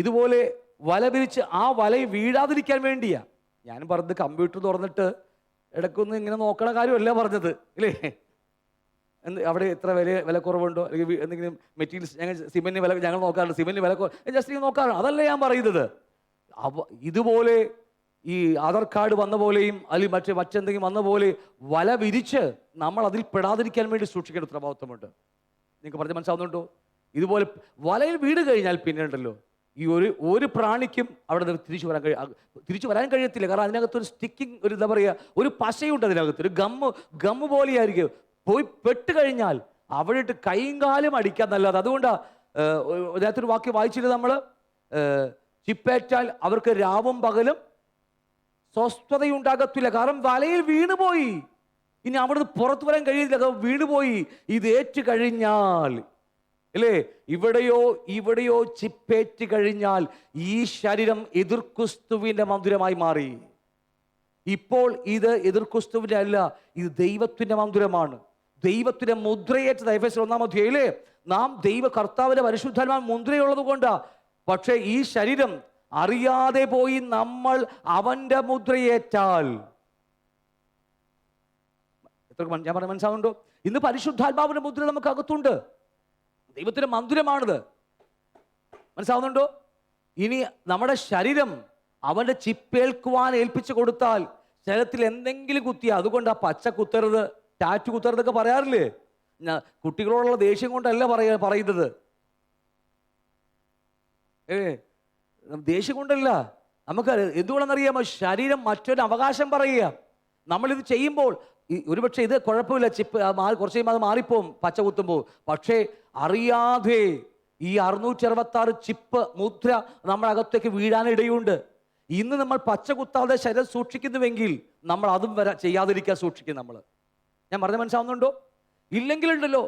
ഇതുപോലെ വല വിരിച്ച് ആ വലയിൽ വീഴാതിരിക്കാൻ വേണ്ടിയാ ഞാൻ പറഞ്ഞത്. കമ്പ്യൂട്ടർ തുറന്നിട്ട് ഇടയ്ക്കൊന്ന് ഇങ്ങനെ നോക്കണ കാര്യമല്ല പറഞ്ഞത് ഇല്ലേ? അവിടെ എത്ര വിലക്കുറവുണ്ടോ, അല്ലെങ്കിൽ എന്തെങ്കിലും മെറ്റീരിയൽസ്, ഞങ്ങൾ നോക്കാറുണ്ട്, സിമെന്റിന് വില ജസ്റ്റ് നോക്കാറുണ്ട്, അതല്ല ഞാൻ പറയുന്നത്. ഇതുപോലെ ഈ ആധാർ കാർഡ് വന്ന പോലെയും അല്ലെങ്കിൽ മറ്റെന്തെങ്കിലും വന്ന പോലെ വല വിരിച്ച് നമ്മൾ അതിൽ പെടാതിരിക്കാൻ വേണ്ടി സൂക്ഷിക്കേണ്ട ഉത്തരവാദിത്വമുണ്ട്. നിങ്ങൾക്ക് പറഞ്ഞ് മനസ്സിലാവുന്നുണ്ടോ? ഇതുപോലെ വലയിൽ വീട് കഴിഞ്ഞാൽ പിന്നെ ഉണ്ടല്ലോ, ഈ ഒരു പ്രാണിക്കും അവിടെ തിരിച്ചു വരാൻ കഴിയത്തില്ല. കാരണം അതിനകത്തൊരു സ്റ്റിക്കിങ്, ഒരു എന്താ പറയുക, ഒരു പശയുണ്ട് അതിനകത്ത്, ഒരു ഗമ്മ് പോലെയായിരിക്കും. പോയി പെട്ട് കഴിഞ്ഞാൽ അവിടെ ഇട്ട് കൈയും കാലും അടിക്കാന്നല്ലാതെ. അതുകൊണ്ടാണ് അതിനകത്തൊരു വാക്യം വായിച്ചിട്ട് നമ്മൾ, ചിപ്പേറ്റാൽ അവർക്ക് രാവും പകലും സ്വസ്ഥതയുണ്ടാകത്തില്ല, കാരണം വലയിൽ വീണുപോയി. ഇനി അവിടുന്ന് പുറത്തു വരാൻ കഴിയില്ല, വീണുപോയി. ഇത് ഏറ്റു കഴിഞ്ഞാൽ അല്ലേ? ഇവിടെയോ ചിപ്പേറ്റ് കഴിഞ്ഞാൽ ഈ ശരീരം എതിർക്രിസ്തുവിന്റെ മന്ദിരമായി മാറി. ഇപ്പോൾ ഇത് എതിർക്രിസ്തുവിന്റെ അല്ല, ഇത് ദൈവത്തിന്റെ മന്ദിരമാണ്. ദൈവത്തിന്റെ മുദ്രയേറ്റത് എഫെസ്യർ 1-ാം അധ്യായത്തിലെ നാം കർത്താവിന്റെ പരിശുദ്ധാത്മാവിന്റെ മുദ്രയുള്ളത് കൊണ്ടാ. പക്ഷേ ഈ ശരീരം അറിയാതെ പോയി നമ്മൾ അവന്റെ മുദ്രയേറ്റാൽ, ഞാൻ പറഞ്ഞ മനസ്സിലാവുന്നുണ്ടോ? ഇന്ന് പരിശുദ്ധാത്മാവിന്റെ മുദ്ര നമുക്ക് അകത്തുണ്ട്. ദൈവത്തിന്റെ മന്ദിരമാണിത്. മനസ്സിലാവുന്നുണ്ടോ? ഇനി നമ്മുടെ ശരീരം അവന്റെ ചിപ്പേൽക്കുവാൻ ഏൽപ്പിച്ചു കൊടുത്താൽ ശരീരത്തിൽ എന്തെങ്കിലും കുത്തിയാ, അതുകൊണ്ട് ആ പച്ച കുത്തരുത്, ടാറ്റു കുത്തരുതൊക്കെ പറയാറില്ലേ? കുട്ടികളോടുള്ള ദേഷ്യം കൊണ്ടല്ല പറയുന്നത്. ദേഷ്യം കൊണ്ടല്ല. നമുക്ക് എന്തുകൊണ്ടെന്നറിയാമോ? ശരീരം മറ്റൊരു അവകാശം പറയുക. നമ്മളിത് ചെയ്യുമ്പോൾ ഒരുപക്ഷെ ഇത് കുഴപ്പമില്ല, ചിപ്പ് കുറച്ച് കഴിയുമ്പോൾ അത് മാറിപ്പോവും പച്ച കുത്തുമ്പോൾ. പക്ഷേ അറിയാതെ ഈ 666 ചിപ്പ് മുദ്ര നമ്മുടെ അകത്തേക്ക് വീഴാനിടയുണ്ട്. ഇന്ന് നമ്മൾ പച്ച കുത്താതെ ശരീരം സൂക്ഷിക്കുന്നുവെങ്കിൽ നമ്മൾ അതും ചെയ്യാതിരിക്കാൻ സൂക്ഷിക്കും നമ്മൾ. ഞാൻ പറഞ്ഞ മനസ്സിലാവുന്നുണ്ടോ? ഇല്ലെങ്കിലുണ്ടല്ലോ,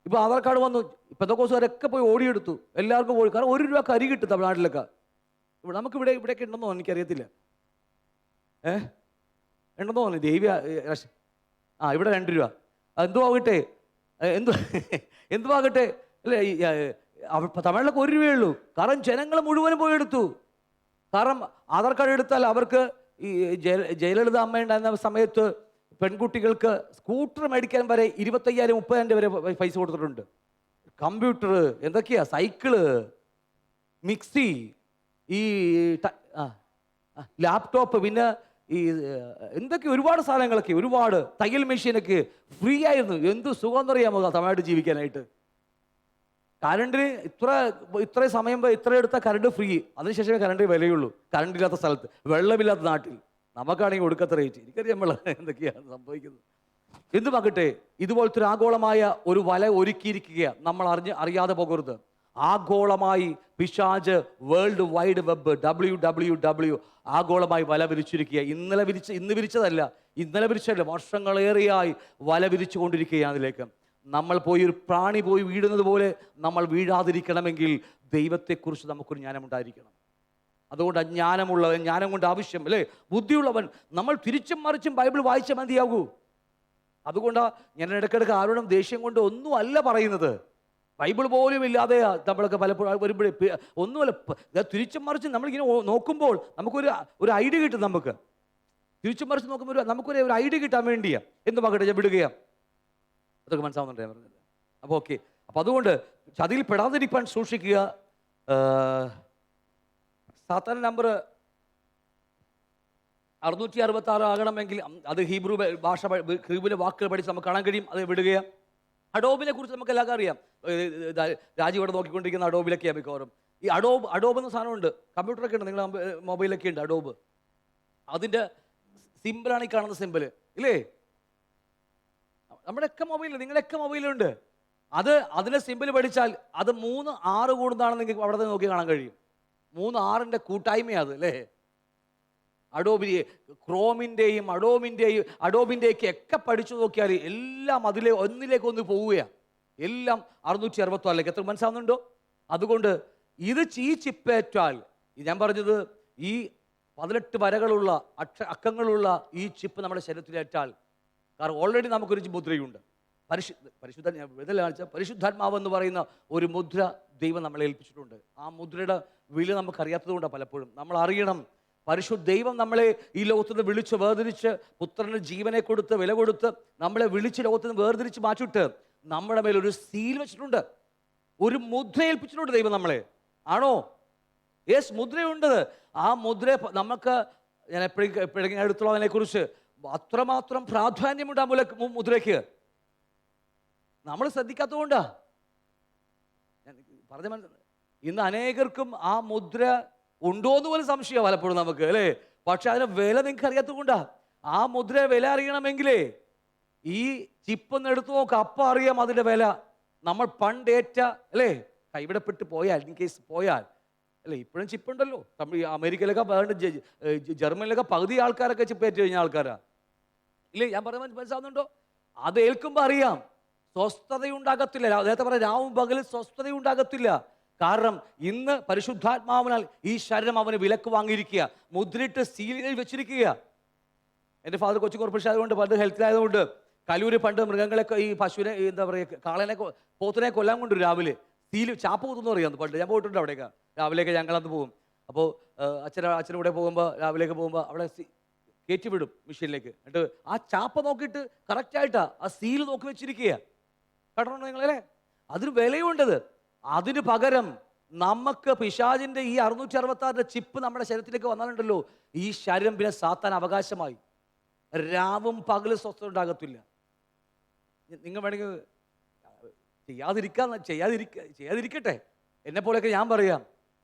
ഇപ്പോൾ ആധാർ കാർഡ് വന്നു, പെന്തക്കോസുകാരൊക്കെ പോയി ഓടിയെടുത്തു, എല്ലാവർക്കും പോയി. കാരണം 1 രൂപ കരി കിട്ടും തമിഴ്നാട്ടിലൊക്കെ. നമുക്കിവിടെ ഇവിടെയൊക്കെ ഉണ്ടെന്നോ എനിക്കറിയത്തില്ല. ഉണ്ടെന്നോ ദേവി ഇവിടെ 2 രൂപ എന്തുവാകട്ടെ, എന്തുവാകട്ടെ അല്ലേ? തമിഴിലൊക്കെ 1 രൂപയേ ഉള്ളൂ. കാരണം ജനങ്ങൾ മുഴുവനും പോയി എടുത്തു. കാരണം ആധാർ കാർഡ് എടുത്താൽ അവർക്ക് ഈ ജയലളിത അമ്മ ഉണ്ടായിരുന്ന സമയത്ത് പെൺകുട്ടികൾക്ക് സ്കൂട്ടർ മേടിക്കാൻ വരെ 25,000-30,000 വരെ പൈസ കൊടുത്തിട്ടുണ്ട്. കമ്പ്യൂട്ടർ, എന്തൊക്കെയാ, സൈക്കിള്, മിക്സി, ഈ ലാപ്ടോപ്പ്, പിന്നെ ഈ എന്തൊക്കെ ഒരുപാട് സാധനങ്ങളൊക്കെ, ഒരുപാട് തയ്യൽ മെഷീനൊക്കെ ഫ്രീ ആയിരുന്നു. എന്ത് സുഖം എന്നറിയാമോ തമിഴ്നാട്ടിൽ ജീവിക്കാനായിട്ട്. കറണ്ടിന് ഇത്ര സമയം ഇത്ര എടുത്ത കറണ്ട് ഫ്രീ, അതിനുശേഷമേ കറണ്ടിന് വിലയുള്ളൂ. കറണ്ട് ഇല്ലാത്ത സ്ഥലത്ത്, വെള്ളമില്ലാത്ത നാട്ടിൽ. നമുക്കാണെങ്കിൽ ഒടുക്കത്ത റേറ്റ്. എനിക്കറിയാം നമ്മൾ എന്തൊക്കെയാണ് സംഭവിക്കുന്നത്. എന്തുമാകട്ടെ, ഇതുപോലത്തെ ഒരു ആഗോളമായ ഒരു വല ഒരുക്കിയിരിക്കുക. നമ്മൾ അറിയാതെ പോകരുത്. ആഗോളമായി പിശാച് വേൾഡ് വൈഡ് വെബ് WWW ആഗോളമായി വല വിരിച്ചിരിക്കുക. ഇന്ന് വിരിച്ചതല്ല, വർഷങ്ങളേറെയായി വല വിരിച്ചു കൊണ്ടിരിക്കുകയാണ് അതിലേക്ക്. നമ്മൾ പോയി ഒരു പ്രാണി പോയി വീഴുന്നത് പോലെ നമ്മൾ വീഴാതിരിക്കണമെങ്കിൽ ദൈവത്തെക്കുറിച്ച് നമുക്കൊരു ജ്ഞാനമുണ്ടായിരിക്കണം. അതുകൊണ്ട് ജ്ഞാനം കൊണ്ട് ആവശ്യം, അല്ലേ? ബുദ്ധിയുള്ളവൻ. നമ്മൾ തിരിച്ചും മറിച്ചും ബൈബിൾ വായിച്ചാൽ മതിയാകൂ. അതുകൊണ്ടാണ് ഞാൻ ഇടയ്ക്കിടയ്ക്ക് ആരോടും ദേഷ്യം കൊണ്ട് ഒന്നും അല്ല പറയുന്നത്. ബൈബിൾ പോലും ഇല്ലാതെ നമ്മളൊക്കെ പലപ്പോഴും വരുമ്പോഴേ ഒന്നുമല്ല. തിരിച്ചും മറിച്ചും നമ്മളിങ്ങനെ നോക്കുമ്പോൾ നമുക്കൊരു ഐഡിയ കിട്ടും. നമുക്ക് തിരിച്ചും മറിച്ച് നോക്കുമ്പോൾ നമുക്കൊരു ഐഡിയ കിട്ടാൻ വേണ്ടിയാ. എന്തുമാകട്ടെ, ഞാൻ വിടുകയാ. അതൊക്കെ മനസ്സിലാവുന്നുണ്ട് ഞാൻ പറഞ്ഞത്. അപ്പോൾ ഓക്കെ. അപ്പം അതുകൊണ്ട് ചതിയിൽ പെടാതിരിക്കാൻ സൂക്ഷിക്കുക. സാത്താൻ നമ്പർ 666 ആകണമെങ്കിൽ അത് ഹീബ്രു ഭാഷ, ഹീബ്രുവിലെ വാക്കുകൾ പഠിച്ച് നമുക്ക് കാണാൻ കഴിയും. അത് വിടുകയാണ്. അഡോബിനെ കുറിച്ച് നമുക്ക് എല്ലാവർക്കും അറിയാം. രാജീവ് ഇവിടെ നോക്കിക്കൊണ്ടിരിക്കുന്ന അഡോബിലൊക്കെയാണ് മിക്കവാറും. ഈ അഡോബ് എന്ന സാധനമുണ്ട്. കമ്പ്യൂട്ടറൊക്കെ ഉണ്ട്, നിങ്ങളുടെ മൊബൈലൊക്കെ ഉണ്ട് അഡോബ്. അതിൻ്റെ സിമ്പിളാണ് ഈ കാണുന്ന സിമ്പിൾ, ഇല്ലേ? നമ്മുടെയൊക്കെ മൊബൈലിൽ, നിങ്ങളുടെയൊക്കെ മൊബൈലുണ്ട്. അതിൻ്റെ സിമ്പിൾ പഠിച്ചാൽ അത് 3 6 കൂടുന്നതാണെന്ന് നിങ്ങൾക്ക് അവിടെ നോക്കി കാണാൻ കഴിയും. 3 6ന്റെ കൂട്ടായ്മയാണ്, അല്ലേ? അഡോബിയെ, ക്രോമിൻ്റെയും അഡോബിൻ്റെയൊക്കെ ഒക്കെ പഠിച്ചു നോക്കിയാൽ എല്ലാം ഒന്നിലേക്ക് ഒന്ന് പോവുകയാണ്. എല്ലാം 666. എത്ര മനസ്സിലാവുന്നുണ്ടോ? അതുകൊണ്ട് ഈ ചിപ്പേറ്റാൽ, ഞാൻ പറഞ്ഞത് ഈ 18 വരകളുള്ള അക്കങ്ങളുള്ള ഈ ചിപ്പ് നമ്മുടെ ശരീരത്തിലേറ്റാൽ, കാരണം ഓൾറെഡി നമുക്കൊരു മുദ്രയുണ്ട്. പരിശുദ്ധാത്മാവ് എന്ന് പറയുന്ന ഒരു മുദ്ര ദൈവം നമ്മളെ ഏൽപ്പിച്ചിട്ടുണ്ട്. ആ മുദ്രയുടെ വില നമുക്കറിയാത്തത് കൊണ്ടാണ് പലപ്പോഴും. നമ്മൾ അറിയണം, ദൈവം നമ്മളെ ഈ ലോകത്ത് നിന്ന് വിളിച്ച് വേർതിരിച്ച് പുത്രന് ജീവനെ കൊടുത്ത് വില കൊടുത്ത് നമ്മളെ വിളിച്ച് ലോകത്ത് നിന്ന് വേർതിരിച്ച് മാറ്റിട്ട് നമ്മുടെ മേലൊരു സീൽ വെച്ചിട്ടുണ്ട്, ഒരു മുദ്ര ഏൽപ്പിച്ചിട്ടുണ്ട് ദൈവം നമ്മളെ. ആണോ? യെസ്, മുദ്രയുണ്ട്. ആ മുദ്ര നമുക്ക്, ഞാൻ എപ്പോഴും അടുത്തുള്ളതിനെ കുറിച്ച് അത്രമാത്രം പ്രാധാന്യമുണ്ട് ആ മുദ്രയ്ക്ക്. നമ്മൾ ശ്രദ്ധിക്കാത്തതുകൊണ്ടാ പറഞ്ഞ. ഇന്ന് അനേകർക്കും ആ മുദ്ര ഉണ്ടോന്ന് പോലും സംശയമാണ് പലപ്പോഴും നമുക്ക്, അല്ലേ? പക്ഷെ അതിന് വില നിങ്ങൾക്ക് അറിയാത്തത് കൊണ്ടാ. ആ മുദ്ര വില അറിയണമെങ്കിലേ ഈ ചിപ്പൊന്ന് എടുത്തു നോക്കുക, അപ്പം അറിയാം അതിൻ്റെ വില. നമ്മൾ പണ്ടേറ്റ, അല്ലേ, കൈവിടപ്പെട്ട് പോയാൽ, ഇൻ കേസ് പോയാൽ, അല്ലേ? ഇപ്പോഴും ചിപ്പുണ്ടല്ലോ. അമേരിക്കയിലൊക്കെ, ജർമ്മനിലൊക്കെ പകുതി ആൾക്കാരൊക്കെ ചിപ്പേറ്റ് കഴിഞ്ഞ ആൾക്കാരാ, ഇല്ലേ? ഞാൻ പറഞ്ഞ മനസ്സിലാവുന്നുണ്ടോ? അത് ഏൽക്കുമ്പോൾ അറിയാം. സ്വസ്ഥതയുണ്ടാകത്തില്ല. നേരത്തെ പറഞ്ഞ രാവും പകലും സ്വസ്ഥതയുണ്ടാകത്തില്ല. കാരണം ഇന്ന് പരിശുദ്ധാത്മാവിനാൽ ഈ ശരീരം അവന് വിലക്ക് വാങ്ങിയിരിക്കുക, മുദ്രയിട്ട് സീലിൽ വെച്ചിരിക്കുക. എൻ്റെ ഫാദർ കൊച്ചു കോർപ്പറേഷൻ ആയതുകൊണ്ട്, പണ്ട് ഹെൽത്തിലായതുകൊണ്ട് കലൂര് പണ്ട് മൃഗങ്ങളൊക്കെ ഈ പശുവിനെ എന്താ പറയുക കാളനെ പോത്തിനെ കൊല്ലാൻ കൊണ്ടു രാവിലെ സീല് ചാപ്പ് കുത്തുന്നു അറിയാം. പണ്ട് ഞാൻ പോയിട്ടുണ്ട് അവിടെയൊക്കെ. രാവിലെയൊക്കെ ഞങ്ങളന്ന് പോകും. അപ്പോൾ അച്ഛൻ്റെ കൂടെ പോകുമ്പോൾ രാവിലേക്ക് പോകുമ്പോൾ അവിടെ കയറ്റി വിടും മെഷീനിലേക്ക്. എന്നിട്ട് ആ ചാപ്പ നോക്കിയിട്ട് കറക്റ്റായിട്ടാണ് ആ സീല് നോക്കി വെച്ചിരിക്കുക. കേട്ടോ നിങ്ങളല്ലേ? അതിന് വിലയുണ്ടത്. അതിന് പകരം നമുക്ക് പിശാചിൻ്റെ ഈ 666 ചിപ്പ് നമ്മുടെ ശരീരത്തിലേക്ക് വന്നാലുണ്ടല്ലോ, ഈ ശരീരം പിന്നെ സാത്താൻ അവകാശമായി. രാവും പകലും സ്വസ്ഥത ഉണ്ടാകത്തില്ല. നിങ്ങൾ വേണമെങ്കിൽ ചെയ്യാതിരിക്കട്ടെ. എന്നെ പോലെയൊക്കെ ഞാൻ പറയാം,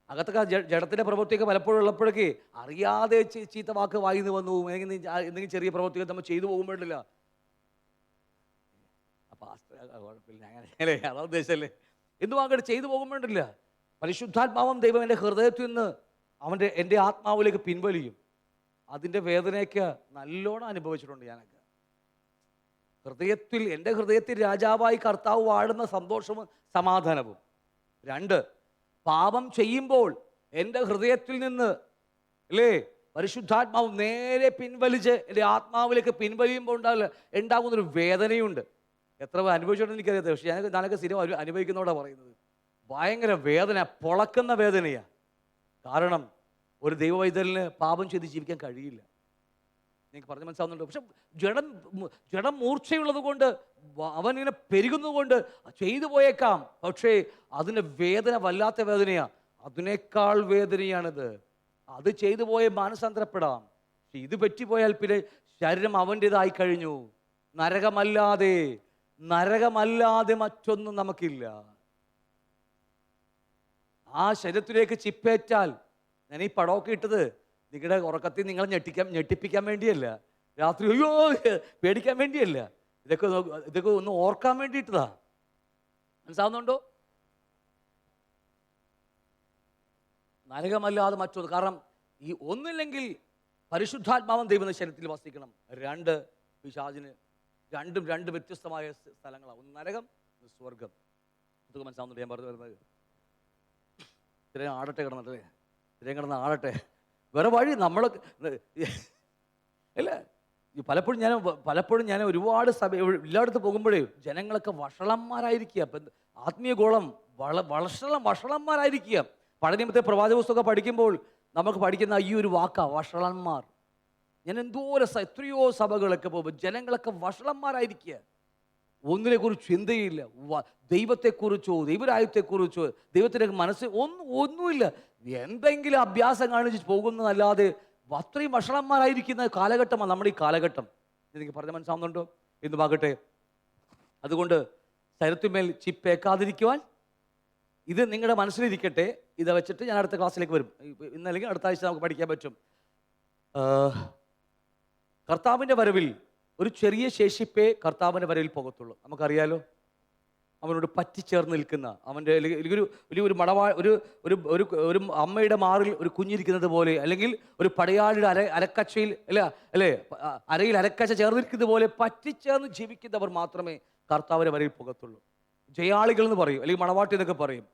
അകത്തൊക്കെ ജഡത്തിൻ്റെ പ്രവൃത്തിയൊക്കെ പലപ്പോഴും ഉള്ളപ്പോഴൊക്കെ അറിയാതെ ചീത്ത വാക്ക് വായിന്ന് വന്നു, എന്തെങ്കിലും ചെറിയ പ്രവൃത്തികൾ നമ്മൾ ചെയ്തു പോകുമ്പോഴില്ല. അപ്പം കുഴപ്പമില്ല, അങ്ങനെ അതാ ഉദ്ദേശമല്ലേ. എന്തും അങ്ങോട്ട് ചെയ്തു പോകുമ്പോഴില്ല, പരിശുദ്ധാത്മാവം ദൈവം എൻ്റെ ഹൃദയത്തിൽ നിന്ന് എൻ്റെ ആത്മാവിലേക്ക് പിൻവലിയും. അതിൻ്റെ വേദനയൊക്കെ നല്ലോണം അനുഭവിച്ചിട്ടുണ്ട് ഞാനൊക്കെ. എൻ്റെ ഹൃദയത്തിൽ രാജാവായി കർത്താവ് വാഴുന്ന സന്തോഷവും സമാധാനവും. 2, പാപം ചെയ്യുമ്പോൾ എൻ്റെ ഹൃദയത്തിൽ നിന്ന് അല്ലേ പരിശുദ്ധാത്മാവ് നേരെ പിൻവലിച്ച് എൻ്റെ ആത്മാവിലേക്ക് പിൻവലിയുമ്പോൾ ഉണ്ടാകുന്നൊരു വേദനയുണ്ട്. എത്ര അനുഭവിച്ചിട്ടുണ്ടെന്ന് എനിക്കറിയാം. പക്ഷേ ഞാനൊക്കെ സ്ഥിരം അനുഭവിക്കുന്നതോടെ പറയുന്നത് ഭയങ്കര വേദന, പൊളക്കുന്ന വേദനയാണ്. കാരണം ഒരു ദൈവവൈതലിന് പാപം ചെയ്ത് ജീവിക്കാൻ കഴിയില്ല. നിങ്ങൾക്ക് പറഞ്ഞ് മനസ്സിലാവുന്നുണ്ടോ? പക്ഷെ ജഡം മൂർച്ചയുള്ളത് കൊണ്ട്, അവനിങ്ങനെ പെരുകുന്നത് കൊണ്ട് ചെയ്തു പോയേക്കാം. പക്ഷേ അതിൻ്റെ വേദന വല്ലാത്ത വേദനയാണ്. അതിനേക്കാൾ വേദനയാണിത്. അത് ചെയ്തു പോയ മാനസാന്തരപ്പെടാം. പക്ഷെ ഇത് പറ്റിപ്പോയാൽ പിന്നെ ശരീരം അവൻ്റേതായി കഴിഞ്ഞു. നരകമല്ലാതെ മറ്റൊന്നും നമുക്കില്ല. ആ ശരീരത്തിലേക്ക് ചിപ്പേറ്റാൽ, ഞാൻ ഈ പടമൊക്കെ ഇട്ടത് നിങ്ങളുടെ ഉറക്കത്തിൽ നിങ്ങളെ ഞെട്ടിപ്പിക്കാൻ വേണ്ടിയല്ല, രാത്രി അയ്യോ പേടിക്കാൻ വേണ്ടിയല്ല, ഇതൊക്കെ ഒന്ന് ഓർക്കാൻ വേണ്ടിയിട്ടതാ. മനസ്സിലാവുന്നുണ്ടോ? നരകമല്ലാതെ മറ്റൊന്ന്. കാരണം ഈ ഒന്നില്ലെങ്കിൽ പരിശുദ്ധാത്മാവൻ ദൈവം ശരീരത്തിൽ വസിക്കണം. 2 പിശാചിന്. രണ്ടും 2 വ്യത്യസ്തമായ സ്ഥലങ്ങളാണ്. ഒന്ന് നരകം, ഒന്ന് സ്വർഗം. ഇതൊക്കെ മനസ്സിലാവുന്നുണ്ട് ഞാൻ പറഞ്ഞു വരുന്നത്. ഇത്രയും ആടട്ടെ കിടന്നിട്ടേ, ഇത്രയും കിടന്ന് ആടട്ടെ. വേറെ വഴി നമ്മൾ അല്ല. പലപ്പോഴും ഞാൻ ഒരുപാട് എല്ലായിടത്ത് പോകുമ്പോഴേ ജനങ്ങളൊക്കെ വഷളന്മാരായിരിക്കുക. ആത്മീയ ഗോളം വഷളന്മാരായിരിക്കുക. പഴയ നിയമത്തെ പ്രവാചക പുസ്തകം പഠിക്കുമ്പോൾ നമുക്ക് പഠിക്കുന്ന ഈ ഒരു വാക്കാ വഷളന്മാർ. ഞാൻ എത്രയോ സഭകളൊക്കെ പോകുമ്പോൾ ജനങ്ങളൊക്കെ വഷളന്മാരായിരിക്കുക. ഒന്നിനെക്കുറിച്ച് ചിന്തയില്ല, ദൈവത്തെക്കുറിച്ചോ ദൈവരാജ്യത്തെക്കുറിച്ചോ ദൈവത്തിൻ്റെ മനസ്സ് ഒന്നുമില്ല. എന്തെങ്കിലും അഭ്യാസം കാണിച്ച് പോകുന്നതല്ലാതെ അത്രയും വഷളന്മാരായിരിക്കുന്ന കാലഘട്ടമാണ് നമ്മുടെ ഈ കാലഘട്ടം. എനിക്ക് പറഞ്ഞ് മനസ്സിലാവുന്നുണ്ടോ? എന്ന് പാകട്ടെ. അതുകൊണ്ട് ശരീരത്തിന്മേൽ ചിപ്പേക്കാതിരിക്കുവാൻ ഇത് നിങ്ങളുടെ മനസ്സിലിരിക്കട്ടെ. ഇത് വെച്ചിട്ട് ഞാൻ അടുത്ത ക്ലാസ്സിലേക്ക് വരും. ഇന്നല്ലെങ്കിൽ അടുത്ത ആഴ്ച നമുക്ക് പഠിക്കാൻ പറ്റും. കർത്താവിൻ്റെ വരവിൽ ഒരു ചെറിയ ശേഷിപ്പേ കർത്താവിൻ്റെ വരവിൽ പോകത്തുള്ളൂ. നമുക്കറിയാലോ, അവനോട് പറ്റിച്ചേർന്ന് നിൽക്കുന്ന അവൻ്റെ ഒരു ഒരു അമ്മയുടെ മാറിൽ ഒരു കുഞ്ഞിരിക്കുന്നത് പോലെ, അല്ലെങ്കിൽ ഒരു പടയാളിയുടെ അരക്കച്ചയിൽ അല്ലേ അരയിൽ അരക്കച്ച ചേർന്നിരിക്കുന്നത് പോലെ പറ്റിച്ചേർന്ന് ജീവിക്കുന്നവർ മാത്രമേ കർത്താവിൻ്റെ വരവിൽ പോകത്തുള്ളൂ. ജയാളികൾ എന്ന് പറയും, അല്ലെങ്കിൽ മണവാട്ടി എന്നൊക്കെ പറയും.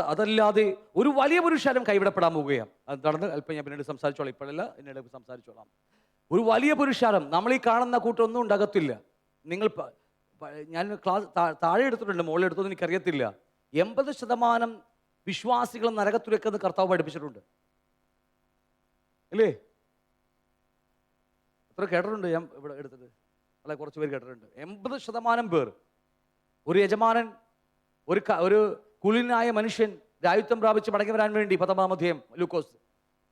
അതല്ലാതെ ഒരു വലിയ പുരുഷാരം കൈവിടപ്പെടാൻ പോവുകയാണ്. അത് നടന്ന് അല്പം ഞാൻ പിന്നീട് സംസാരിച്ചോളാം. ഇപ്പോഴല്ല, എന്നോട് സംസാരിച്ചോളാം. ഒരു വലിയ പുരുഷാരം നമ്മൾ ഈ കാണുന്ന കൂട്ടൊന്നും ഉണ്ടാകത്തില്ല. നിങ്ങൾ ഞാൻ ക്ലാസ് താഴെ എടുത്തിട്ടുണ്ട്, മുകളിൽ എടുത്തൊന്നും എനിക്കറിയത്തില്ല. 80% വിശ്വാസികളും നരകത്തിലേക്കെന്ന് കർത്താവ് പഠിപ്പിച്ചിട്ടുണ്ട്. അല്ലേ? എത്ര കേട്ടിട്ടുണ്ട് ഞാൻ ഇവിടെ എടുത്തത്? അല്ലെ, കുറച്ച് പേര് കേട്ടിട്ടുണ്ട്. 80% പേർ. ഒരു യജമാനൻ, ഒരു കുലീനായ മനുഷ്യൻ രാജ്യത്വം പ്രാപിച്ച് മടങ്ങി വരാൻ വേണ്ടി, 10-ാം അധ്യായം ലൂക്കോസ്,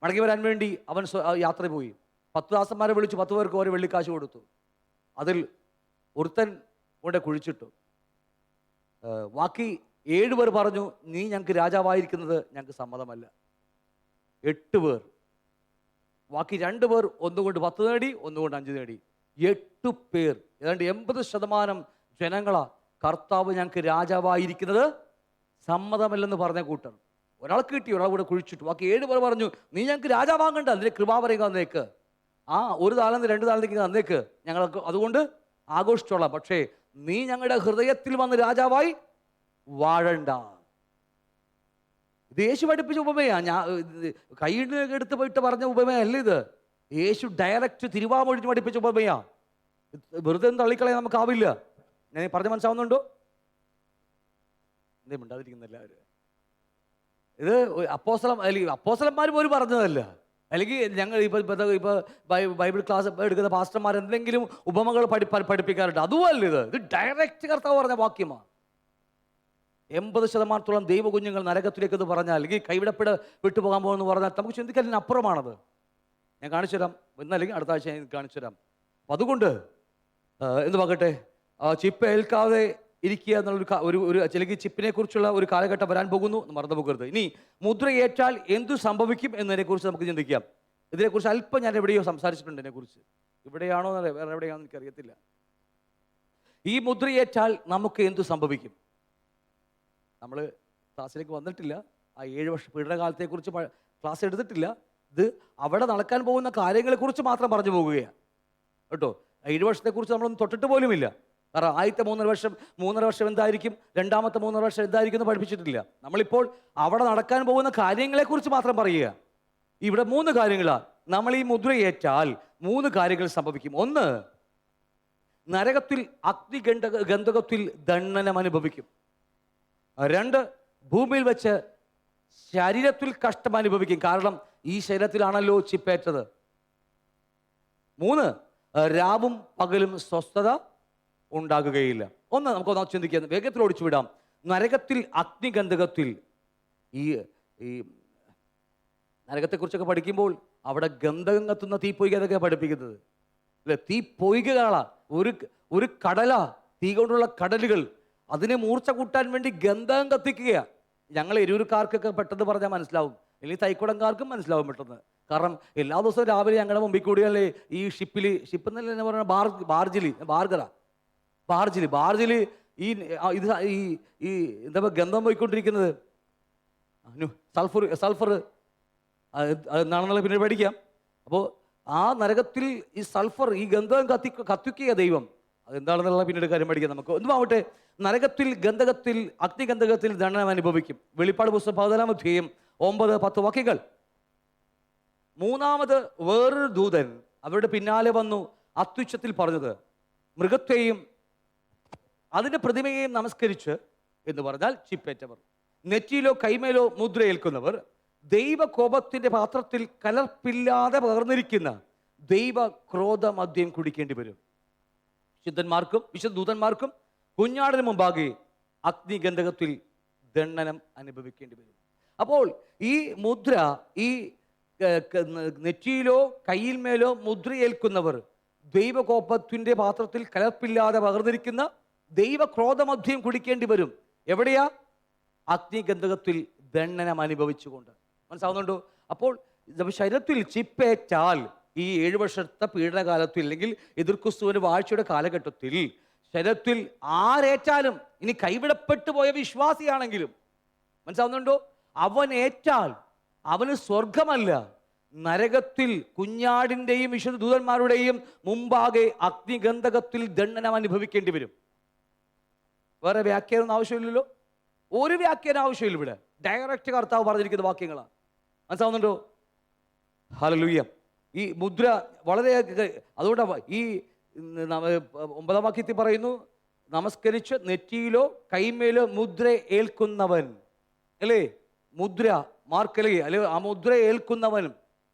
മടങ്ങി വരാൻ വേണ്ടി അവൻ യാത്ര പോയി. 10 ദാസന്മാരെ വിളിച്ചു, 10 പേർക്ക് ഓരോ വെള്ളിക്കാശ് കൊടുത്തു. അതിൽ ഒരുത്തൻ കൊണ്ട് കുഴിച്ചിട്ടു. ബാക്കി 7 പേർ പറഞ്ഞു, നീ ഞങ്ങൾക്ക് രാജാവായിരിക്കുന്നത് ഞങ്ങൾക്ക് സമ്മതമല്ല. 8 പേർ. ബാക്കി 2 പേർ ഒന്നുകൊണ്ട് 10 നേടി, ഒന്നുകൊണ്ട് 5 നേടി. 8 പേർ, ഏതാണ്ട് 80% ജനങ്ങളാ കർത്താവ് ഞങ്ങൾക്ക് രാജാവായിരിക്കുന്നത് സമ്മതമല്ലെന്ന് പറഞ്ഞ കൂട്ടർ. ഒരാൾക്ക് കിട്ടി, ഒരാൾ കൂടെ കുഴിച്ചിട്ടു. ബാക്കി 7 പേർ പറഞ്ഞു, നീ ഞങ്ങൾക്ക് രാജാവാകണ്ട, അതിൻ്റെ കൃപാവരം തന്നേക്ക്. 1 താലന്ത് 2 താലന്തിക്ക് തന്നേക്ക്, ഞങ്ങൾക്ക് അതുകൊണ്ട് ആഘോഷിച്ചോളാം. പക്ഷേ നീ ഞങ്ങളുടെ ഹൃദയത്തിൽ വന്ന് രാജാവായി വാഴണ്ട. ഇത് യേശു പഠിപ്പിച്ച ഉപമയാ. കയ്യിൽ എടുത്ത് പോയിട്ട് പറഞ്ഞ ഉപമയല്ല ഇത്. യേശു ഡയറക്റ്റ് തിരുവാമൊഴിഞ്ഞ് പഠിപ്പിച്ച ഉപമയാ. വെറുതെ തള്ളിക്കളയാൻ നമുക്കാവില്ല. ഞാൻ പറഞ്ഞ് മനസ്സിലാവുന്നുണ്ടോ? എന്തേ മിണ്ടാതിരിക്കുന്നില്ല അവര്? ഇത് അപ്പോസ്തലന്മാർ പോലും പറഞ്ഞതല്ല. അല്ലെങ്കിൽ ഞങ്ങൾ ഇപ്പൊ ബൈബിൾ ക്ലാസ് എടുക്കുന്ന പാസ്റ്റർമാർ എന്തെങ്കിലും ഉപമകൾ പഠിപ്പിക്കാറുണ്ട്. അതുമല്ല ഇത് ഡയറക്റ്റ് കർത്താവ് പറഞ്ഞ വാക്യമാണ്. 80% ദൈവകുഞ്ഞുങ്ങൾ നരകത്തിലേക്ക് എന്ന് പറഞ്ഞാൽ, അല്ലെങ്കിൽ കൈവിടപ്പെട വിട്ടുപോകാൻ പോകുമെന്ന് പറഞ്ഞാൽ നമുക്ക് ചിന്തിക്കാൻ അപ്പുറമാണത്. ഞാൻ കാണിച്ചു തരാം, ഇന്നല്ലെങ്കിൽ അടുത്ത ആഴ്ച ഞാൻ കാണിച്ചു തരാം. അപ്പം അതുകൊണ്ട് എന്ത് പറയട്ടെ, ചിപ്പ് ഏൽക്കാതെ ഇരിക്കുക എന്നുള്ളൊരു ചിലക്ക് ചിപ്പിനെ കുറിച്ചുള്ള ഒരു കാലഘട്ടം വരാൻ പോകുന്നു എന്ന് മറന്നു പോകരുത്. ഇനി മുദ്രയേറ്റാൽ എന്തു സംഭവിക്കും എന്നതിനെക്കുറിച്ച് നമുക്ക് ചിന്തിക്കാം. ഇതിനെക്കുറിച്ച് അല്പം ഞാൻ എവിടെയോ സംസാരിച്ചിട്ടുണ്ട്. ഇതിനെക്കുറിച്ച് ഇവിടെയാണോ വേറെ എവിടെയാണെന്ന് എനിക്കറിയത്തില്ല. ഈ മുദ്രയേറ്റാൽ നമുക്ക് എന്തു സംഭവിക്കും? നമ്മൾ ക്ലാസ്സിലേക്ക് വന്നിട്ടില്ല. ആ 7 വർഷ പീഡനകാലത്തെക്കുറിച്ച് ക്ലാസ് എടുത്തിട്ടില്ല. ഇത് അവിടെ നടക്കാൻ പോകുന്ന കാര്യങ്ങളെക്കുറിച്ച് മാത്രം പറഞ്ഞു പോകുകയാണ് കേട്ടോ. 7 വർഷത്തെക്കുറിച്ച് നമ്മളൊന്നും തൊട്ടിട്ട് പോലുമില്ല. കാരണം ആദ്യത്തെ 3.5 വർഷം എന്തായിരിക്കും, രണ്ടാമത്തെ 3.5 വർഷം എന്തായിരിക്കും എന്ന് പഠിപ്പിച്ചിട്ടില്ല. നമ്മളിപ്പോൾ അവിടെ നടക്കാൻ പോകുന്ന കാര്യങ്ങളെക്കുറിച്ച് മാത്രം പറയുക. ഇവിടെ 3 കാര്യങ്ങളാണ്. നമ്മൾ ഈ മുദ്രയേറ്റാൽ 3 കാര്യങ്ങൾ സംഭവിക്കും. 1, നരകത്തിൽ ഗന്ധകത്തിൽ ദണ്ഡനം അനുഭവിക്കും. 2, ഭൂമിയിൽ വെച്ച് ശരീരത്തിൽ കഷ്ടം അനുഭവിക്കും. കാരണം ഈ ശരീരത്തിലാണല്ലോ ചിപ്പേറ്റത്. 3, രാവും പകലും സ്വസ്ഥത ഉണ്ടാകുകയില്ല. നമുക്കൊന്ന് ചിന്തിക്കാം, വേഗത്തിൽ ഓടിച്ചു വിടാം. നരകത്തിൽ അഗ്നിഗന്ധകത്തിൽ, ഈ നരകത്തെക്കുറിച്ചൊക്കെ പഠിക്കുമ്പോൾ അവിടെ ഗന്ധകം കത്തുന്ന തീപ്പൊയ്ക അതൊക്കെ പഠിപ്പിക്കുന്നത് അല്ലെ? തീപ്പൊയ്കകളാ, ഒരു കടലാ, തീ കൊണ്ടുള്ള കടലുകൾ. അതിനെ മൂർച്ച കൂട്ടാൻ വേണ്ടി ഗന്ധകം കത്തിക്കുക. ഞങ്ങൾ എരൂരുകാർക്കൊക്കെ പെട്ടെന്ന് പറഞ്ഞാൽ മനസ്സിലാവും, അല്ലെങ്കിൽ തൈക്കുടംകാർക്കും മനസ്സിലാവും പെട്ടെന്ന്. കാരണം എല്ലാ ദിവസവും രാവിലെ ഞങ്ങളുടെ മുമ്പിൽ കൂടിയല്ലേ ഈ ഷിപ്പ് എന്നല്ല പറയുന്ന ബാർജിൽ ഈ എന്താ ഗന്ധം പോയിക്കൊണ്ടിരിക്കുന്നത്, സൾഫർ എന്നാണെന്നുള്ള പിന്നീട് പഠിക്കാം. അപ്പോൾ ആ നരകത്തിൽ ഈ സൾഫർ, ഈ ഗന്ധകം കത്തിക്കുക ദൈവം, അതെന്താണെന്നുള്ള പിന്നീട് കാര്യം പഠിക്കാം നമുക്ക്. എന്തുമാവട്ടെ, നരകത്തിൽ അഗ്നിഗന്ധകത്തിൽ ദണ്ഡനം അനുഭവിക്കും. വെളിപ്പാട് പുസ്തകം 14-ാം അധ്യായം 9-10 വാക്യങ്ങൾ. 3ാമത് വേറൊരു ദൂതൻ അവരുടെ പിന്നാലെ വന്നു അത്യുച്ചത്തിൽ പറഞ്ഞത്, മൃഗത്തെയും അതിൻ്റെ പ്രതിമയെയും നമസ്കരിച്ച്, എന്ന് പറഞ്ഞാൽ ചിപ്പേറ്റവർ, നെറ്റിയിലോ കൈമേലോ മുദ്രയേൽക്കുന്നവർ, ദൈവകോപത്തിന്റെ പാത്രത്തിൽ കലർപ്പില്ലാതെ പകർന്നിരിക്കുന്ന ദൈവ ക്രോധ മദ്യം കുടിക്കേണ്ടി വരും. വിശുദ്ധ ദൂതന്മാർക്കും കുഞ്ഞാടിന് മുമ്പാകെ അഗ്നിഗന്ധകത്തിൽ ദണ്ഡനം അനുഭവിക്കേണ്ടി വരും. അപ്പോൾ ഈ മുദ്ര, ഈ നെറ്റിയിലോ കയ്യിന്മേലോ മുദ്രയേൽക്കുന്നവർ ദൈവകോപത്തിന്റെ പാത്രത്തിൽ കലർപ്പില്ലാതെ പകർന്നിരിക്കുന്ന ദൈവക്രോധമദ്യം കുടിക്കേണ്ടി വരും. എവിടെയാ? അഗ്നിഗന്ധകത്തിൽ ദണ്ഡനം അനുഭവിച്ചുകൊണ്ട്. മനസ്സിലാവുന്നുണ്ടോ? അപ്പോൾ ശരീരത്തിൽ ചിപ്പേറ്റാൽ ഈ 7 വർഷത്തെ പീഡനകാലത്തിൽ, അല്ലെങ്കിൽ എതിർക്രിസ്തുവിന്റെ വാഴ്ചയുടെ കാലഘട്ടത്തിൽ ശരീരത്തിൽ ആരേറ്റാലും, ഇനി കൈവിടപ്പെട്ടു പോയ വിശ്വാസിയാണെങ്കിലും, മനസ്സിലാവുന്നുണ്ടോ, അവൻ ഏറ്റാൽ അവന് സ്വർഗമല്ല, നരകത്തിൽ കുഞ്ഞാടിന്റെയും വിശുദ്ധ ദൂതന്മാരുടെയും മുമ്പാകെ അഗ്നിഗന്ധകത്തിൽ ദണ്ഡനം അനുഭവിക്കേണ്ടി വരും. വേറെ വ്യാഖ്യാനം ആവശ്യമില്ലല്ലോ, ഒരു വ്യാഖ്യാനം ആവശ്യമില്ല. ഇവിടെ ഡയറക്റ്റ് കർത്താവ് പറഞ്ഞിരിക്കുന്ന വാക്യങ്ങളാണ്. മനസ്സിലാവുന്നുണ്ടോ? ഹല്ലേലൂയ. ഈ മുദ്ര വളരെ, അതുകൊണ്ട് ഈ 9-ാം വാക്യത്തിൽ പറയുന്നു, നമസ്കരിച്ച് നെറ്റിയിലോ കൈമേലോ മുദ്ര ഏൽക്കുന്നവൻ, അല്ലേ? മുദ്ര മാർക്കലേ, അല്ലെ? ആ മുദ്ര ഏൽക്കുന്നവനും.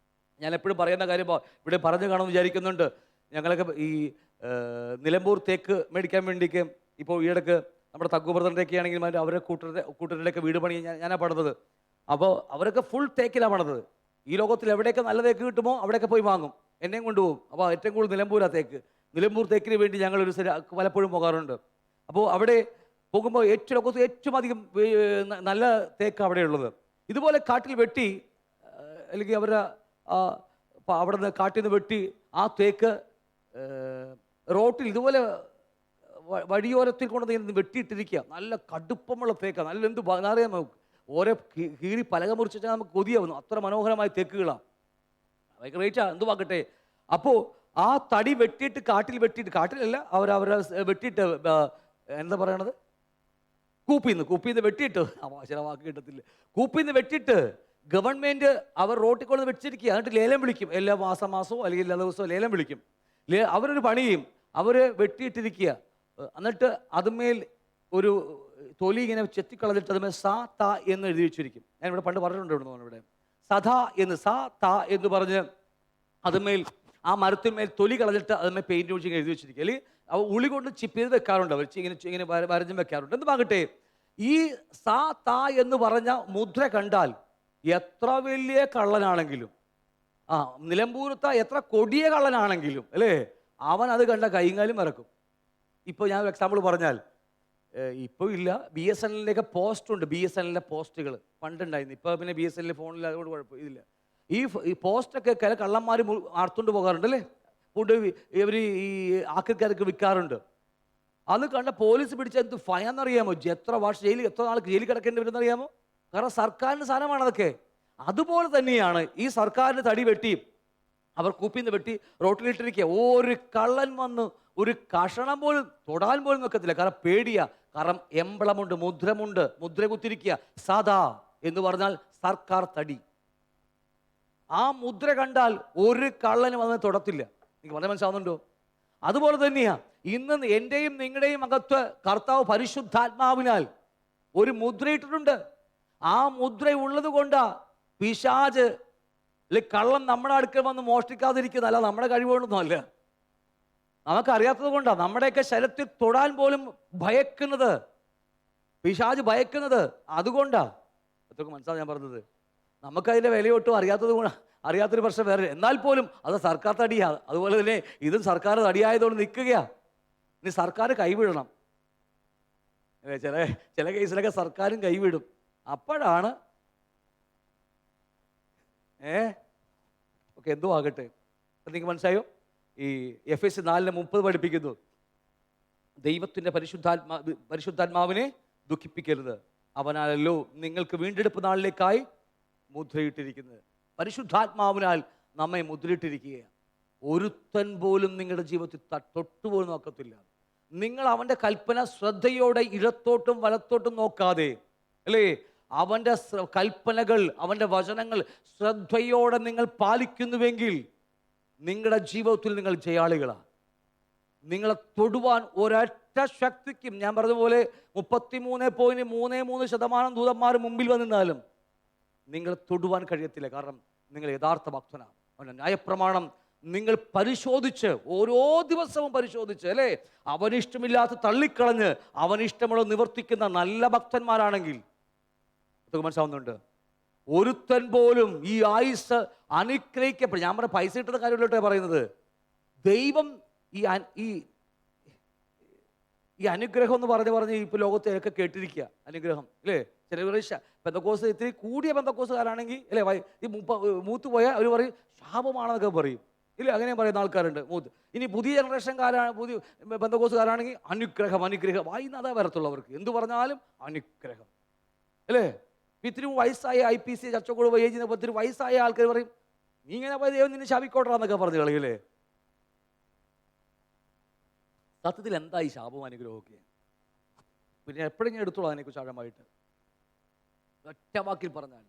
ഞാൻ എപ്പോഴും പറയുന്ന കാര്യം ഇവിടെ പറഞ്ഞു കാണുമെന്ന് വിചാരിക്കുന്നുണ്ട്. ഞങ്ങളൊക്കെ ഈ നിലമ്പൂർ തേക്ക് മേടിക്കാൻ വേണ്ടിക്ക് ഇപ്പോൾ ഈയിടക്ക് നമ്മുടെ തഗ്ഗുബ്രദറിൻ്റെയൊക്കെ ആണെങ്കിലും അവരുടെ കൂട്ടരുടെയൊക്കെ വീട് പണി ഞാനാണ് പണിതത്. അപ്പോൾ അവരൊക്കെ ഫുൾ തേക്കിലാണ് പണിതത്. ഈ ലോകത്തിൽ എവിടെയൊക്കെ നല്ല തേക്ക് കിട്ടുമോ അവിടെയൊക്കെ പോയി വാങ്ങും, എന്നെയും കൊണ്ടുപോകും. അപ്പോൾ ഏറ്റവും കൂടുതൽ നിലമ്പൂർ തേക്കിന് വേണ്ടി ഞങ്ങളൊരു പലപ്പോഴും പോകാറുണ്ട്. അപ്പോൾ അവിടെ പോകുമ്പോൾ ലോകത്ത് ഏറ്റവും അധികം നല്ല തേക്ക് അവിടെയുള്ളത്. ഇതുപോലെ കാട്ടിൽ വെട്ടി, അല്ലെങ്കിൽ അവരുടെ അവിടെ നിന്ന് കാട്ടിൽ നിന്ന് വെട്ടി ആ തേക്ക് റോട്ടിൽ ഇതുപോലെ വഴിയോരത്തിൽ കൊണ്ട് വെട്ടിയിട്ടിരിക്കുക. നല്ല കടുപ്പമുള്ള തേക്കാണ്. നല്ല അറിയാം, ഓരോ കീറി പലക മുറിച്ചാൽ നമുക്ക് കൊതിയാവുന്നു. അത്ര മനോഹരമായ തേക്കുകളാണ്. ഭയങ്കര റേറ്റാ, എന്തുവാക്കട്ടെ. അപ്പോൾ ആ തടി വെട്ടിയിട്ട് കാട്ടിലല്ല അവരവരെ വെട്ടിയിട്ട് എന്താ പറയണത്, കൂപ്പിന്ന് വെട്ടിയിട്ട്, ചില വാക്ക് കിട്ടത്തില്ല, കൂപ്പിന്ന് വെട്ടിയിട്ട് ഗവൺമെന്റ് അവർ റോട്ടിൽ കൊണ്ട് വെച്ചിരിക്കുക. എന്നിട്ട് ലേലം വിളിക്കും, എല്ലാ മാസവും അല്ലെങ്കിൽ എല്ലാ ദിവസവും ലേലം വിളിക്കും. അവരൊരു പണി ചെയ്യും, അവര് വെട്ടിയിട്ടിരിക്കുക. എന്നിട്ട് അതുമേൽ ഒരു തൊലി ഇങ്ങനെ ചെത്തിക്കളഞ്ഞിട്ട് അതുമേൽ സാ ത എന്ന് എഴുതി വെച്ചിരിക്കും. ഞാൻ ഇവിടെ പണ്ട് പറഞ്ഞിട്ടുണ്ട് ഇവിടെ സദാ എന്ന്, സാ ത എന്ന് പറഞ്ഞ് അതുമേൽ ആ മരത്തിന്മേൽ തൊലി കളഞ്ഞിട്ട് അതുമേൽ പെയിന്റ് ഒഴിച്ച് എഴുതി വെച്ചിരിക്കും. അല്ലെങ്കിൽ ഉളി കൊണ്ട് ചിപ്പ് ചെയ്ത് വെക്കാറുണ്ട്, അവർ ഇങ്ങനെ വരഞ്ഞും വെക്കാറുണ്ട്. എന്തുമാകട്ടെ, ഈ സാ ത എന്ന് പറഞ്ഞ മുദ്ര കണ്ടാൽ എത്ര വലിയ കള്ളനാണെങ്കിലും, നിലമ്പൂരത്ത എത്ര കൊടിയ കള്ളനാണെങ്കിലും അല്ലേ, അവൻ അത് കണ്ട കൈകാലും മറക്കും. ഇപ്പോൾ ഞാൻ എക്സാമ്പിൾ പറഞ്ഞാൽ, ഇപ്പോൾ ഇല്ല, BSNLിൻ്റെയൊക്കെ പോസ്റ്റ് ഉണ്ട്, BSNLിൻ്റെ പോസ്റ്റുകൾ പണ്ടുണ്ടായിരുന്നു. ഇപ്പോൾ പിന്നെ BSNL ഫോണിൽ അതുകൊണ്ട് കുഴപ്പമില്ല. ഈ പോസ്റ്റൊക്കെ ചില കള്ളന്മാർ ആർത്തുകൊണ്ട് പോകാറുണ്ട് അല്ലേ, കൊണ്ട് ഇവർ ഈ ആക്രിക്കാർക്ക് വിൽക്കാറുണ്ട്. അത് കണ്ട പോലീസ് പിടിച്ച എന്ത് ഫയന്നറിയാമോ, എത്ര നാൾ ജയിലിൽ കിടക്കേണ്ടി വരുന്നറിയാമോ? കാരണം സർക്കാരിൻ്റെ സാധനമാണ് അതൊക്കെ. അതുപോലെ തന്നെയാണ് ഈ സർക്കാരിൻ്റെ തടി വെട്ടി അവർ കൂപ്പിന്ന് വെട്ടി റോട്ടിലിട്ടിരിക്കുക. ഒരു കള്ളൻ വന്ന് ഒരു കഷണം പോലും തൊടാൻ പോലും വെക്കത്തില്ല. കാരണം പേടിയാ, കാരണം എംബ്ലമുണ്ട്, മുദ്ര കുത്തിരിക്കുക. സാദാ എന്ന് പറഞ്ഞാൽ സർക്കാർ തടി. ആ മുദ്ര കണ്ടാൽ ഒരു കള്ളന് വന്ന് തൊടത്തില്ല. എനിക്ക് വളരെ മനസ്സിലാവുന്നുണ്ടോ? അതുപോലെ തന്നെയാ ഇന്ന് എൻ്റെയും നിങ്ങളുടെയും അകത്ത് കർത്താവ് പരിശുദ്ധാത്മാവിനാൽ ഒരു മുദ്രയിട്ടിട്ടുണ്ട്. ആ മുദ്ര ഉള്ളത് കൊണ്ടാ പിശാച് കള്ളം നമ്മുടെ അടുക്കൽ വന്ന് മോഷ്ടിക്കാതിരിക്കുന്നത്. അല്ല നമ്മുടെ കഴിവുകൊണ്ടൊന്നും അല്ല, നമുക്കറിയാത്തത് കൊണ്ടാണ്. നമ്മുടെയൊക്കെ ശരീരത്തിൽ തൊടാൻ പോലും ഭയക്കുന്നത്, പിശാച് ഭയക്കുന്നത് അതുകൊണ്ടാ. എത്രയൊക്കെ മനസ്സിലാവും ഞാൻ പറഞ്ഞത്? നമുക്കതിൻ്റെ വിലയൊട്ടും അറിയാത്തൊരു പ്രശ്നം വേറെ. എന്നാൽ പോലും അത് സർക്കാർ തടിയാ. അതുപോലെ തന്നെ ഇതും സർക്കാർ തടിയായതുകൊണ്ട് നിൽക്കുകയാ. ഇനി സർക്കാർ കൈവിടണം. ചില കേസിലൊക്കെ സർക്കാരും കൈവിടും. അപ്പോഴാണ് ഓക്കെ എന്തോ ആകട്ടെ. നിങ്ങൾക്ക് മനസ്സിലായോ? ഈ Efes 4:30 പഠിപ്പിക്കുന്നു, ദൈവത്തിൻ്റെ പരിശുദ്ധാത്മാവിനെ ദുഃഖിപ്പിക്കരുത്, അവനാലല്ലോ നിങ്ങൾക്ക് വീണ്ടെടുപ്പ് നാളിലേക്കായി മുദ്രയിട്ടിരിക്കുന്നത്. പരിശുദ്ധാത്മാവിനാൽ നമ്മെ മുദ്രയിട്ടിരിക്കുകയാണ്. ഒരുത്തൻ പോലും നിങ്ങളുടെ ജീവിതത്തിൽ തൊട്ടുപോലും നോക്കത്തില്ല. നിങ്ങൾ അവൻ്റെ കൽപ്പന ശ്രദ്ധയോടെ ഇടത്തോട്ടും വലത്തോട്ടും നോക്കാതെ അല്ലേ, അവൻ്റെ കൽപ്പനകൾ, അവൻ്റെ വചനങ്ങൾ ശ്രദ്ധയോടെ നിങ്ങൾ പാലിക്കുന്നുവെങ്കിൽ നിങ്ങളുടെ ജീവിതത്തിൽ നിങ്ങൾ ജയാളികളാണ്. നിങ്ങളെ തൊടുവാൻ ഒരൊറ്റ ശക്തിക്കും, ഞാൻ പറഞ്ഞതുപോലെ 33.33% ദൂതന്മാർ മുമ്പിൽ വന്നിരുന്നാലും നിങ്ങളെ തൊടുവാൻ കഴിയത്തില്ല. കാരണം നിങ്ങൾ യഥാർത്ഥ ഭക്തനാണ്. അവൻ്റെ ന്യായപ്രമാണം നിങ്ങൾ പരിശോധിച്ച്, ഓരോ ദിവസവും പരിശോധിച്ച് അല്ലേ, അവനിഷ്ടമില്ലാത്ത തള്ളിക്കളഞ്ഞ് അവനിഷ്ടമുള്ള നിവർത്തിക്കുന്ന നല്ല ഭക്തന്മാരാണെങ്കിൽ അതൊക്കെ മനസ്സിലാവുന്നുണ്ട്. ഒരുത്തൻ പോലും ഈ ആയുസ് അനുഗ്രഹിക്കപ്പെടും. ഞാൻ പറഞ്ഞ പൈസ കിട്ടുന്ന കാര്യമില്ലോട്ടെ പറയുന്നത്. ദൈവം ഈ അനുഗ്രഹം എന്ന് പറഞ്ഞ് ഇപ്പോൾ ലോകത്തെയൊക്കെ കേട്ടിരിക്കുക അനുഗ്രഹം അല്ലേ. ചില പെന്തക്കോസ് ഇത്തിരി കൂടിയ പെന്തക്കോസുകാരാണെങ്കിൽ അല്ലേ, ഈ മൂത്ത് പോയാൽ അവർ പറയും ശാപമാണെന്നൊക്കെ പറയും ഇല്ല, അങ്ങനെ പറയുന്ന ആൾക്കാരുണ്ട് മൂത്ത്. ഇനി പുതിയ ജനറേഷൻകാരാണ്, പുതിയ പെന്തക്കോസുകാരാണെങ്കിൽ അനുഗ്രഹം വായിന്നതാ വരത്തുള്ളവർക്ക്. എന്തു പറഞ്ഞാലും അനുഗ്രഹം അല്ലേ. ഇത്തിരി വയസ്സായ IPC ചർച്ചക്കൂട് വയ്യേജിന് ഒത്തിരി വയസ്സായ ആൾക്കാർ പറയും നീ ഇങ്ങനെ പോയി ദൈവം നിന്നെ ശാപിക്കോട്ടാന്നൊക്കെ പറഞ്ഞു കളിയല്ലേ. സത്യത്തിൽ എന്തായി ശാപവും അനുഗ്രഹമൊക്കെ? പിന്നെ എപ്പോഴും ഞാൻ എടുത്തോളൂ അതിനെക്കുറിച്ച് ആഴമായിട്ട്. ഒറ്റ വാക്കിൽ പറഞ്ഞാൽ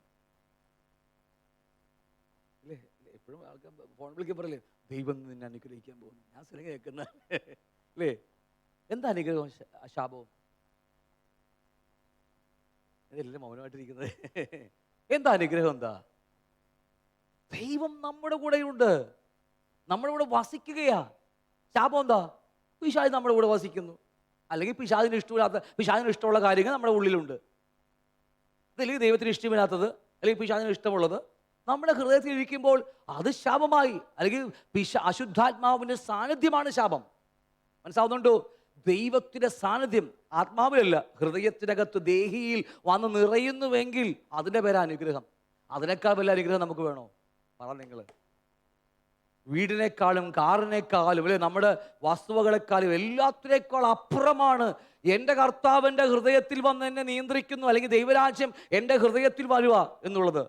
അല്ലേ, എപ്പോഴും ആൾക്കാർ ഫോൺ വിളിക്കാൻ പറയല്ലേ ദൈവം നിന്നെ അനുഗ്രഹിക്കാൻ പോകുന്നു. ഞാൻ സ്ഥലം കേൾക്കുന്ന അല്ലേ, എന്താ അനുഗ്രഹവും ശാപവും? ഇതെല്ലാം മൗനമായിട്ടിരിക്കുന്നത്. എന്താ അനുഗ്രഹം? എന്താ? ദൈവം നമ്മുടെ കൂടെയുണ്ട്, നമ്മുടെ കൂടെ വസിക്കുകയാ. ശാപം എന്താ? പിശാച് നമ്മുടെ കൂടെ വസിക്കുന്നു, അല്ലെങ്കിൽ പിശാചിന് ഇഷ്ടമുള്ള കാര്യങ്ങൾ നമ്മുടെ ഉള്ളിലുണ്ട്. അതല്ലെങ്കിൽ ദൈവത്തിന് ഇഷ്ടമില്ലാത്തത്, അല്ലെങ്കിൽ പിശാചിന് ഇഷ്ടമുള്ളത് നമ്മുടെ ഹൃദയത്തിൽ ഇരിക്കുമ്പോൾ അത് ശാപമായി. അല്ലെങ്കിൽ അശുദ്ധാത്മാവിൻ്റെ സാന്നിധ്യമാണ് ശാപം. മനസ്സിലാവുന്നുണ്ടോ? ദൈവത്തിൻ്റെ സാന്നിധ്യം ആത്മാവിലല്ല, ഹൃദയത്തിനകത്ത് ദേഹിയിൽ വന്ന് നിറയുന്നുവെങ്കിൽ അതിൻ്റെ പേര് അനുഗ്രഹം. അതിനേക്കാൾ വലിയ അനുഗ്രഹം നമുക്ക് വേണോ? പറ നിങ്ങൾ. വീടിനേക്കാളും കാറിനേക്കാളും അല്ലെ, നമ്മുടെ വസ്തുവകളെക്കാളും എല്ലാത്തിനേക്കാൾ അപ്പുറമാണ് എൻ്റെ കർത്താവിൻ്റെ ഹൃദയത്തിൽ വന്ന് എന്നെ നിയന്ത്രിക്കുന്നു, അല്ലെങ്കിൽ ദൈവരാജ്യം എൻ്റെ ഹൃദയത്തിൽ വരുക എന്നുള്ളത്.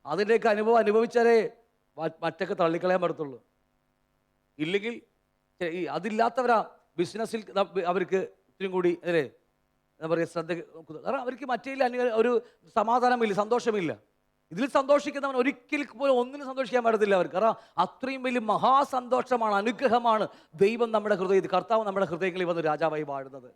അതിൻ്റെയൊക്കെ അനുഭവിച്ചാലേ മറ്റൊക്കെ തള്ളിക്കളയാൻ പറ്റത്തുള്ളൂ. ഇല്ലെങ്കിൽ ഈ അതില്ലാത്തവരാ ബിസിനസ്സിൽ അവർക്ക് ഇത്തിരി കൂടി അല്ലേ എന്താ പറയുക ശ്രദ്ധ നോക്കുന്നത്. കാരണം അവർക്ക് മറ്റേ ഒരു സമാധാനമില്ല, സന്തോഷമില്ല. ഇതിൽ സന്തോഷിക്കുന്നവൻ ഒരിക്കലും പോലും ഒന്നിനും സന്തോഷിക്കാൻ പറ്റത്തില്ല അവർക്ക്. കാരണം അത്രയും വലിയ മഹാസന്തോഷമാണ്, അനുഗ്രഹമാണ് ദൈവം നമ്മുടെ ഹൃദയത്തിൽ, കർത്താവ് നമ്മുടെ ഹൃദയങ്ങളിൽ വന്ന് രാജാവായി വാഴുന്നത്.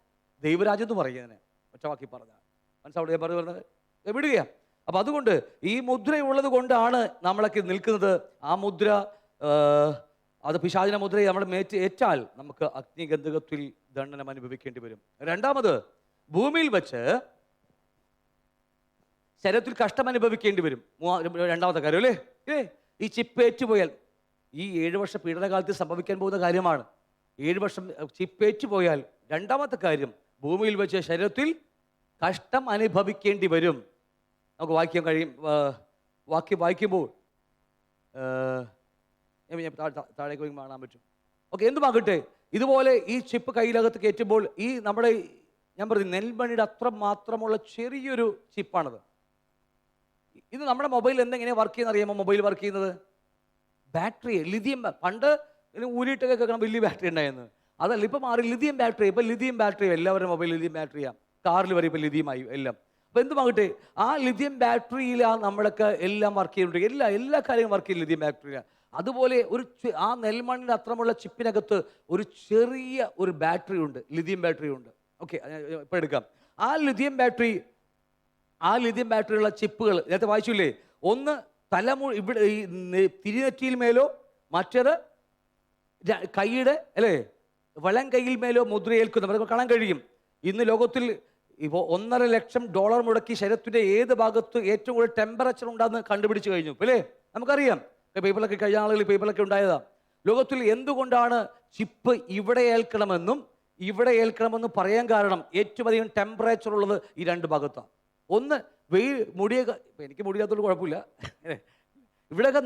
ദൈവരാജ്യം എന്ന് പറയുന്നതിനെ ഒറ്റവാക്കി പറഞ്ഞാൽ മനസ്സിലാവിടെ ഞാൻ പറഞ്ഞത് വിടുകയാ. അപ്പം അതുകൊണ്ട് ഈ മുദ്രയുള്ളത് കൊണ്ടാണ് നമ്മളൊക്കെ നിൽക്കുന്നത്. ആ മുദ്ര അത് പിശാചിന മുദ്രയെ നമ്മൾ ഏറ്റാൽ നമുക്ക് അഗ്നിഗന്ധകത്തിൽ ദണ്ഡനം അനുഭവിക്കേണ്ടി വരും. രണ്ടാമത്, ഭൂമിയിൽ വെച്ച് ശരീരത്തിൽ കഷ്ടം അനുഭവിക്കേണ്ടി വരും. രണ്ടാമത്തെ കാര്യം അല്ലേ, ഈ ചിപ്പ് ഏറ്റുപോയാൽ, ഈ 7 വർഷ പീഡനകാലത്ത് സംഭവിക്കാൻ പോകുന്ന കാര്യമാണ്. 7 വർഷം ചിപ്പ് ഏറ്റുപോയാൽ രണ്ടാമത്തെ കാര്യം, ഭൂമിയിൽ വെച്ച് ശരീരത്തിൽ കഷ്ടം അനുഭവിക്കേണ്ടി വരും. നമുക്ക് വായിക്കാൻ കഴിയും. വാക്യം വായിക്കുമ്പോൾ താഴേക്ക് കാണാൻ പറ്റും. ഓക്കെ, എന്തുമാകട്ടെ, ഇതുപോലെ ഈ ചിപ്പ് കയ്യിലകത്ത് കയറ്റുമ്പോൾ ഈ നമ്മുടെ ഞാൻ പറഞ്ഞു നെൽമണിയുടെ അത്ര മാത്രമുള്ള ചെറിയൊരു ചിപ്പാണത്. ഇത് നമ്മുടെ മൊബൈൽ എന്തെങ്ങനെ വർക്ക് ചെയ്യുന്ന അറിയാമോ? മൊബൈൽ വർക്ക് ചെയ്യുന്നത് ബാറ്ററി, ലിഥിയം. പണ്ട് ഊരിയിട്ടൊക്കെ കേൾക്കണം വലിയ ബാറ്ററി ഉണ്ടായിരുന്നു. അതല്ല, ഇപ്പം മാറി ലിഥിയം ബാറ്ററി. ഇപ്പം ലിഥിയം ബാറ്ററി എല്ലാവരും മൊബൈൽ ലിഥിയം ബാറ്ററിയാണ്. കാറിൽ വരെ ഇപ്പം ലിഥിയമായി എല്ലാം. അപ്പം എന്തുമാകട്ടെ, ആ ലിഥിയം ബാറ്ററിയിലാണ് നമ്മളൊക്കെ എല്ലാം വർക്ക് ചെയ്യുന്നുണ്ട്. എല്ലാ കാര്യങ്ങളും വർക്ക് ചെയ്യും ലിഥിയം ബാറ്ററിയിലാണ്. അതുപോലെ ആ നെൽമണ്ണിൻ്റെ അത്രമുള്ള ചിപ്പിനകത്ത് ഒരു ചെറിയ ഒരു ബാറ്ററി ഉണ്ട്, ലിഥിയം ബാറ്ററി ഉണ്ട്. ഓക്കെ, ഇപ്പം എടുക്കാം. ആ ലിഥിയം ബാറ്ററിയുള്ള ചിപ്പുകൾ നേരത്തെ വായിച്ചില്ലേ? ഒന്ന് ഇവിടെ ഈ തിരുനെറ്റിയിൽ മേലോ, മറ്റേത് കൈയുടെ അല്ലേ വലം കൈയിൽ മേലോ മുദ്രയേൽക്കുന്ന നമുക്ക് കാണാൻ കഴിയും. ഇന്ന് ലോകത്തിൽ ഇപ്പോൾ $1.5 ലക്ഷം മുടക്കി ശരീരത്തിൻ്റെ ഏത് ഭാഗത്ത് ഏറ്റവും കൂടുതൽ ടെമ്പറേച്ചർ ഉണ്ടാകുന്ന കണ്ടുപിടിച്ച് കഴിഞ്ഞു അല്ലേ? നമുക്കറിയാം, പേപ്പറിലൊക്കെ കഴിഞ്ഞ ആളുകൾ പേപ്പറിലൊക്കെ ഉണ്ടായതാണ്. ലോകത്തിൽ എന്തുകൊണ്ടാണ് ചിപ്പ് ഇവിടെ ഏൽക്കണമെന്ന് പറയാൻ കാരണം, ഏറ്റവും അധികം ടെമ്പറേച്ചർ ഉള്ളത് ഈ 2 ഭാഗത്താണ്. ഒന്ന് വെയിൽ, എനിക്ക് മുടിയാത്തോട് കുഴപ്പമില്ല, ഇവിടെയൊക്കെ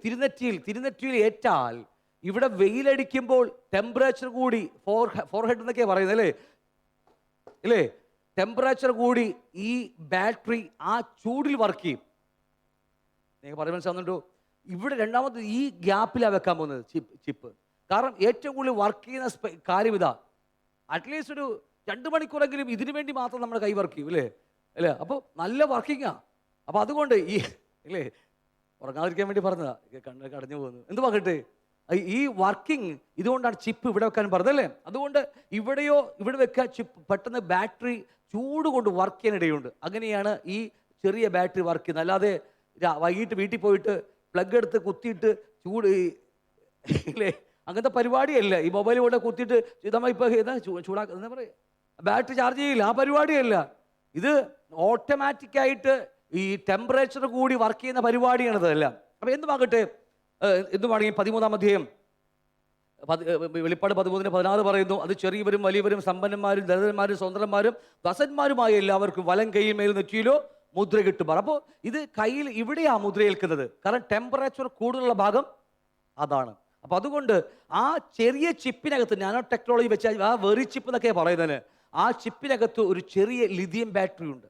തിരുനെറ്റിയിൽ ഏറ്റാൽ ഇവിടെ വെയിലടിക്കുമ്പോൾ ടെമ്പറേച്ചർ കൂടി, ഫോർഹെഡ് എന്നൊക്കെയാണ് പറയുന്നത് അല്ലേ, ടെമ്പറേച്ചർ കൂടി ഈ ബാറ്ററി ആ ചൂടിൽ വർക്ക് ചെയ്യും. നിങ്ങൾ പറയാൻ മനസ്സിലാവുന്നുണ്ടോ? ഇവിടെ രണ്ടാമത് ഈ ഗ്യാപ്പിലാണ് വെക്കാൻ പോകുന്നത് ചിപ്പ്. കാരണം ഏറ്റവും കൂടുതൽ വർക്ക് ചെയ്യുന്ന കാര്യം ഇതാ. അറ്റ്ലീസ്റ്റ് ഒരു 2 മണിക്കൂറെങ്കിലും ഇതിനു വേണ്ടി മാത്രം നമ്മുടെ കൈ വർക്ക് ചെയ്യും അല്ലേ? അപ്പോൾ നല്ല വർക്കിങ്ങാ. അപ്പോൾ അതുകൊണ്ട് അല്ലേ, ഉറങ്ങാതിരിക്കാൻ വേണ്ടി പറഞ്ഞതാ, കണ്ണൊക്കെ അടഞ്ഞു പോകുന്നു. എന്ത് പറയട്ടെ, ഈ വർക്കിംഗ് ഇതുകൊണ്ടാണ് ചിപ്പ് ഇവിടെ വെക്കാൻ പറഞ്ഞതല്ലേ. അതുകൊണ്ട് ഇവിടെ വെക്കുക ചിപ്പ്, പെട്ടെന്ന് ബാറ്ററി ചൂട് കൊണ്ട് വർക്ക് ചെയ്യാനിടയുണ്ട്. അങ്ങനെയാണ് ഈ ചെറിയ ബാറ്ററി വർക്ക് ചെയ്യുന്നത്. അല്ലാതെ വൈകിട്ട് വീട്ടിൽ പോയിട്ട് പ്ലഗ് എടുത്ത് കുത്തിയിട്ട് അങ്ങനത്തെ പരിപാടിയല്ല. ഈ മൊബൈൽ കൊണ്ട് കുത്തിയിട്ട് നമ്മൾ ഇപ്പോൾ ചൂടാക്കുക എന്താ പറയുക, ബാറ്ററി ചാർജ് ചെയ്യില്ല, ആ പരിപാടിയല്ല. ഇത് ഓട്ടോമാറ്റിക്കായിട്ട് ഈ ടെമ്പറേച്ചർ കൂടി വർക്ക് ചെയ്യുന്ന പരിപാടിയാണിത് എല്ലാം. അപ്പോൾ എന്തുമാകട്ടെ, എന്തുവാണെങ്കിൽ 13-ാം അധ്യായം വെളിപ്പാട് 13:16 പറയുന്നു, അത് ചെറിയവരും വലിയവരും സമ്പന്നന്മാരും ദരിദ്രന്മാരും സ്വതന്ത്രന്മാരും ദാസന്മാരുമായ എല്ലാവർക്കും വലം കൈയിൽ മേൽ നെറ്റിയിലോ മുദ്ര കിട്ടുമാർ. അപ്പോൾ ഇത് കയ്യിൽ ഇവിടെയാണ് മുദ്ര ഏൽക്കുന്നത്. കാരണം ടെമ്പറേച്ചർ കൂടുതലുള്ള ഭാഗം അതാണ്. അപ്പം അതുകൊണ്ട് ആ ചെറിയ ചിപ്പിനകത്ത്, നാനോ ടെക്നോളജി വെച്ചാൽ ആ വെറി ചിപ്പ് എന്നൊക്കെയാണ് പറയുന്നതിന്, ആ ചിപ്പിനകത്ത് ഒരു ചെറിയ ലിഥിയം ബാറ്ററി ഉണ്ട്.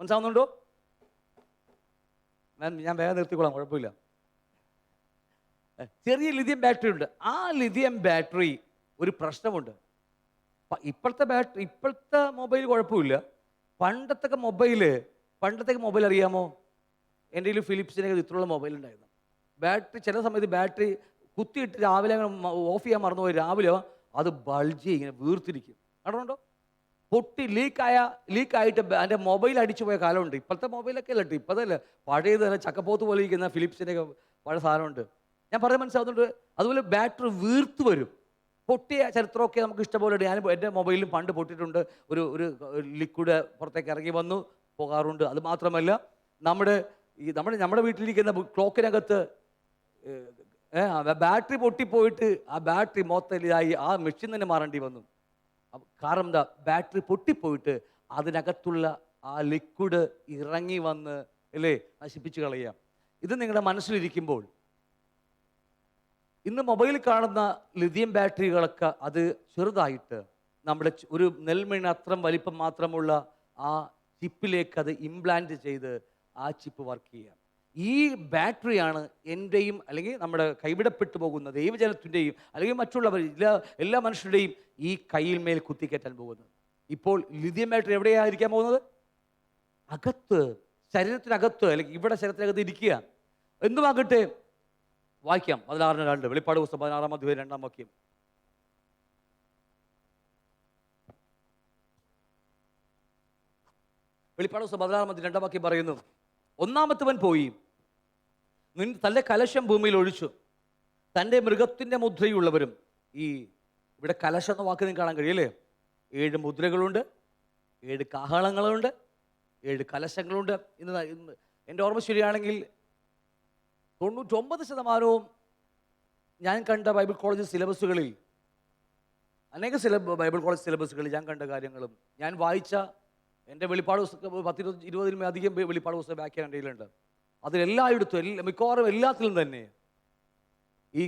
മനസ്സിലാവുന്നുണ്ടോ? ഞാൻ വേഗം നിർത്തിക്കൊള്ളാം, കുഴപ്പമില്ല. ചെറിയ ലിഥിയം ബാറ്ററി ഉണ്ട്. ആ ലിഥിയം ബാറ്ററി ഒരു പ്രശ്നമുണ്ട്. ഇപ്പോഴത്തെ മൊബൈൽ കുഴപ്പമില്ല. പണ്ടത്തെ മൊബൈൽ അറിയാമോ? എൻ്റെ കയ്യിൽ ഫിലിപ്സിൻ്റെ ഇത്രയുള്ള മൊബൈൽ ഉണ്ടായിരുന്നു. ബാറ്ററി ചില സമയത്ത് ബാറ്ററി കുത്തിയിട്ട് രാവിലെ ഓഫ് ചെയ്യാൻ മറന്നുപോയി, രാവിലെ അത് ബൾജ് ഇങ്ങനെ വീർത്തിരിക്കും. അറിയണ്ടോ? പൊട്ടി ലീക്കായിട്ട് എൻ്റെ മൊബൈൽ അടിച്ചു പോയ കാലമുണ്ട്. ഇപ്പോഴത്തെ മൊബൈലൊക്കെ അല്ല കേട്ടോ, ഇപ്പോഴത്തെ പഴയത് തന്നെ ചക്കപ്പോത്ത് പോലെ ഇരിക്കുന്ന ഫിലിപ്സിൻ്റെ പഴയ സാധനമുണ്ട്. ഞാൻ പറയാൻ മനസ്സിലാവുന്നുണ്ട്. അതുപോലെ ബാറ്ററി വീർത്ത് വരും. പൊട്ടിയ ചരിത്രമൊക്കെ നമുക്ക് ഇഷ്ടംപോലെ ഉണ്ട്. ഞാൻ എൻ്റെ മൊബൈലിലും പണ്ട് പൊട്ടിയിട്ടുണ്ട്. ഒരു ലിക്വിഡ് പുറത്തേക്ക് ഇറങ്ങി വന്നു പോകാറുണ്ട്. അത് മാത്രമല്ല നമ്മുടെ വീട്ടിലിരിക്കുന്ന ക്ലോക്കിനകത്ത് ബാറ്ററി പൊട്ടിപ്പോയിട്ട് ആ ബാറ്ററി മൊത്തം ഇതായി ആ മെഷീൻ തന്നെ മാറേണ്ടി വന്നു. കാരണം എന്താ, ബാറ്ററി പൊട്ടിപ്പോയിട്ട് അതിനകത്തുള്ള ആ ലിക്വിഡ് ഇറങ്ങി വന്ന് നശിപ്പിച്ച് കളയുക. ഇത് നിങ്ങളുടെ മനസ്സിലിരിക്കുമ്പോൾ ഇന്ന് മൊബൈലിൽ കാണുന്ന ലിഥിയം ബാറ്ററികളൊക്കെ അത് ചെറുതായിട്ട് നമ്മുടെ ഒരു നെൽമണി അത്രം വലിപ്പം മാത്രമുള്ള ആ ചിപ്പിലേക്ക് അത് ഇംപ്ലാന്റ് ചെയ്ത് ആ ചിപ്പ് വർക്ക് ചെയ്യാം. ഈ ബാറ്ററിയാണ് എൻ്റെയും അല്ലെങ്കിൽ നമ്മുടെ കൈവിടപ്പെട്ടു പോകുന്ന ദൈവജനത്തിൻ്റെയും അല്ലെങ്കിൽ മറ്റുള്ളവർ എല്ലാ മനുഷ്യരുടെയും ഈ കയ്യിൽ മേൽ കുത്തിക്കയറ്റാൻ പോകുന്നത്. ഇപ്പോൾ ലിഥിയം ബാറ്ററി എവിടെയായിരിക്കാൻ പോകുന്നത്? അകത്ത്, ശരീരത്തിനകത്ത്, അല്ലെങ്കിൽ ഇവിടെ ശരീരത്തിനകത്ത് ഇരിക്കുക. എന്തുമാകട്ടെ, വായിക്കാം 16:2 വെളിപ്പാട് പുസ്തകം 16-ാം വാക്യം. വെളിപ്പാട് പുസ്തകം 16-ാം വാക്യം പറയുന്നു, ഒന്നാമത്തവൻ പോയി തൻ്റെ കലശം ഭൂമിയിൽ ഒഴിച്ചു, തൻ്റെ മൃഗത്തിൻ്റെ മുദ്രയുള്ളവരും. ഈ ഇവിടെ കലശം എന്ന വാക്ക് നിങ്ങൾക്ക് കാണാൻ കഴിയല്ലേ? 7 മുദ്രകളുണ്ട്, 7 കാഹളങ്ങളുണ്ട്, 7 കലശങ്ങളുണ്ട്. ഇന്ന് എൻ്റെ ഓർമ്മ ശരിയാണെങ്കിൽ 99% ഞാൻ കണ്ട ബൈബിൾ കോളേജ് സിലബസുകളിൽ, അനേക ബൈബിൾ കോളേജ് സിലബസുകളിൽ ഞാൻ കണ്ട കാര്യങ്ങളും ഞാൻ വായിച്ച എൻ്റെ വെളിപ്പാട് പുസ്തകം 10-20-ലും വെളിപ്പാട് പുസ്തകം വ്യാഖ്യാനം എൻ്റെ കയ്യിലുണ്ട്. അതിലെല്ലായിടത്തും മിക്കവാറും എല്ലാത്തിലും തന്നെ ഈ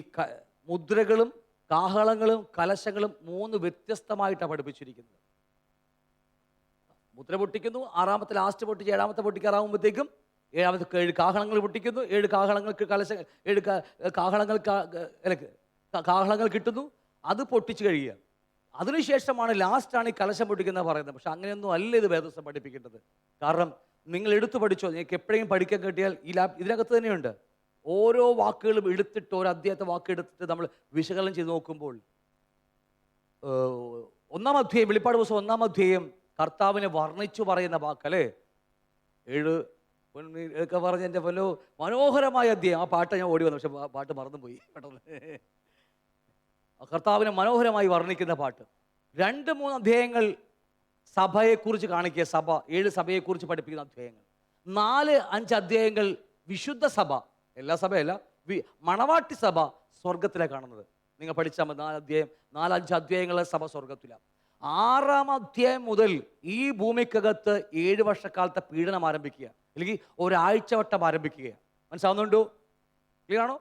മുദ്രകളും കാഹളങ്ങളും കലശങ്ങളും 3 വ്യത്യസ്തമായിട്ടാണ് പഠിപ്പിച്ചിരിക്കുന്നത്. മുദ്ര പൊട്ടിക്കുന്നു, 6ാമത്തെ ലാസ്റ്റ് പൊട്ടിച്ച് 7ാമത്തെ പൊട്ടിക്കാറാകുമ്പോഴത്തേക്കും 7ാമത്തെ 7 കാഹളങ്ങൾ പൊട്ടിക്കുന്നു, 7 കാഹളങ്ങൾക്ക് 7 കാഹളങ്ങൾ കിട്ടുന്നു, അത് പൊട്ടിച്ച് കഴിയുക. അതിനുശേഷമാണ് ലാസ്റ്റാണ് ഈ കലശം പൊട്ടിക്കുന്നത് പറയുന്നത്. പക്ഷെ അങ്ങനെയൊന്നും അല്ല ഇത് വേദപുസ്തകം പഠിപ്പിക്കേണ്ടത്. കാരണം നിങ്ങൾ എടുത്തു പഠിച്ചോ, നിങ്ങൾക്ക് എപ്പോഴെങ്കിലും പഠിക്കാൻ കിട്ടിയാൽ ഇതിനകത്ത് തന്നെയുണ്ട്. ഓരോ വാക്കുകളും എടുത്തിട്ട്, ഓരോ അധ്യായത്തെ വാക്ക് എടുത്തിട്ട് നമ്മൾ വിശകലനം ചെയ്ത് നോക്കുമ്പോൾ 1-ാം അധ്യായം, വെളിപ്പാട് പുസ്തകം 1-ാം അധ്യായം കർത്താവിനെ വർണ്ണിച്ചു പറയുന്ന വാക്കല്ലേ? 7 ഒക്കെ പറഞ്ഞ് എൻ്റെ പൊന്നോ മനോഹരമായ അധ്യായം. ആ പാട്ട് ഞാൻ ഓടി വന്നു, പക്ഷെ പാട്ട് മറന്നുപോയി പെട്ടെന്ന്. കർത്താവിനെ മനോഹരമായി വർണ്ണിക്കുന്ന പാട്ട്. 2-3 അധ്യായങ്ങൾ സഭയെക്കുറിച്ച് കാണിക്കുക, 7 സഭയെക്കുറിച്ച് പഠിപ്പിക്കുന്ന അധ്യായങ്ങൾ. 4-5 അധ്യായങ്ങൾ വിശുദ്ധ സഭ, എല്ലാ സഭയല്ല, മണവാട്ടി സഭ സ്വർഗത്തിലാണ് കാണുന്നത്. നിങ്ങൾ പഠിച്ചാൽ മതി. 4-5 അധ്യായങ്ങളെ സഭ സ്വർഗത്തിലാണ്. 6-ാം അധ്യായം മുതൽ ഈ ഭൂമിക്കകത്ത് 7 വർഷക്കാലത്തെ പീഡനം ആരംഭിക്കുക, അല്ലെങ്കിൽ ഒരാഴ്ചവട്ടം ആരംഭിക്കുക. മനസ്സിലാവുന്നുണ്ടോ? ക്ലിയർ ആണോ?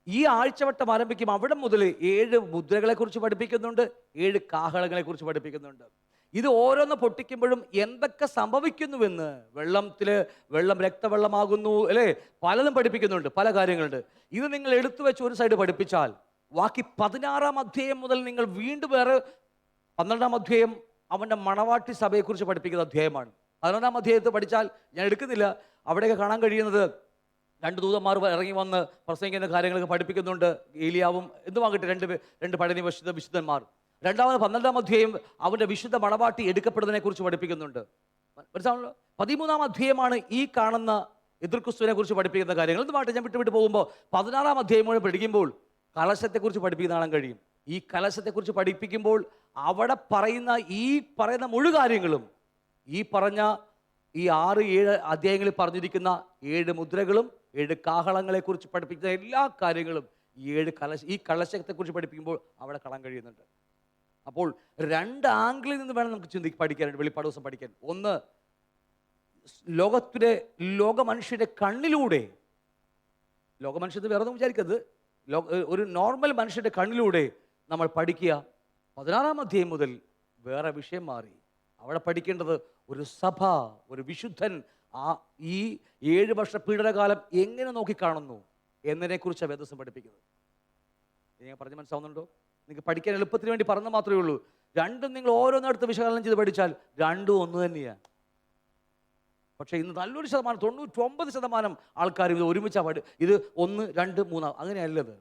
ഈ ആഴ്ചവട്ടം ആരംഭിക്കും. അവിടെ മുതൽ 7 മുദ്രകളെ കുറിച്ച് പഠിപ്പിക്കുന്നുണ്ട്, 7 കാഹളങ്ങളെ കുറിച്ച് പഠിപ്പിക്കുന്നുണ്ട്. ഇത് ഓരോന്ന് പൊട്ടിക്കുമ്പോഴും എന്തൊക്കെ സംഭവിക്കുന്നുവെന്ന്, വെള്ളം രക്തവെള്ളമാകുന്നു അല്ലേ, പലതും പഠിപ്പിക്കുന്നുണ്ട്, പല കാര്യങ്ങളുണ്ട്. ഇത് നിങ്ങൾ എടുത്തു വെച്ച് ഒരു സൈഡ് പഠിപ്പിച്ചാൽ ബാക്കി 16-ാം അധ്യായം മുതൽ നിങ്ങൾ വീണ്ടും വേറെ 12-ാം അധ്യായം അവൻ്റെ മണവാട്ടി സഭയെക്കുറിച്ച് പഠിപ്പിക്കുന്ന അധ്യായമാണ്. 11-ാം അധ്യായത്തിൽ പഠിച്ചാൽ, ഞാൻ എടുക്കുന്നില്ല, അവിടെയൊക്കെ കാണാൻ കഴിയുന്നത് 2 ദൂതന്മാർ ഇറങ്ങി വന്ന് പ്രസംഗിക്കുന്ന കാര്യങ്ങളൊക്കെ പഠിപ്പിക്കുന്നുണ്ട്. ഏലിയാവും എന്തുമാകട്ടെ 2 പഴയ വിശുദ്ധന്മാർ. 12-ാം അധ്യായം അവൻ്റെ വിശുദ്ധ മണവാട്ടി എടുക്കപ്പെടുന്നതിനെ കുറിച്ച് പഠിപ്പിക്കുന്നുണ്ട്. മനസ്സിലാണല്ലോ? 13-ാം അധ്യായമാണ് ഈ കാണുന്ന എതിർക്രിസ്തുവിനെ കുറിച്ച് പഠിപ്പിക്കുന്ന കാര്യങ്ങൾ. എന്തുമായിട്ട് ഞാൻ വിട്ട് പോകുമ്പോൾ 16-ാം അധ്യായം മുഴുവൻ പഠിക്കുമ്പോൾ കലശത്തെക്കുറിച്ച് പഠിപ്പിക്കുന്ന കാണാൻ കഴിയും. ഈ കലശത്തെക്കുറിച്ച് പഠിപ്പിക്കുമ്പോൾ അവിടെ പറയുന്ന മുഴു കാര്യങ്ങളും ഈ 6-7 അധ്യായങ്ങളിൽ പറഞ്ഞിരിക്കുന്ന 7 മുദ്രകളും 7 കാഹളങ്ങളെ കുറിച്ച് പഠിപ്പിക്കുന്ന എല്ലാ കാര്യങ്ങളും ഈ കലശത്തെക്കുറിച്ച് പഠിപ്പിക്കുമ്പോൾ അവിടെ കാണാൻ കഴിയുന്നുണ്ട്. അപ്പോൾ 2 ആംഗിളിൽ നിന്ന് വേണം നമുക്ക് പഠിക്കാനായിട്ട് വെളിപ്പാട് ദിവസം പഠിക്കാൻ. ഒന്ന്, ലോകമനുഷ്യരുടെ കണ്ണിലൂടെ, ലോകമനുഷ്യർ വേറെ ഒന്നും വിചാരിക്കരുത്, ഒരു നോർമൽ മനുഷ്യരുടെ കണ്ണിലൂടെ നമ്മൾ പഠിക്കുക. 16-ാം അധ്യായം മുതൽ വേറെ വിഷയം മാറി. അവിടെ പഠിക്കേണ്ടത് ഒരു സഭ, ഒരു വിശുദ്ധൻ ഈ 7 വർഷ പീഡനകാലം എങ്ങനെ നോക്കിക്കാണുന്നു എന്നതിനെക്കുറിച്ചാണ് വേദപുസ്തകം പഠിപ്പിക്കുന്നത്. ഞാൻ പറഞ്ഞ് മനസ്സിലാവുന്നുണ്ടോ? നിങ്ങൾക്ക് പഠിക്കാൻ എളുപ്പത്തിന് വേണ്ടി പറഞ്ഞാൽ മാത്രമേ ഉള്ളൂ. രണ്ടും നിങ്ങൾ ഓരോന്നിടത്ത് വിശകലനം ചെയ്ത് പഠിച്ചാൽ രണ്ടും ഒന്ന് തന്നെയാണ്. പക്ഷേ ഇന്ന് നല്ലൊരു ശതമാനം, 99% ആൾക്കാർ ഇത് ഒരുമിച്ചാണ് ഇത് 1, 2, 3 അങ്ങനെയല്ലത്.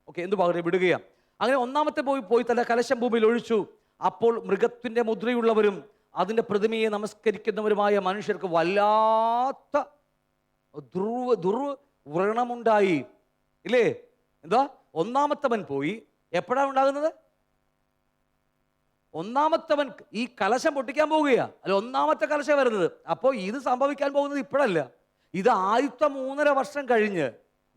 ഓക്കെ, എന്ത് പകരം വിടുകയാണ്. അങ്ങനെ 1-ാമത്തെ പോയി തന്റെ കലശം ഭൂമിയിൽ ഒഴിച്ചു. അപ്പോൾ മൃഗത്തിൻ്റെ മുദ്രയുള്ളവരും അതിൻ്റെ പ്രതിമയെ നമസ്കരിക്കുന്നവരുമായ മനുഷ്യർക്ക് വല്ലാത്ത ദുർവ്രണമുണ്ടായി. ഇല്ലേ? എന്താ? 1-ാമത്തവൻ പോയി. എപ്പോഴാണ് ഉണ്ടാകുന്നത്? 1-ാമത്തവൻ ഈ കലശം പൊട്ടിക്കാൻ പോവുകയാണ്. അല്ല, 1-ാമത്തെ കലശം വരുന്നത്. അപ്പോൾ ഇത് സംഭവിക്കാൻ പോകുന്നത് ഇപ്പോഴല്ല, ഇത് ആദ്യത്തെ 3.5 വർഷം കഴിഞ്ഞ്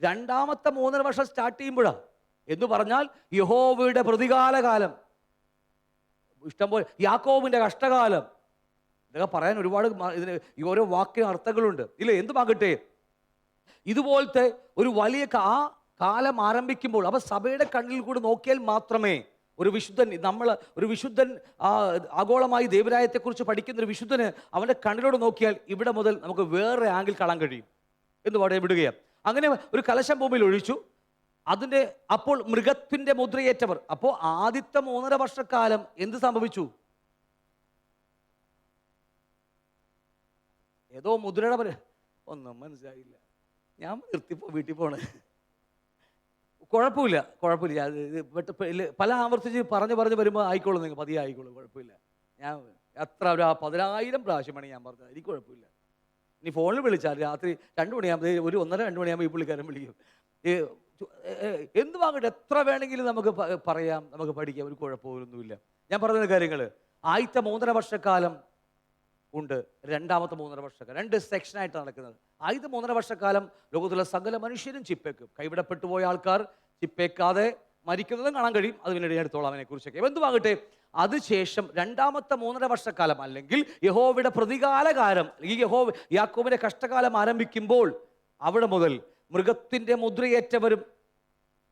2-ാമത്തെ 3.5 വർഷം സ്റ്റാർട്ട് ചെയ്യുമ്പോഴാണ്. എന്ന് പറഞ്ഞാൽ യഹോവയുടെ പ്രതികാല കാലം, ഇഷ്ടംപോലെ യാക്കോബിന്റെ കഷ്ടകാലം. ഇതൊക്കെ പറയാൻ ഒരുപാട് ഇതിന് ഈ ഓരോ വാക്കിന് അർത്ഥങ്ങളുണ്ട്, ഇല്ലേ? എന്തുമാകട്ടെ, ഇതുപോലത്തെ ഒരു വലിയ കാലം ആരംഭിക്കുമ്പോൾ അപ്പോൾ സഭയുടെ കണ്ണിൽ കൂടി നോക്കിയാൽ മാത്രമേ ഒരു വിശുദ്ധൻ ആഗോളമായി ദൈവരായത്തെക്കുറിച്ച് പഠിക്കുന്ന ഒരു വിശുദ്ധന് അവൻ്റെ കണ്ണിലൂടെ നോക്കിയാൽ ഇവിടെ മുതൽ നമുക്ക് വേറെ ആംഗിൾ കാണാൻ കഴിയും. എന്ന് പാടെ വിടുകയാണ്. അങ്ങനെ ഒരു കലശം ഭൂമിയിൽ ഒഴിച്ചു. അപ്പോൾ മൃഗത്തിന്റെ മുദ്രയേറ്റവർ. അപ്പോൾ ആദ്യത്തെ 3.5 വർഷക്കാലം എന്ത് സംഭവിച്ചു? ഏതോ മുദ്രയുടെ ഒന്നും മനസ്സിലായില്ല. ഞാൻ നിർത്തിപ്പോ വീട്ടിൽ പോണേ. കുഴപ്പമില്ല. പല ആവർത്തിച്ച് പറഞ്ഞ് വരുമ്പോൾ ആയിക്കോളൂ, നിങ്ങൾ പതിയെ ആയിക്കോളൂ, കുഴപ്പമില്ല. ഞാൻ എത്ര ഒരു 10,000 പ്രാവശ്യമാണ് ഞാൻ പറഞ്ഞത്, എനിക്ക് കുഴപ്പമില്ല. ഇനി ഫോണിൽ വിളിച്ചാൽ രാത്രി 2 മണിയാകുമ്പോൾ, ഒരു 1:30-2 മണിയാകുമ്പോൾ ഈ പുള്ളിക്കാരൻ വിളിക്കും. എന്ത് വാങ്ങട്ടെ, എത്ര വേണമെങ്കിലും നമുക്ക് പറയാം, നമുക്ക് പഠിക്കാം, ഒരു കുഴപ്പമൊന്നുമില്ല. ഞാൻ പറഞ്ഞ കാര്യങ്ങൾ ആദ്യത്തെ 3.5 വർഷക്കാലം ഉണ്ട്, രണ്ടാമത്തെ 3.5 വർഷക്കാലം, 2 സെക്ഷനായിട്ട് നടക്കുന്നത്. ആദ്യത്തെ 3.5 വർഷക്കാലം ലോകത്തിലെ സകല മനുഷ്യരും ചിപ്പേക്കും. കൈവിടപ്പെട്ടു പോയ ആൾക്കാർ ചിപ്പേക്കാതെ മരിക്കുന്നതും കാണാൻ കഴിയും. അത് പിന്നീട് ഞാൻ എടുത്തോളാം അതിനെക്കുറിച്ചൊക്കെ. എന്തുവാകട്ടെ, അതിനുശേഷം രണ്ടാമത്തെ 3.5 വർഷക്കാലം അല്ലെങ്കിൽ യഹോവയുടെ പ്രതികാലകാലം, അല്ലെങ്കിൽ യാക്കോബിന്റെ കഷ്ടകാലം ആരംഭിക്കുമ്പോൾ അവിടെ മുതൽ മൃഗത്തിന്റെ മുദ്രയേറ്റവരും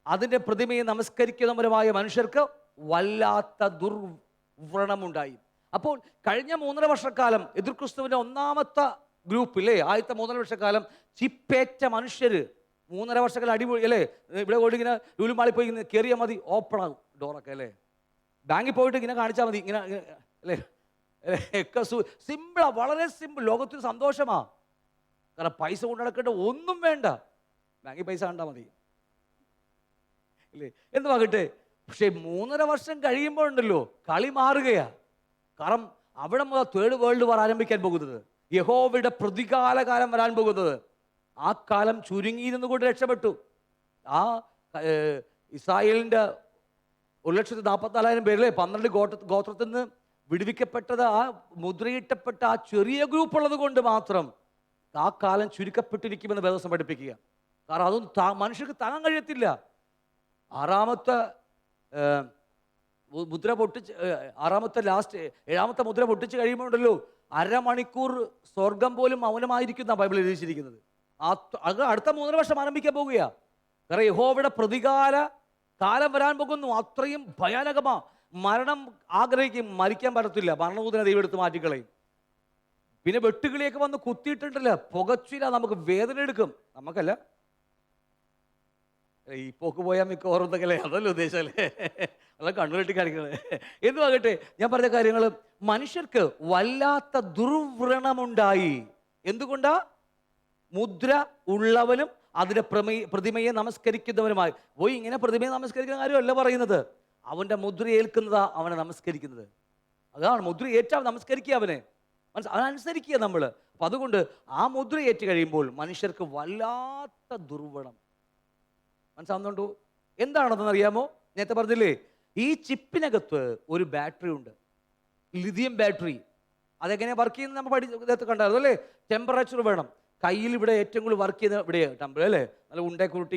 അതിന്റെ പ്രതിമയെ നമസ്കരിക്കുന്നവരുമായ മനുഷ്യർക്ക് വല്ലാത്ത ദുർവ്രണമുണ്ടായി. അപ്പോൾ കഴിഞ്ഞ 3.5 വർഷക്കാലം എതിർക്രിസ്തുവിന്റെ ഒന്നാമത്തെ ഗ്രൂപ്പില്ലേ, ആദ്യത്തെ 3.5 വർഷക്കാലം ചിപ്പേറ്റ മനുഷ്യര് 3.5 വർഷക്കാലം അടിപൊളി അല്ലേ. ഇവിടെ ഓടിങ്ങനെ ലുലുമാളിൽ പോയി ഇങ്ങനെ കയറിയാൽ മതി, ഓപ്പൺ ആകും ഡോറൊക്കെ അല്ലേ. ബാങ്കിൽ പോയിട്ട് ഇങ്ങനെ കാണിച്ചാൽ മതി, ഇങ്ങനെ അല്ലേ ഒക്കെ സിമ്പിളാ, വളരെ സിമ്പിൾ. ലോകത്തിന് സന്തോഷമാ, കാരണം പൈസ കൊണ്ട് നടക്കേണ്ട ഒന്നും വേണ്ട, ബാങ്കിൽ പൈസ കണ്ടാൽ മതി അല്ലേ. എന്തുവാകട്ടെ, പക്ഷേ 3.5 വർഷം കഴിയുമ്പോൾ ഉണ്ടല്ലോ കളി മാറുകയാ. കാരണം അവിടെ മുതൽ 3rd വേൾഡ് വാർ ആരംഭിക്കാൻ പോകുന്നത്, യഹോവയുടെ പ്രതികാലകാലം വരാൻ പോകുന്നത്. ആ കാലം ചുരുങ്ങിയിരുന്നു കൊണ്ട് രക്ഷപ്പെട്ടു. ആ ഇസ്രായേലിൻ്റെ 1,44,000 പേരിലെ 12 ഗോത്രത്തിൽ നിന്ന് വിടുവിക്കപ്പെട്ടത്, ആ മുദ്രയിട്ടപ്പെട്ട ആ ചെറിയ ഗ്രൂപ്പ് ഉള്ളത് കൊണ്ട് മാത്രം ആ കാലം ചുരുക്കപ്പെട്ടിരിക്കുമെന്ന് വേദവസം പഠിപ്പിക്കുക. കാരണം അതൊന്നും മനുഷ്യർക്ക് താങ്ങാൻ കഴിയത്തില്ല. 7ാമത്തെ മുദ്ര പൊട്ടിച്ച് കഴിയുമ്പോണ്ടല്ലോ 1/2 മണിക്കൂർ സ്വർഗം പോലും മൗനമായിരിക്കുന്ന ബൈബിൾ എഴുതിച്ചിരിക്കുന്നത്. അടുത്ത 3.5 വർഷം ആരംഭിക്കാൻ പോകുകയാ. കാരണം യഹോവയുടെ പ്രതികാല കാലം വരാൻ പോകുന്നു. അത്രയും ഭയാനകമാ. മരണം ആഗ്രഹിക്കും, മരിക്കാൻ പറ്റത്തില്ല. മരണഭൂതനെ ദൈവം എടുത്ത് മാറ്റിക്കളയും. പിന്നെ വെട്ടുകിളിയൊക്കെ വന്ന് കുത്തിയിട്ടുണ്ടല്ലോ, പുകച്ചില്ല, നമുക്ക് വേദന എടുക്കും. നമുക്കല്ല, ഈ പോക്ക് പോയാൽ മിക്ക ഓർമ്മകളെ, അതല്ലോ ഉദ്ദേശമല്ലേ, അല്ല കണ്ണുകെട്ടി കാണിക്കണേ. എന്തുവാകട്ടെ, ഞാൻ പറഞ്ഞ കാര്യങ്ങൾ മനുഷ്യർക്ക് വല്ലാത്ത ദുർവ്രണമുണ്ടായി. എന്തുകൊണ്ടാ? മുദ്ര ഉള്ളവനും അതിന്റെ പ്രതിമയെ നമസ്കരിക്കുന്നവനുമായി. പോയി ഇങ്ങനെ പ്രതിമയെ നമസ്കരിക്കുന്ന കാര്യമല്ല പറയുന്നത്, അവന്റെ മുദ്ര ഏൽക്കുന്നതാ അവനെ നമസ്കരിക്കുന്നത്. അതാണ് മുദ്ര ഏറ്റാ നമസ്കരിക്കുക, അവനെ അവനനുസരിക്കുക നമ്മൾ. അപ്പൊ അതുകൊണ്ട് ആ മുദ്ര ഏറ്റ് കഴിയുമ്പോൾ മനുഷ്യർക്ക് വല്ലാത്ത ദുർവ്രണം. മനസ്സിലാവുന്നുണ്ടോ? എന്താണെന്ന് അറിയാമോ? നേരത്തെ പറഞ്ഞില്ലേ, ഈ ചിപ്പിനകത്ത് ഒരു ബാറ്ററി ഉണ്ട്, ലിഥിയം ബാറ്ററി. അതെങ്ങനെ വർക്ക് ചെയ്യുന്നത് നമ്മൾ നേരത്തെ കണ്ടായിരുന്നു അല്ലേ. ടെമ്പറേച്ചർ വേണം. കയ്യിൽ ഇവിടെ ഏറ്റവും കൂടുതൽ വർക്ക് ചെയ്യുന്ന ഇവിടെയാണ് ടെമ്പർ അല്ലേ. നല്ല ഉണ്ടേക്കുരുട്ടി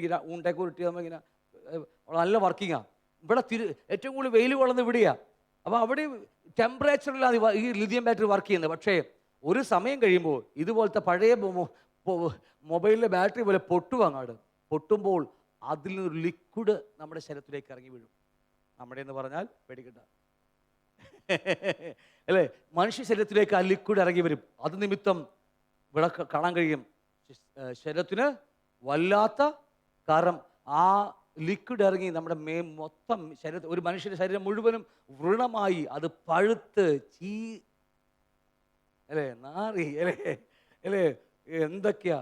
നമ്മളിങ്ങനെ നല്ല വർക്കിങ്ങാണ്. ഇവിടെ ഏറ്റവും കൂടുതൽ വെയിൽ കൊള്ളുന്നത് ഇവിടെയാണ്. അപ്പോൾ അവിടെ ടെമ്പറേച്ചറിലാണ് ഈ ലിഥിയം ബാറ്ററി വർക്ക് ചെയ്യുന്നത്. പക്ഷേ ഒരു സമയം കഴിയുമ്പോൾ ഇതുപോലത്തെ പഴയ മൊബൈലിലെ ബാറ്ററി പോലെ പൊട്ടുവാങ്ങാട്. പൊട്ടുമ്പോൾ അതിൽ നിന്നൊരു ലിക്വിഡ് നമ്മുടെ ശരീരത്തിലേക്ക് ഇറങ്ങി വീഴും. നമ്മുടെ എന്ന് പറഞ്ഞാൽ പേടിക്കണ്ട അല്ലേ. മനുഷ്യ ശരീരത്തിലേക്ക് ആ ലിക്വിഡ് ഇറങ്ങി വരും. അത് നിമിത്തം ഇവിടെ കാണാൻ കഴിയും ശരീരത്തിന് വല്ലാത്ത, കാരണം ആ ലിക്വിഡ് ഇറങ്ങി നമ്മുടെ മൊത്തം ശരീരത്തിൽ, ഒരു മനുഷ്യൻ്റെ ശരീരം മുഴുവനും വ്രണമായി, അത് പഴുത്ത് അല്ലേ, നാറി അല്ലേ. എന്തൊക്കെയാ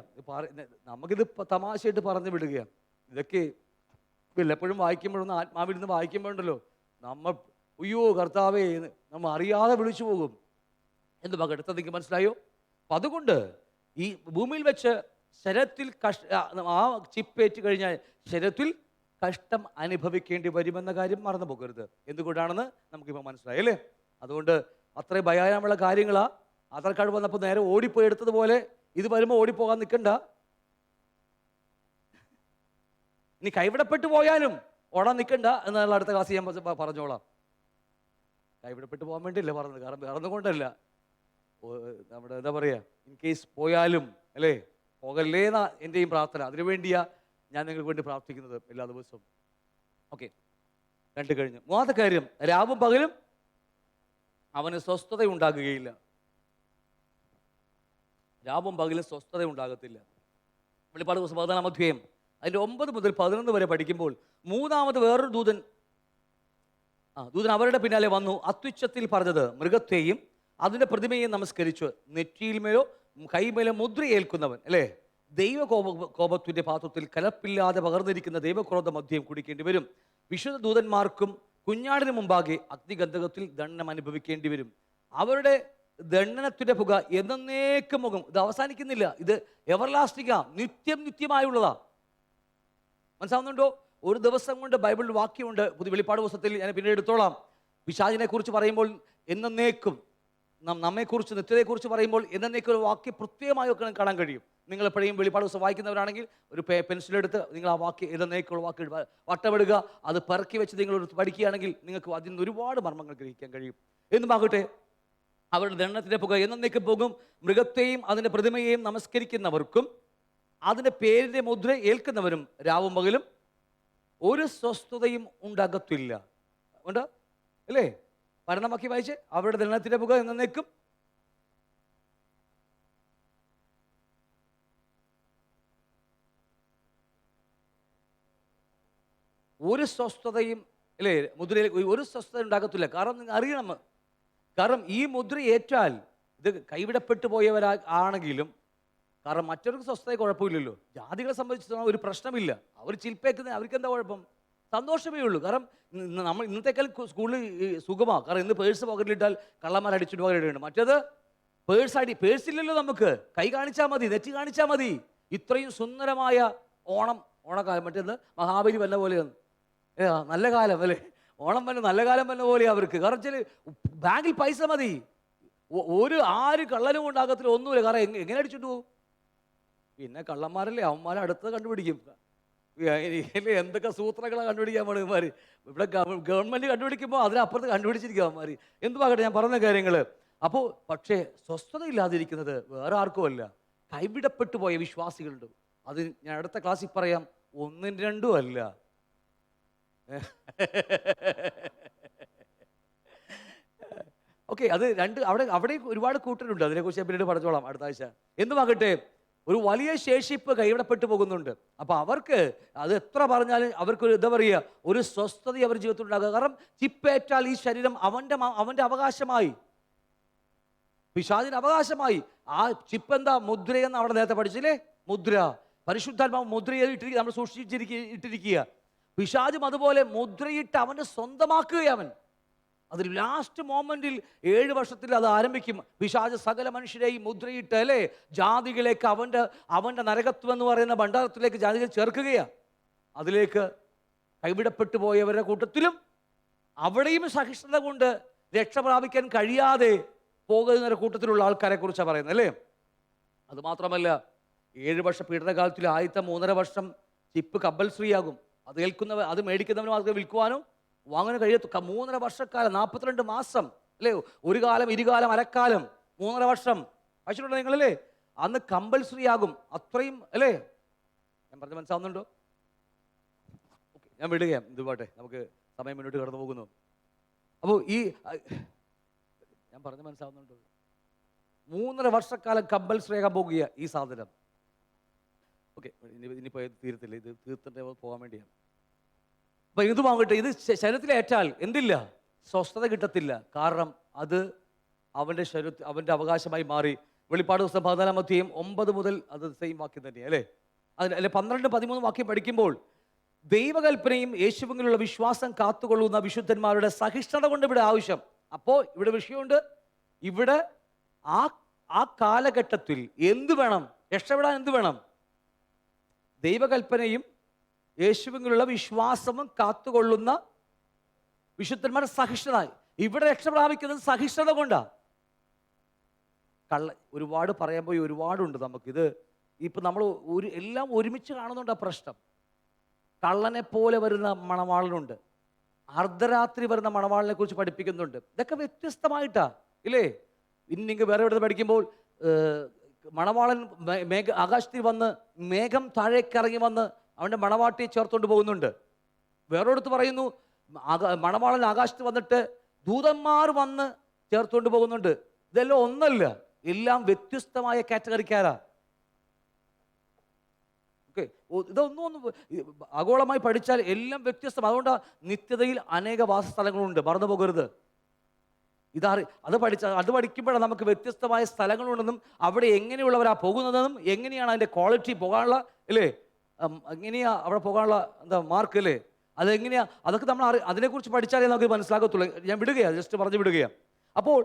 നമുക്കിത് തമാശയായിട്ട് പറഞ്ഞു വിടുകയാണ്. ഇതൊക്കെ വല്ലപ്പോഴും വായിക്കുമ്പോഴൊന്നും ആത്മാവിൽ നിന്ന് വായിക്കുമ്പോഴുണ്ടല്ലോ നമ്മൾ അയ്യോ കർത്താവേ നമ്മൾ അറിയാതെ വിളിച്ചു പോകും. എന്ത് മക എടുത്തത് നിങ്ങൾക്ക് മനസ്സിലായോ? അപ്പം അതുകൊണ്ട് ഈ ഭൂമിയിൽ വെച്ച് ശരീരത്തിൽ ആ ചിപ്പേറ്റ് കഴിഞ്ഞാൽ ശരീരത്തിൽ കഷ്ടം അനുഭവിക്കേണ്ടി വരുമെന്ന കാര്യം മറന്നു പോകരുത്. എന്തുകൊണ്ടാണെന്ന് നമുക്കിപ്പോൾ മനസ്സിലായി അല്ലേ. അതുകൊണ്ട് അത്രയും ഭയാനമുള്ള കാര്യങ്ങളാ. ആധാർ കാർഡ് വന്നപ്പോൾ നേരെ ഓടിപ്പോയി എടുത്തതുപോലെ ഇത് വരുമ്പോൾ ഓടിപ്പോകാൻ നിൽക്കണ്ട. ഇനി കൈവിടപ്പെട്ടു പോയാലും ഓടാൻ നിൽക്കണ്ട എന്നുള്ള അടുത്ത ക്ലാസ് ഞാൻ പറഞ്ഞോളാം. കൈവിടപ്പെട്ടു പോകാൻ വേണ്ടിയില്ല പറഞ്ഞത്, കാരണം വേറൊന്നുകൊണ്ടല്ല. നമ്മുടെ എന്താ പറയുക, ഇൻ കേസ് പോയാലും അല്ലേ പോകല്ലേന്നാ എൻ്റെയും പ്രാർത്ഥന. അതിനുവേണ്ടിയാ ഞാൻ നിങ്ങൾക്ക് വേണ്ടി പ്രാർത്ഥിക്കുന്നത് എല്ലാ ദിവസവും. ഓക്കെ, 2 കഴിഞ്ഞു. 3ാമത്തെ കാര്യം, രാവും പകലും അവന് സ്വസ്ഥത ഉണ്ടാകുകയില്ല. രാവും പകലും സ്വസ്ഥത ഉണ്ടാകത്തില്ല. വെളിപ്പാട് പുസ്തകം 14-ാം അധ്യായം അതിൻ്റെ 9 മുതൽ 11 വരെ പഠിക്കുമ്പോൾ മൂന്നാമത് വേറൊരു ദൂതൻ അവരുടെ പിന്നാലെ വന്നു അത്യുച്ചത്തിൽ പറഞ്ഞത്, മൃഗത്തെയും അതിൻ്റെ പ്രതിമയെയും നമസ്കരിച്ചു നെറ്റിയിൽമേലോ കൈമേലോ മുദ്ര ഏൽക്കുന്നവൻ, അല്ലേ, കോപത്തിന്റെ പാത്രത്തിൽ കലപ്പില്ലാതെ പകർന്നിരിക്കുന്ന ദൈവക്രോധ മദ്യം കുടിക്കേണ്ടി വരും. വിശുദ്ധ ദൂതന്മാർക്കും കുഞ്ഞാടിന് മുമ്പാകെ അഗ്നിഗന്ധകത്തിൽ ദണ്ഡനം അനുഭവിക്കേണ്ടി വരും. അവരുടെ ദണ്ഡനത്തിന്റെ പുക എന്നേക്കും മുഖം. ഇത് അവസാനിക്കുന്നില്ല, ഇത് എവർലാസ്റ്റിംഗാ, നിത്യമായുള്ളതാ. മനസ്സിലാവുന്നുണ്ടോ? ഒരു ദിവസം കൊണ്ട് ബൈബിളിൽ വാക്യമുണ്ട്, പുതിയ വെളിപ്പാട് പുസ്തകത്തിൽ ഞാൻ പിന്നീട് എടുത്തോളാം. പിശാചിനെ കുറിച്ച് പറയുമ്പോൾ എന്നേക്കും, നമ്മെക്കുറിച്ച് നിത്യതയെക്കുറിച്ച് പറയുമ്പോൾ എന്നേക്കും ഒരു വാക്യം പ്രത്യേകമായി കാണാൻ കഴിയും. നിങ്ങൾ എപ്പോഴും വെളിപ്പാട് പുസ്തകം വായിക്കുന്നവരാണെങ്കിൽ ഒരു പെൻസിലെടുത്ത് നിങ്ങൾ ആ വാക്യം എന്നേക്കുള്ള വാക്ക് വട്ടമിടുക, അത് പെറുക്കി വെച്ച് നിങ്ങൾ പഠിക്കുകയാണെങ്കിൽ നിങ്ങൾക്ക് അതിൽ നിന്ന് ഒരുപാട് മർമ്മങ്ങൾ ഗ്രഹിക്കാൻ കഴിയും. എന്നുമാകട്ടെ, അവരുടെ ദണ്ഡനത്തിൻ്റെ പുക എന്നേക്കും പോകും. മൃഗത്തെയും അതിൻ്റെ പ്രതിമയെയും നമസ്കരിക്കുന്നവർക്കും അതിൻ്റെ പേരിൻ്റെ മുദ്ര ഏൽക്കുന്നവരും രാവും പകലും ഒരു സ്വസ്ഥതയും ഉണ്ടാകത്തില്ല. ഉണ്ട് അല്ലേ? പരണമാക്കി വായിച്ച്, അവരുടെ ദണ്ഡനത്തിൻ്റെ പുക എന്നേക്കും ഒരു സ്വസ്ഥതയും, അല്ലേ, മുദ്രയിൽ ഒരു സ്വസ്ഥത ഉണ്ടാകത്തില്ല. കാരണം നിങ്ങൾ അറിയണം, കാരണം ഈ മുദ്ര ഏറ്റാൽ ഇത് കൈവിടപ്പെട്ടു പോയവരാണെങ്കിലും, കാരണം മറ്റവർക്ക് സ്വസ്ഥത കുഴപ്പമില്ലല്ലോ. ജാതികളെ സംബന്ധിച്ചിടത്തോളം ഒരു പ്രശ്നമില്ല. അവർ ചിൽപ്പേക്കുന്നത് അവർക്ക് എന്താ കുഴപ്പം? സന്തോഷമേ ഉള്ളൂ. കാരണം നമ്മൾ ഇന്നത്തേക്കാൾ സ്കൂളിൽ സുഖമാണ്. കാരണം ഇന്ന് പേഴ്സ് പോക്കറ്റിലിട്ടാൽ കള്ളന്മാർ അടിച്ചിട്ട് പോകാനിടയുണ്ട്. മറ്റേത് പേഴ്സില്ലല്ലോ, നമുക്ക് കൈ കാണിച്ചാൽ മതി, നെറ്റി കാണിച്ചാൽ മതി. ഇത്രയും സുന്ദരമായ ഓണക്കാലം, മറ്റേത് മഹാബലി വല്ല പോലെയാണ്, നല്ല കാലം അല്ലേ, ഓണം വല്ല നല്ല കാലം വല്ല പോലെ അവർക്ക്. കാരണം വെച്ചാൽ ബാങ്കിൽ പൈസ മതി, ആര് കള്ളനും ഉണ്ടാകത്തില്ല, ഒന്നുമില്ല. കാരണം എങ്ങനെ അടിച്ചിട്ട് പോകും? പിന്നെ കള്ളന്മാരല്ലേ, അവന്മാരെ അടുത്തത് കണ്ടുപിടിക്കും. അല്ലേ, എന്തൊക്കെ സൂത്രങ്ങളെ കണ്ടുപിടിക്കാൻ വേണം ഇവന്മാർ. ഇവിടെ ഗവൺമെൻറ് കണ്ടുപിടിക്കുമ്പോൾ അതിനപ്പുറത്ത് കണ്ടുപിടിച്ചിരിക്കും അവന്മാർ. എന്തുവാകട്ടെ, ഞാൻ പറഞ്ഞ കാര്യങ്ങൾ. അപ്പോൾ പക്ഷേ സ്വസ്ഥത ഇല്ലാതിരിക്കുന്നത് വേറെ ആർക്കും അല്ല, കൈവിടപ്പെട്ടു പോയ വിശ്വാസികളുണ്ട്. അത് ഞാൻ അടുത്ത ക്ലാസ്സിൽ പറയാം, 1-2 അല്ല. ഓക്കെ, അത് അവിടെ ഒരുപാട് കൂട്ടരുണ്ട്. അതിനെക്കുറിച്ച് പിന്നീട് പഠിച്ചോളാം അടുത്ത ആഴ്ച. എന്തുമാകട്ടെ, ഒരു വലിയ ശേഷിപ്പ് കൈവിടപ്പെട്ടു പോകുന്നുണ്ട്. അപ്പൊ അവർക്ക് അത് എത്ര പറഞ്ഞാലും അവർക്കൊരു എന്താ പറയുക, ഒരു സ്വസ്ഥത അവർ ജീവിതത്തിൽ ഉണ്ടാകുക. കാരണം ചിപ്പേറ്റാൽ ഈ ശരീരം അവന്റെ അവകാശമായി, പിശാചിന്റെ അവകാശമായി. ആ ചിപ്പ് എന്താ? മുദ്രയെന്ന് അവിടെ നേരത്തെ പഠിച്ചില്ലേ? മുദ്ര, പരിശുദ്ധാത്മാവ് മുദ്രയിട്ട് നമ്മൾ ഇട്ടിരിക്കുക. പിശാചും അതുപോലെ മുദ്രയിട്ട് അവൻ്റെ സ്വന്തമാക്കുകയാണ് അവൻ. അതിൽ ലാസ്റ്റ് മൊമെന്റിൽ 7 വർഷത്തിൽ അത് ആരംഭിക്കും. പിശാച് സകല മനുഷ്യരെയും മുദ്രയിട്ട്, അല്ലേ, ജാതികളേക്ക് അവൻ്റെ നരകത്വം എന്ന് പറയുന്ന ഭണ്ഡാരത്തിലേക്ക് ജാതികൾ ചേർക്കുകയാണ്. അതിലേക്ക് കൈവിടപ്പെട്ടു പോയവരുടെ കൂട്ടത്തിലും അവിടെയും സഹിഷ്ണുത കൊണ്ട് രക്ഷ പ്രാപിക്കാൻ കഴിയാതെ പോകുന്ന കൂട്ടത്തിലുള്ള ആൾക്കാരെ കുറിച്ചാണ് പറയുന്നത്, അല്ലേ. അതുമാത്രമല്ല, 7 വർഷ പീഡനകാലത്തിൽ ആദ്യത്തെ 3.5 വർഷം ചിപ്പ് കമ്പൽസറിയാകും. അത് മേടിക്കുന്നവനും അത് വിൽക്കുവാനും വാങ്ങാനും കഴിയത്തു. 3.5 വർഷക്കാലം, 42 മാസം, അല്ലേ, ഒരു കാലം, ഇരുകാലം, അരക്കാലം, 3.5 വർഷം കഴിച്ചിട്ടുണ്ടോ നിങ്ങളല്ലേ? അന്ന് കമ്പൽസറി ആകും. അത്രയും, അല്ലേ? ഞാൻ പറഞ്ഞ് മനസ്സിലാവുന്നുണ്ടോ? ഓക്കെ, ഞാൻ വിടുകയാണ്. ഇതുപാട്ടെ, നമുക്ക് സമയം മുന്നോട്ട് കടന്നു പോകുന്നു. അപ്പോൾ ഞാൻ പറഞ്ഞ് മനസ്സിലാവുന്നുണ്ടോ? 3.5 വർഷക്കാലം കമ്പൽസറി ആകാൻ പോകുക ഈ സാധനം. ഓക്കെ, ഇനിയിപ്പോൾ തീരത്തില്ല, ഇത് തീർത്തിട്ട് പോകാൻ വേണ്ടിയാണ്. അപ്പം ഇതുമാകട്ടെ, ഇത് ശരീരത്തിലേറ്റാൽ എന്തില്ല? സ്വസ്ഥത കിട്ടത്തില്ല. കാരണം അത് അവൻ്റെ ശരീരത്തിൽ അവൻ്റെ അവകാശമായി മാറി. വെളിപ്പാട് പുസ്തകം 14-ാം അധ്യായം 9 മുതൽ അത് സെയിം വാക്യം തന്നെയാണ്, അല്ലേ. അല്ലെ 12-13 വാക്യം പഠിക്കുമ്പോൾ ദൈവകൽപ്പനയും യേശുവിലുള്ള വിശ്വാസം കാത്തുകൊള്ളുന്ന വിശുദ്ധന്മാരുടെ സഹിഷ്ണുത കൊണ്ട് ഇവിടെ ആവശ്യം. അപ്പോൾ ഇവിടെ വിഷയമുണ്ട്. ഇവിടെ ആ കാലഘട്ടത്തിൽ എന്ത് വേണം? രക്ഷപ്പെടാൻ എന്ത് വേണം? ദൈവകൽപ്പനയും യേശുവിലുള്ള വിശ്വാസവും കാത്തുകൊള്ളുന്ന വിശുദ്ധന്മാരുടെ സഹിഷ്ണുത. ഇവിടെ രക്ഷ പ്രാപിക്കുന്നത് സഹിഷ്ണുത കൊണ്ടാണ്. ഒരുപാട് പറയാൻ പോയി ഒരുപാടുണ്ട് നമുക്കിത്. ഇപ്പം നമ്മൾ എല്ലാം ഒരുമിച്ച് കാണുന്നുണ്ട്. ആ പ്രശ്നം, കള്ളനെ പോലെ വരുന്ന മണവാളനുണ്ട്, അർദ്ധരാത്രി വരുന്ന മണവാളിനെ കുറിച്ച് പഠിപ്പിക്കുന്നുണ്ട്. ഇതൊക്കെ വ്യത്യസ്തമായിട്ടാ, ഇല്ലേ. ഇനി നിങ്ങൾ വേറെ എവിടെ പഠിക്കുമ്പോൾ മണവാളൻ ആകാശത്തിൽ വന്ന് മേഘം താഴേക്കിറങ്ങി വന്ന് അവൻ്റെ മണവാട്ടിയെ ചേർത്തുകൊണ്ട് പോകുന്നുണ്ട്. വേറൊരിടത്ത് പറയുന്നു മണവാളൻ ആകാശത്ത് വന്നിട്ട് ദൂതന്മാർ വന്ന് ചേർത്തുകൊണ്ട് പോകുന്നുണ്ട്. ഇതെല്ലാം ഒന്നല്ല, എല്ലാം വ്യത്യസ്തമായ കാറ്റഗറിക്കാരാ. ഓക്കെ, ഇതൊന്നും ആഗോളമായി പഠിച്ചാൽ എല്ലാം വ്യത്യസ്തം. അതുകൊണ്ട് നിത്യതയിൽ അനേക വാസസ്ഥലങ്ങളുണ്ട്, മറന്നു പോകരുത്. അത് പഠിക്കുമ്പോഴാണ് നമുക്ക് വ്യത്യസ്തമായ സ്ഥലങ്ങളുണ്ടെന്നും അവിടെ എങ്ങനെയുള്ളവരാ പോകുന്നതെന്നും എങ്ങനെയാണ് അതിൻ്റെ ക്വാളിറ്റി പോകാനുള്ള അല്ലേ, എങ്ങനെയാ അവിടെ പോകാനുള്ള മാർക്ക് അല്ലേ, അതെങ്ങനെയാ, അതൊക്കെ നമ്മൾ അതിനെക്കുറിച്ച് പഠിച്ചാലേ നമുക്ക് മനസ്സിലാകത്തുള്ളൂ. ഞാൻ വിടുകയാണ്, ജസ്റ്റ് പറഞ്ഞു വിടുകയാണ്. അപ്പോൾ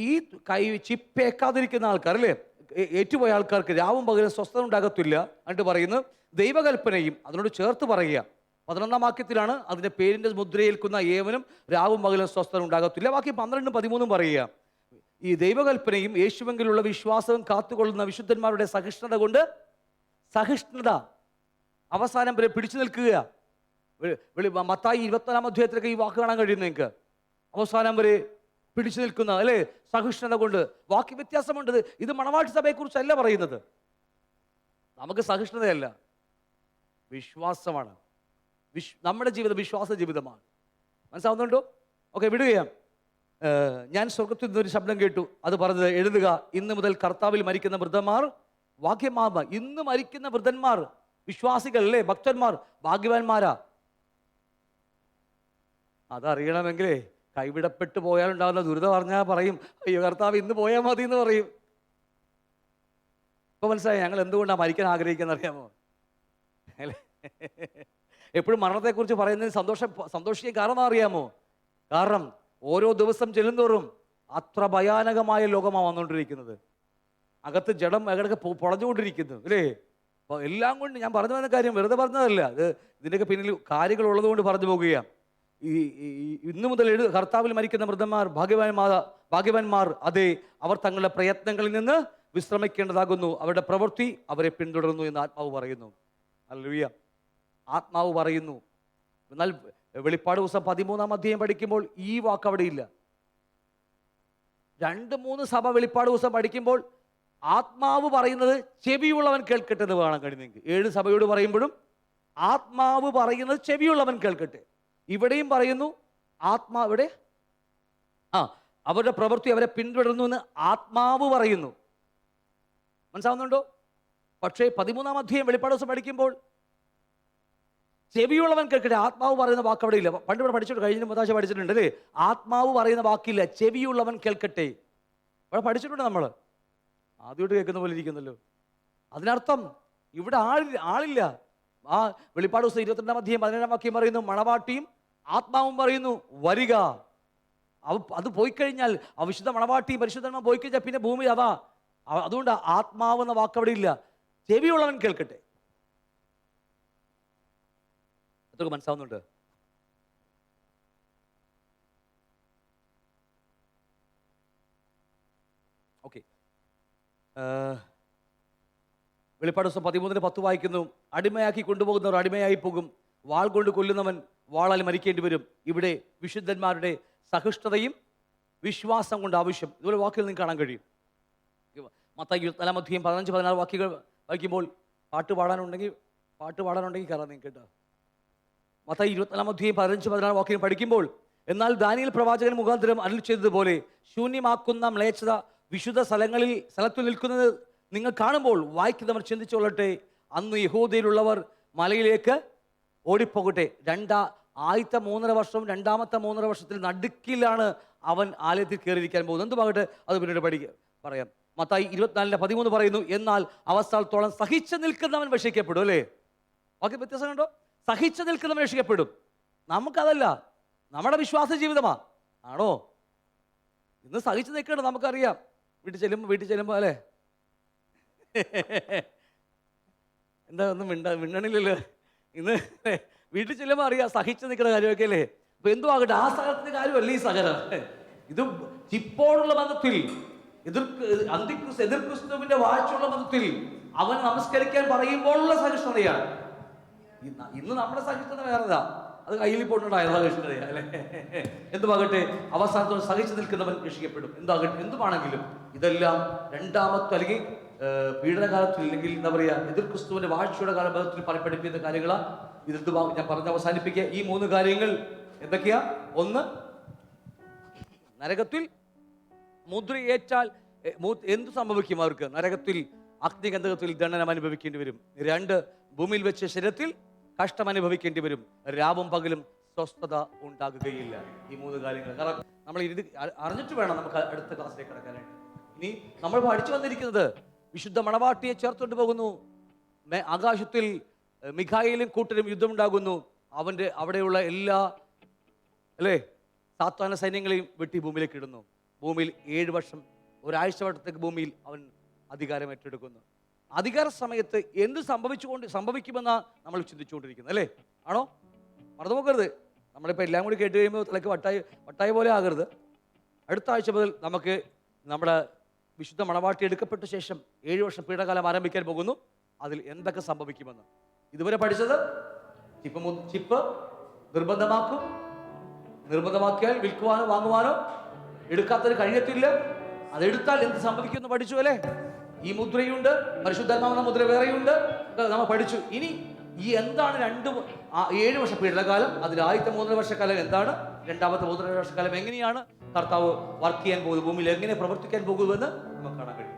ഈ ചിപ്പേക്കാതിരിക്കുന്ന ആൾക്കാർ അല്ലേ, ഏറ്റുപോയ ആൾക്കാർക്ക് രാവും പകലും സ്വസ്ഥത ഉണ്ടാകത്തില്ല എന്നിട്ട് പറയുന്നത് ദൈവകൽപ്പനയും അതിനോട് ചേർത്ത് പറയുക. 11-ാം വാക്യത്തിലാണ് അതിൻ്റെ പേരിൻ്റെ മുദ്രയേൽക്കുന്ന ഏവനും രാവും പകലും സ്വസ്ഥത ഉണ്ടാകത്തില്ല. ബാക്കി 12-13 പറയുക, ഈ ദൈവകൽപ്പനയും യേശുവെങ്കിലുള്ള വിശ്വാസവും കാത്തുകൊള്ളുന്ന വിശുദ്ധന്മാരുടെ സഹിഷ്ണുത കൊണ്ട്, സഹിഷ്ണുത അവസാനം വരെ പിടിച്ചു നിൽക്കുക. മത്തായി 24-ാം അധ്യായത്തിലൊക്കെ ഈ വാക്ക് കാണാൻ കഴിയും നിങ്ങൾക്ക്. അവസാനം വരെ പിടിച്ചു നിൽക്കുന്ന അല്ലേ, സഹിഷ്ണുത കൊണ്ട്. വാക്യ വ്യത്യാസമുണ്ട്. ഇത് മണവാട്ടി സഭയെക്കുറിച്ചല്ല പറയുന്നത്. നമുക്ക് സഹിഷ്ണുതയല്ല, വിശ്വാസമാണ്. നമ്മുടെ ജീവിതം വിശ്വാസ ജീവിതമാണ്. മനസ്സിലാവുന്നുണ്ടോ? ഓക്കെ, വിടുകയാണ്. ഞാൻ സ്വർഗത്തിൽ നിന്നൊരു ശബ്ദം കേട്ടു, അത് പറഞ്ഞത് എഴുതുക, ഇന്ന് മുതൽ കർത്താവിൽ മരിക്കുന്ന വൃദ്ധന്മാർ ഭാഗ്യമാമ. ഇന്ന് മരിക്കുന്ന വൃദ്ധന്മാർ വിശ്വാസികൾ അല്ലേ, ഭക്തന്മാർ ഭാഗ്യവാന്മാരാ. അതറിയണമെങ്കിലേ കൈവിടപ്പെട്ടു പോയാലുണ്ടാകുന്ന ദുരിതം പറഞ്ഞാൽ പറയും, അയ്യോ കർത്താവ് ഇന്ന് പോയാൽ മതി എന്ന് പറയും. ഇപ്പൊ മനസ്സിലായി ഞങ്ങൾ എന്തുകൊണ്ടാണ് മരിക്കാൻ ആഗ്രഹിക്കുന്നത് അറിയാമോ? അല്ലേ, എപ്പോഴും മരണത്തെക്കുറിച്ച് പറയുന്നതിന് സന്തോഷിക്കാൻ കാരണം അറിയാമോ? കാരണം ഓരോ ദിവസം ചെല്ലുന്തോറും അത്ര ഭയാനകമായ ലോകമാണ് വന്നുകൊണ്ടിരിക്കുന്നത്. അകത്ത് ജഡം അകടൊക്കെ പൊളഞ്ഞുകൊണ്ടിരിക്കുന്നു അല്ലേ. അപ്പോൾ എല്ലാം കൊണ്ട് ഞാൻ പറഞ്ഞു വന്ന കാര്യം വെറുതെ പറഞ്ഞതല്ല, ഇതിൻ്റെയൊക്കെ പിന്നിൽ കാര്യങ്ങൾ ഉള്ളതുകൊണ്ട് പറഞ്ഞു പോകുകയാണ്. ഇന്നു മുതൽ കർത്താവിൽ മരിക്കുന്ന വൃദ്ധന്മാർ ഭാഗ്യവാന്മാർ, അതെ, അവർ തങ്ങളുടെ പ്രയത്നങ്ങളിൽ നിന്ന് വിശ്രമിക്കേണ്ടതാകുന്നു, അവരുടെ പ്രവൃത്തി അവരെ പിന്തുടരുന്നു എന്ന് ആത്മാവ് പറയുന്നു. ഹല്ലേലൂയ, ആത്മാവ് പറയുന്നു. എന്നാൽ വെളിപ്പാട് ദിവസം 13-ാം അധ്യായം പഠിക്കുമ്പോൾ ഈ വാക്ക് അവിടെ ഇല്ല. 2-3 സഭ വെളിപ്പാട് ദിവസം പഠിക്കുമ്പോൾ ആത്മാവ് പറയുന്നത് ചെവിയുള്ളവൻ കേൾക്കട്ടെ എന്ന് കാണാൻ കഴിയുന്നെങ്കിൽ. 7 സഭയോട് പറയുമ്പോഴും ആത്മാവ് പറയുന്നത് ചെവിയുള്ളവൻ കേൾക്കട്ടെ. ഇവിടെയും പറയുന്നു ആത്മാവിടെ അവരുടെ പ്രവൃത്തി അവരെ പിന്തുടരുന്നു എന്ന് ആത്മാവ് പറയുന്നു. മനസ്സിലാവുന്നുണ്ടോ? പക്ഷേ 13-ാം അധ്യായം വെളിപ്പാട് ദിവസം പഠിക്കുമ്പോൾ ചെവിയുള്ളവൻ കേൾക്കട്ടെ, ആത്മാവ് പറയുന്ന വാക്ക് അവിടെ ഇല്ല. പണ്ട് ഇവിടെ പഠിച്ചിട്ട് കഴിഞ്ഞ മുതാശ പഠിച്ചിട്ടുണ്ട് അല്ലേ, ആത്മാവ് പറയുന്ന വാക്കില്ല, ചെവിയുള്ളവൻ കേൾക്കട്ടെ. ഇവിടെ പഠിച്ചിട്ടുണ്ട് നമ്മൾ, ആദ്യമായിട്ട് കേൾക്കുന്ന പോലെ ഇരിക്കുന്നല്ലോ. അതിനർത്ഥം ഇവിടെ ആളില്ല. ആ വെളിപ്പാട് ദിവസം 22-ാം അധ്യായം 17-ാം വാക്യം പറയുന്നു മണവാട്ടിയും ആത്മാവും പറയുന്നു വരിക. അത് പോയി കഴിഞ്ഞാൽ അവിശുദ്ധ മണവാട്ടിയും പരിശുദ്ധന്മാർ പോയി കഴിഞ്ഞാൽ പിന്നെ ഭൂമി അതാ. അതുകൊണ്ട് ആത്മാവെന്ന വാക്ക് അവിടെ ഇല്ല, ചെവിയുള്ളവൻ കേൾക്കട്ടെ. അതൊക്കെ മനസ്സിലാവുന്നുണ്ട്? ഓക്കെ, വെളിപ്പാട് ദിവസം 13-10 വായിക്കുന്നു, അടിമയാക്കി കൊണ്ടുപോകുന്നവർ അടിമയായി പോകും, വാൾ കൊണ്ട് കൊല്ലുന്നവൻ വാളാൽ മരിക്കേണ്ടി വരും. ഇവിടെ വിശുദ്ധന്മാരുടെ സഹിഷ്ണുതയും വിശ്വാസം കൊണ്ട് ആവശ്യം. ഇതുപോലെ വാക്കുകൾ നിങ്ങൾക്ക് കാണാൻ കഴിയും. മത്തായി 24-ാം അധ്യായം 15-16 വാക്യങ്ങൾ വായിക്കുമ്പോൾ പാട്ട് പാടാനുണ്ടെങ്കിൽ കയറാം നിങ്ങൾക്ക് കേട്ടോ. മത്തായി 24-ാം അധ്യായം 15-16 വാക്യങ്ങൾ പഠിക്കുമ്പോൾ, എന്നാൽ ദാനിയേൽ പ്രവാചകൻ മുഖാന്തരം അരുളി ചെയ്തതുപോലെ ശൂന്യമാക്കുന്ന മ്ലേച്ഛത വിശുദ്ധ സ്ഥലത്തിൽ നിൽക്കുന്നത് നിങ്ങൾ കാണുമ്പോൾ വായിക്കുന്നവർ ചിന്തിച്ചോളട്ടെ, അന്ന് യഹൂദയിലുള്ളവർ മലയിലേക്ക് ഓടിപ്പോകട്ടെ. ആദ്യത്തെ 3.5 വർഷം, രണ്ടാമത്തെ 3.5 വർഷത്തിൽ നടുക്കിലാണ് അവൻ ആലയത്തിൽ കയറിയിരിക്കാൻ പോകുന്നത്. എന്തുമാകട്ടെ അത് പിന്നീട് പറയാം. മത്തായി 24-13 പറയുന്നു, എന്നാൽ അവസ്ഥത്തോളം സഹിച്ചു നിൽക്കുന്നവൻ രക്ഷിക്കപ്പെടും. അല്ലേ, ബാക്കി വ്യത്യാസം കണ്ടോ? സഹിച്ചു നിൽക്കുന്നവൻ രക്ഷിക്കപ്പെടും. നമുക്കതല്ല, നമ്മുടെ വിശ്വാസ ജീവിതമാ ആണോ? ഇന്ന് സഹിച്ചു നിൽക്കേണ്ടത് നമുക്കറിയാം. വീട്ടിൽ ചെല്ലുമ്പോൾ അല്ലേ, എന്താ ഒന്നും മിണ്ടണില്ലല്ലോ. ഇന്ന് വീട്ടിൽ ചെല്ലുമ്പോൾ അറിയാം സഹിച്ചു നിൽക്കുന്ന കാര്യമൊക്കെ അല്ലേ. അപ്പൊ എന്തോ ആകട്ടെ, ആ സഹനത്തിന്റെ കാര്യമല്ല ഈ സഹനം. ഇത് ചിപ്പോടുള്ള ബന്ധത്തിൽ എതിർക്രിസ്തുവിന്റെ വാഴ്ചയുള്ള ബന്ധത്തിൽ അവൻ നമസ്കരിക്കാൻ പറയുമ്പോഴുള്ള സഹിഷ്ണുതയാണ്. ഇന്ന് നമ്മുടെ സഹിഷ്ണുത വേറെതാ, അത് കയ്യിൽ പോയിട്ടുണ്ടായ സഹിഷ്ണുതയാ അല്ലേ. എന്തുമാകട്ടെ അവസാനത്തോടെ സഹിച്ചു നിൽക്കുന്നവൻ രക്ഷിക്കപ്പെടും. എന്തുമാണെങ്കിലും ഇതെല്ലാം രണ്ടാമത്തെ അല്ലെങ്കിൽ പീഡനകാലത്തിൽ അല്ലെങ്കിൽ എന്താ പറയുക എതിർ ക്രിസ്തുവിന്റെ വാഴ്ചയുടെ കാലബന്ധത്തിൽ പഠിപ്പിക്കുന്ന കാര്യങ്ങളാണ്. ഇതെന്ത് ഞാൻ പറഞ്ഞ് അവസാനിപ്പിക്കുക. ഈ 3 കാര്യങ്ങൾ എന്തൊക്കെയാ? ഒന്ന്, നരകത്തിൽ മുദ്രയേറ്റാൽ എന്ത് സംഭവിക്കും? അവർക്ക് നരകത്തിൽ അഗ്നിഗന്ധകത്തിൽ ദണ്ഡനം അനുഭവിക്കേണ്ടി വരും. 2, ഭൂമിയിൽ വെച്ച് ശരീരത്തിൽ കഷ്ടം അനുഭവിക്കേണ്ടി വരും. രാവും പകലും സ്വസ്ഥത ഉണ്ടാകുകയില്ല. ഈ 3 കാര്യങ്ങൾ കാരണം നമ്മൾ ഇത് അറിഞ്ഞിട്ട് വേണം നമുക്ക് അടുത്ത ക്ലാസ്സിലേക്ക് കിടക്കാനായിട്ട്. ഇനി നമ്മൾ പഠിച്ചു വന്നിരിക്കുന്നത് വിശുദ്ധ മണവാട്ടിയെ ചേർത്തുകൊണ്ട് പോകുന്നു. ആകാശത്തിൽ മിഖായേലും കൂട്ടരും യുദ്ധമുണ്ടാകുന്നു. അവിടെയുള്ള എല്ലാ സാത്താന സൈന്യങ്ങളെയും വെട്ടി ഭൂമിയിലേക്ക് ഇടുന്നു. ഭൂമിയിൽ 7 വർഷം, ഒരാഴ്ച വട്ടത്തേക്ക് ഭൂമിയിൽ അവൻ അധികാരം ഏറ്റെടുക്കുന്നു. അധികാര സമയത്ത് എന്ത് സംഭവിക്കുമെന്നാണ് നമ്മൾ ചിന്തിച്ചുകൊണ്ടിരിക്കുന്നത്, അല്ലേ? ആണോ? മറന്നു പോകരുത്. നമ്മളിപ്പോൾ എല്ലാം കൂടി കേട്ട് കഴിയുമ്പോൾ തലക്ക് വട്ടായ പോലെ ആകരുത്. അടുത്ത ആഴ്ച മുതൽ നമുക്ക് നമ്മുടെ വിശുദ്ധ മണവാട്ടി എടുക്കപ്പെട്ട ശേഷം 7 വർഷം പീഡകാലം ആരംഭിക്കാൻ പോകുന്നു. അതിൽ എന്തൊക്കെ സംഭവിക്കുമെന്ന് ഇതുവരെ പഠിച്ചത് ചിപ്പ് നിർബന്ധമാക്കിയാൽ വിൽക്കുവാനോ വാങ്ങുവാനോ എടുക്കാത്തത് കഴിയത്തില്ല. അതെടുത്താൽ എന്ത് സംഭവിക്കുമെന്ന് പഠിച്ചു, അല്ലേ? ഈ മുദ്രയുണ്ട്, പരിശുദ്ധാത്മാവെന്ന മുദ്ര വേറെയുണ്ട്, നമ്മൾ പഠിച്ചു. ഇനി ഈ എന്താണ് 7 വർഷ പീഡനകാലം, അതിൽ ആദ്യത്തെ 3 വർഷക്കാലം എന്താണ്, രണ്ടാമത്തെ 3 വർഷക്കാലം എങ്ങനെയാണ് കർത്താവ് വർക്ക് ചെയ്യാൻ പോകുന്നത്, ഭൂമിയിൽ എങ്ങനെ പ്രവർത്തിക്കാൻ പോകുമെന്ന് നമുക്ക് കാണാൻ കഴിയും.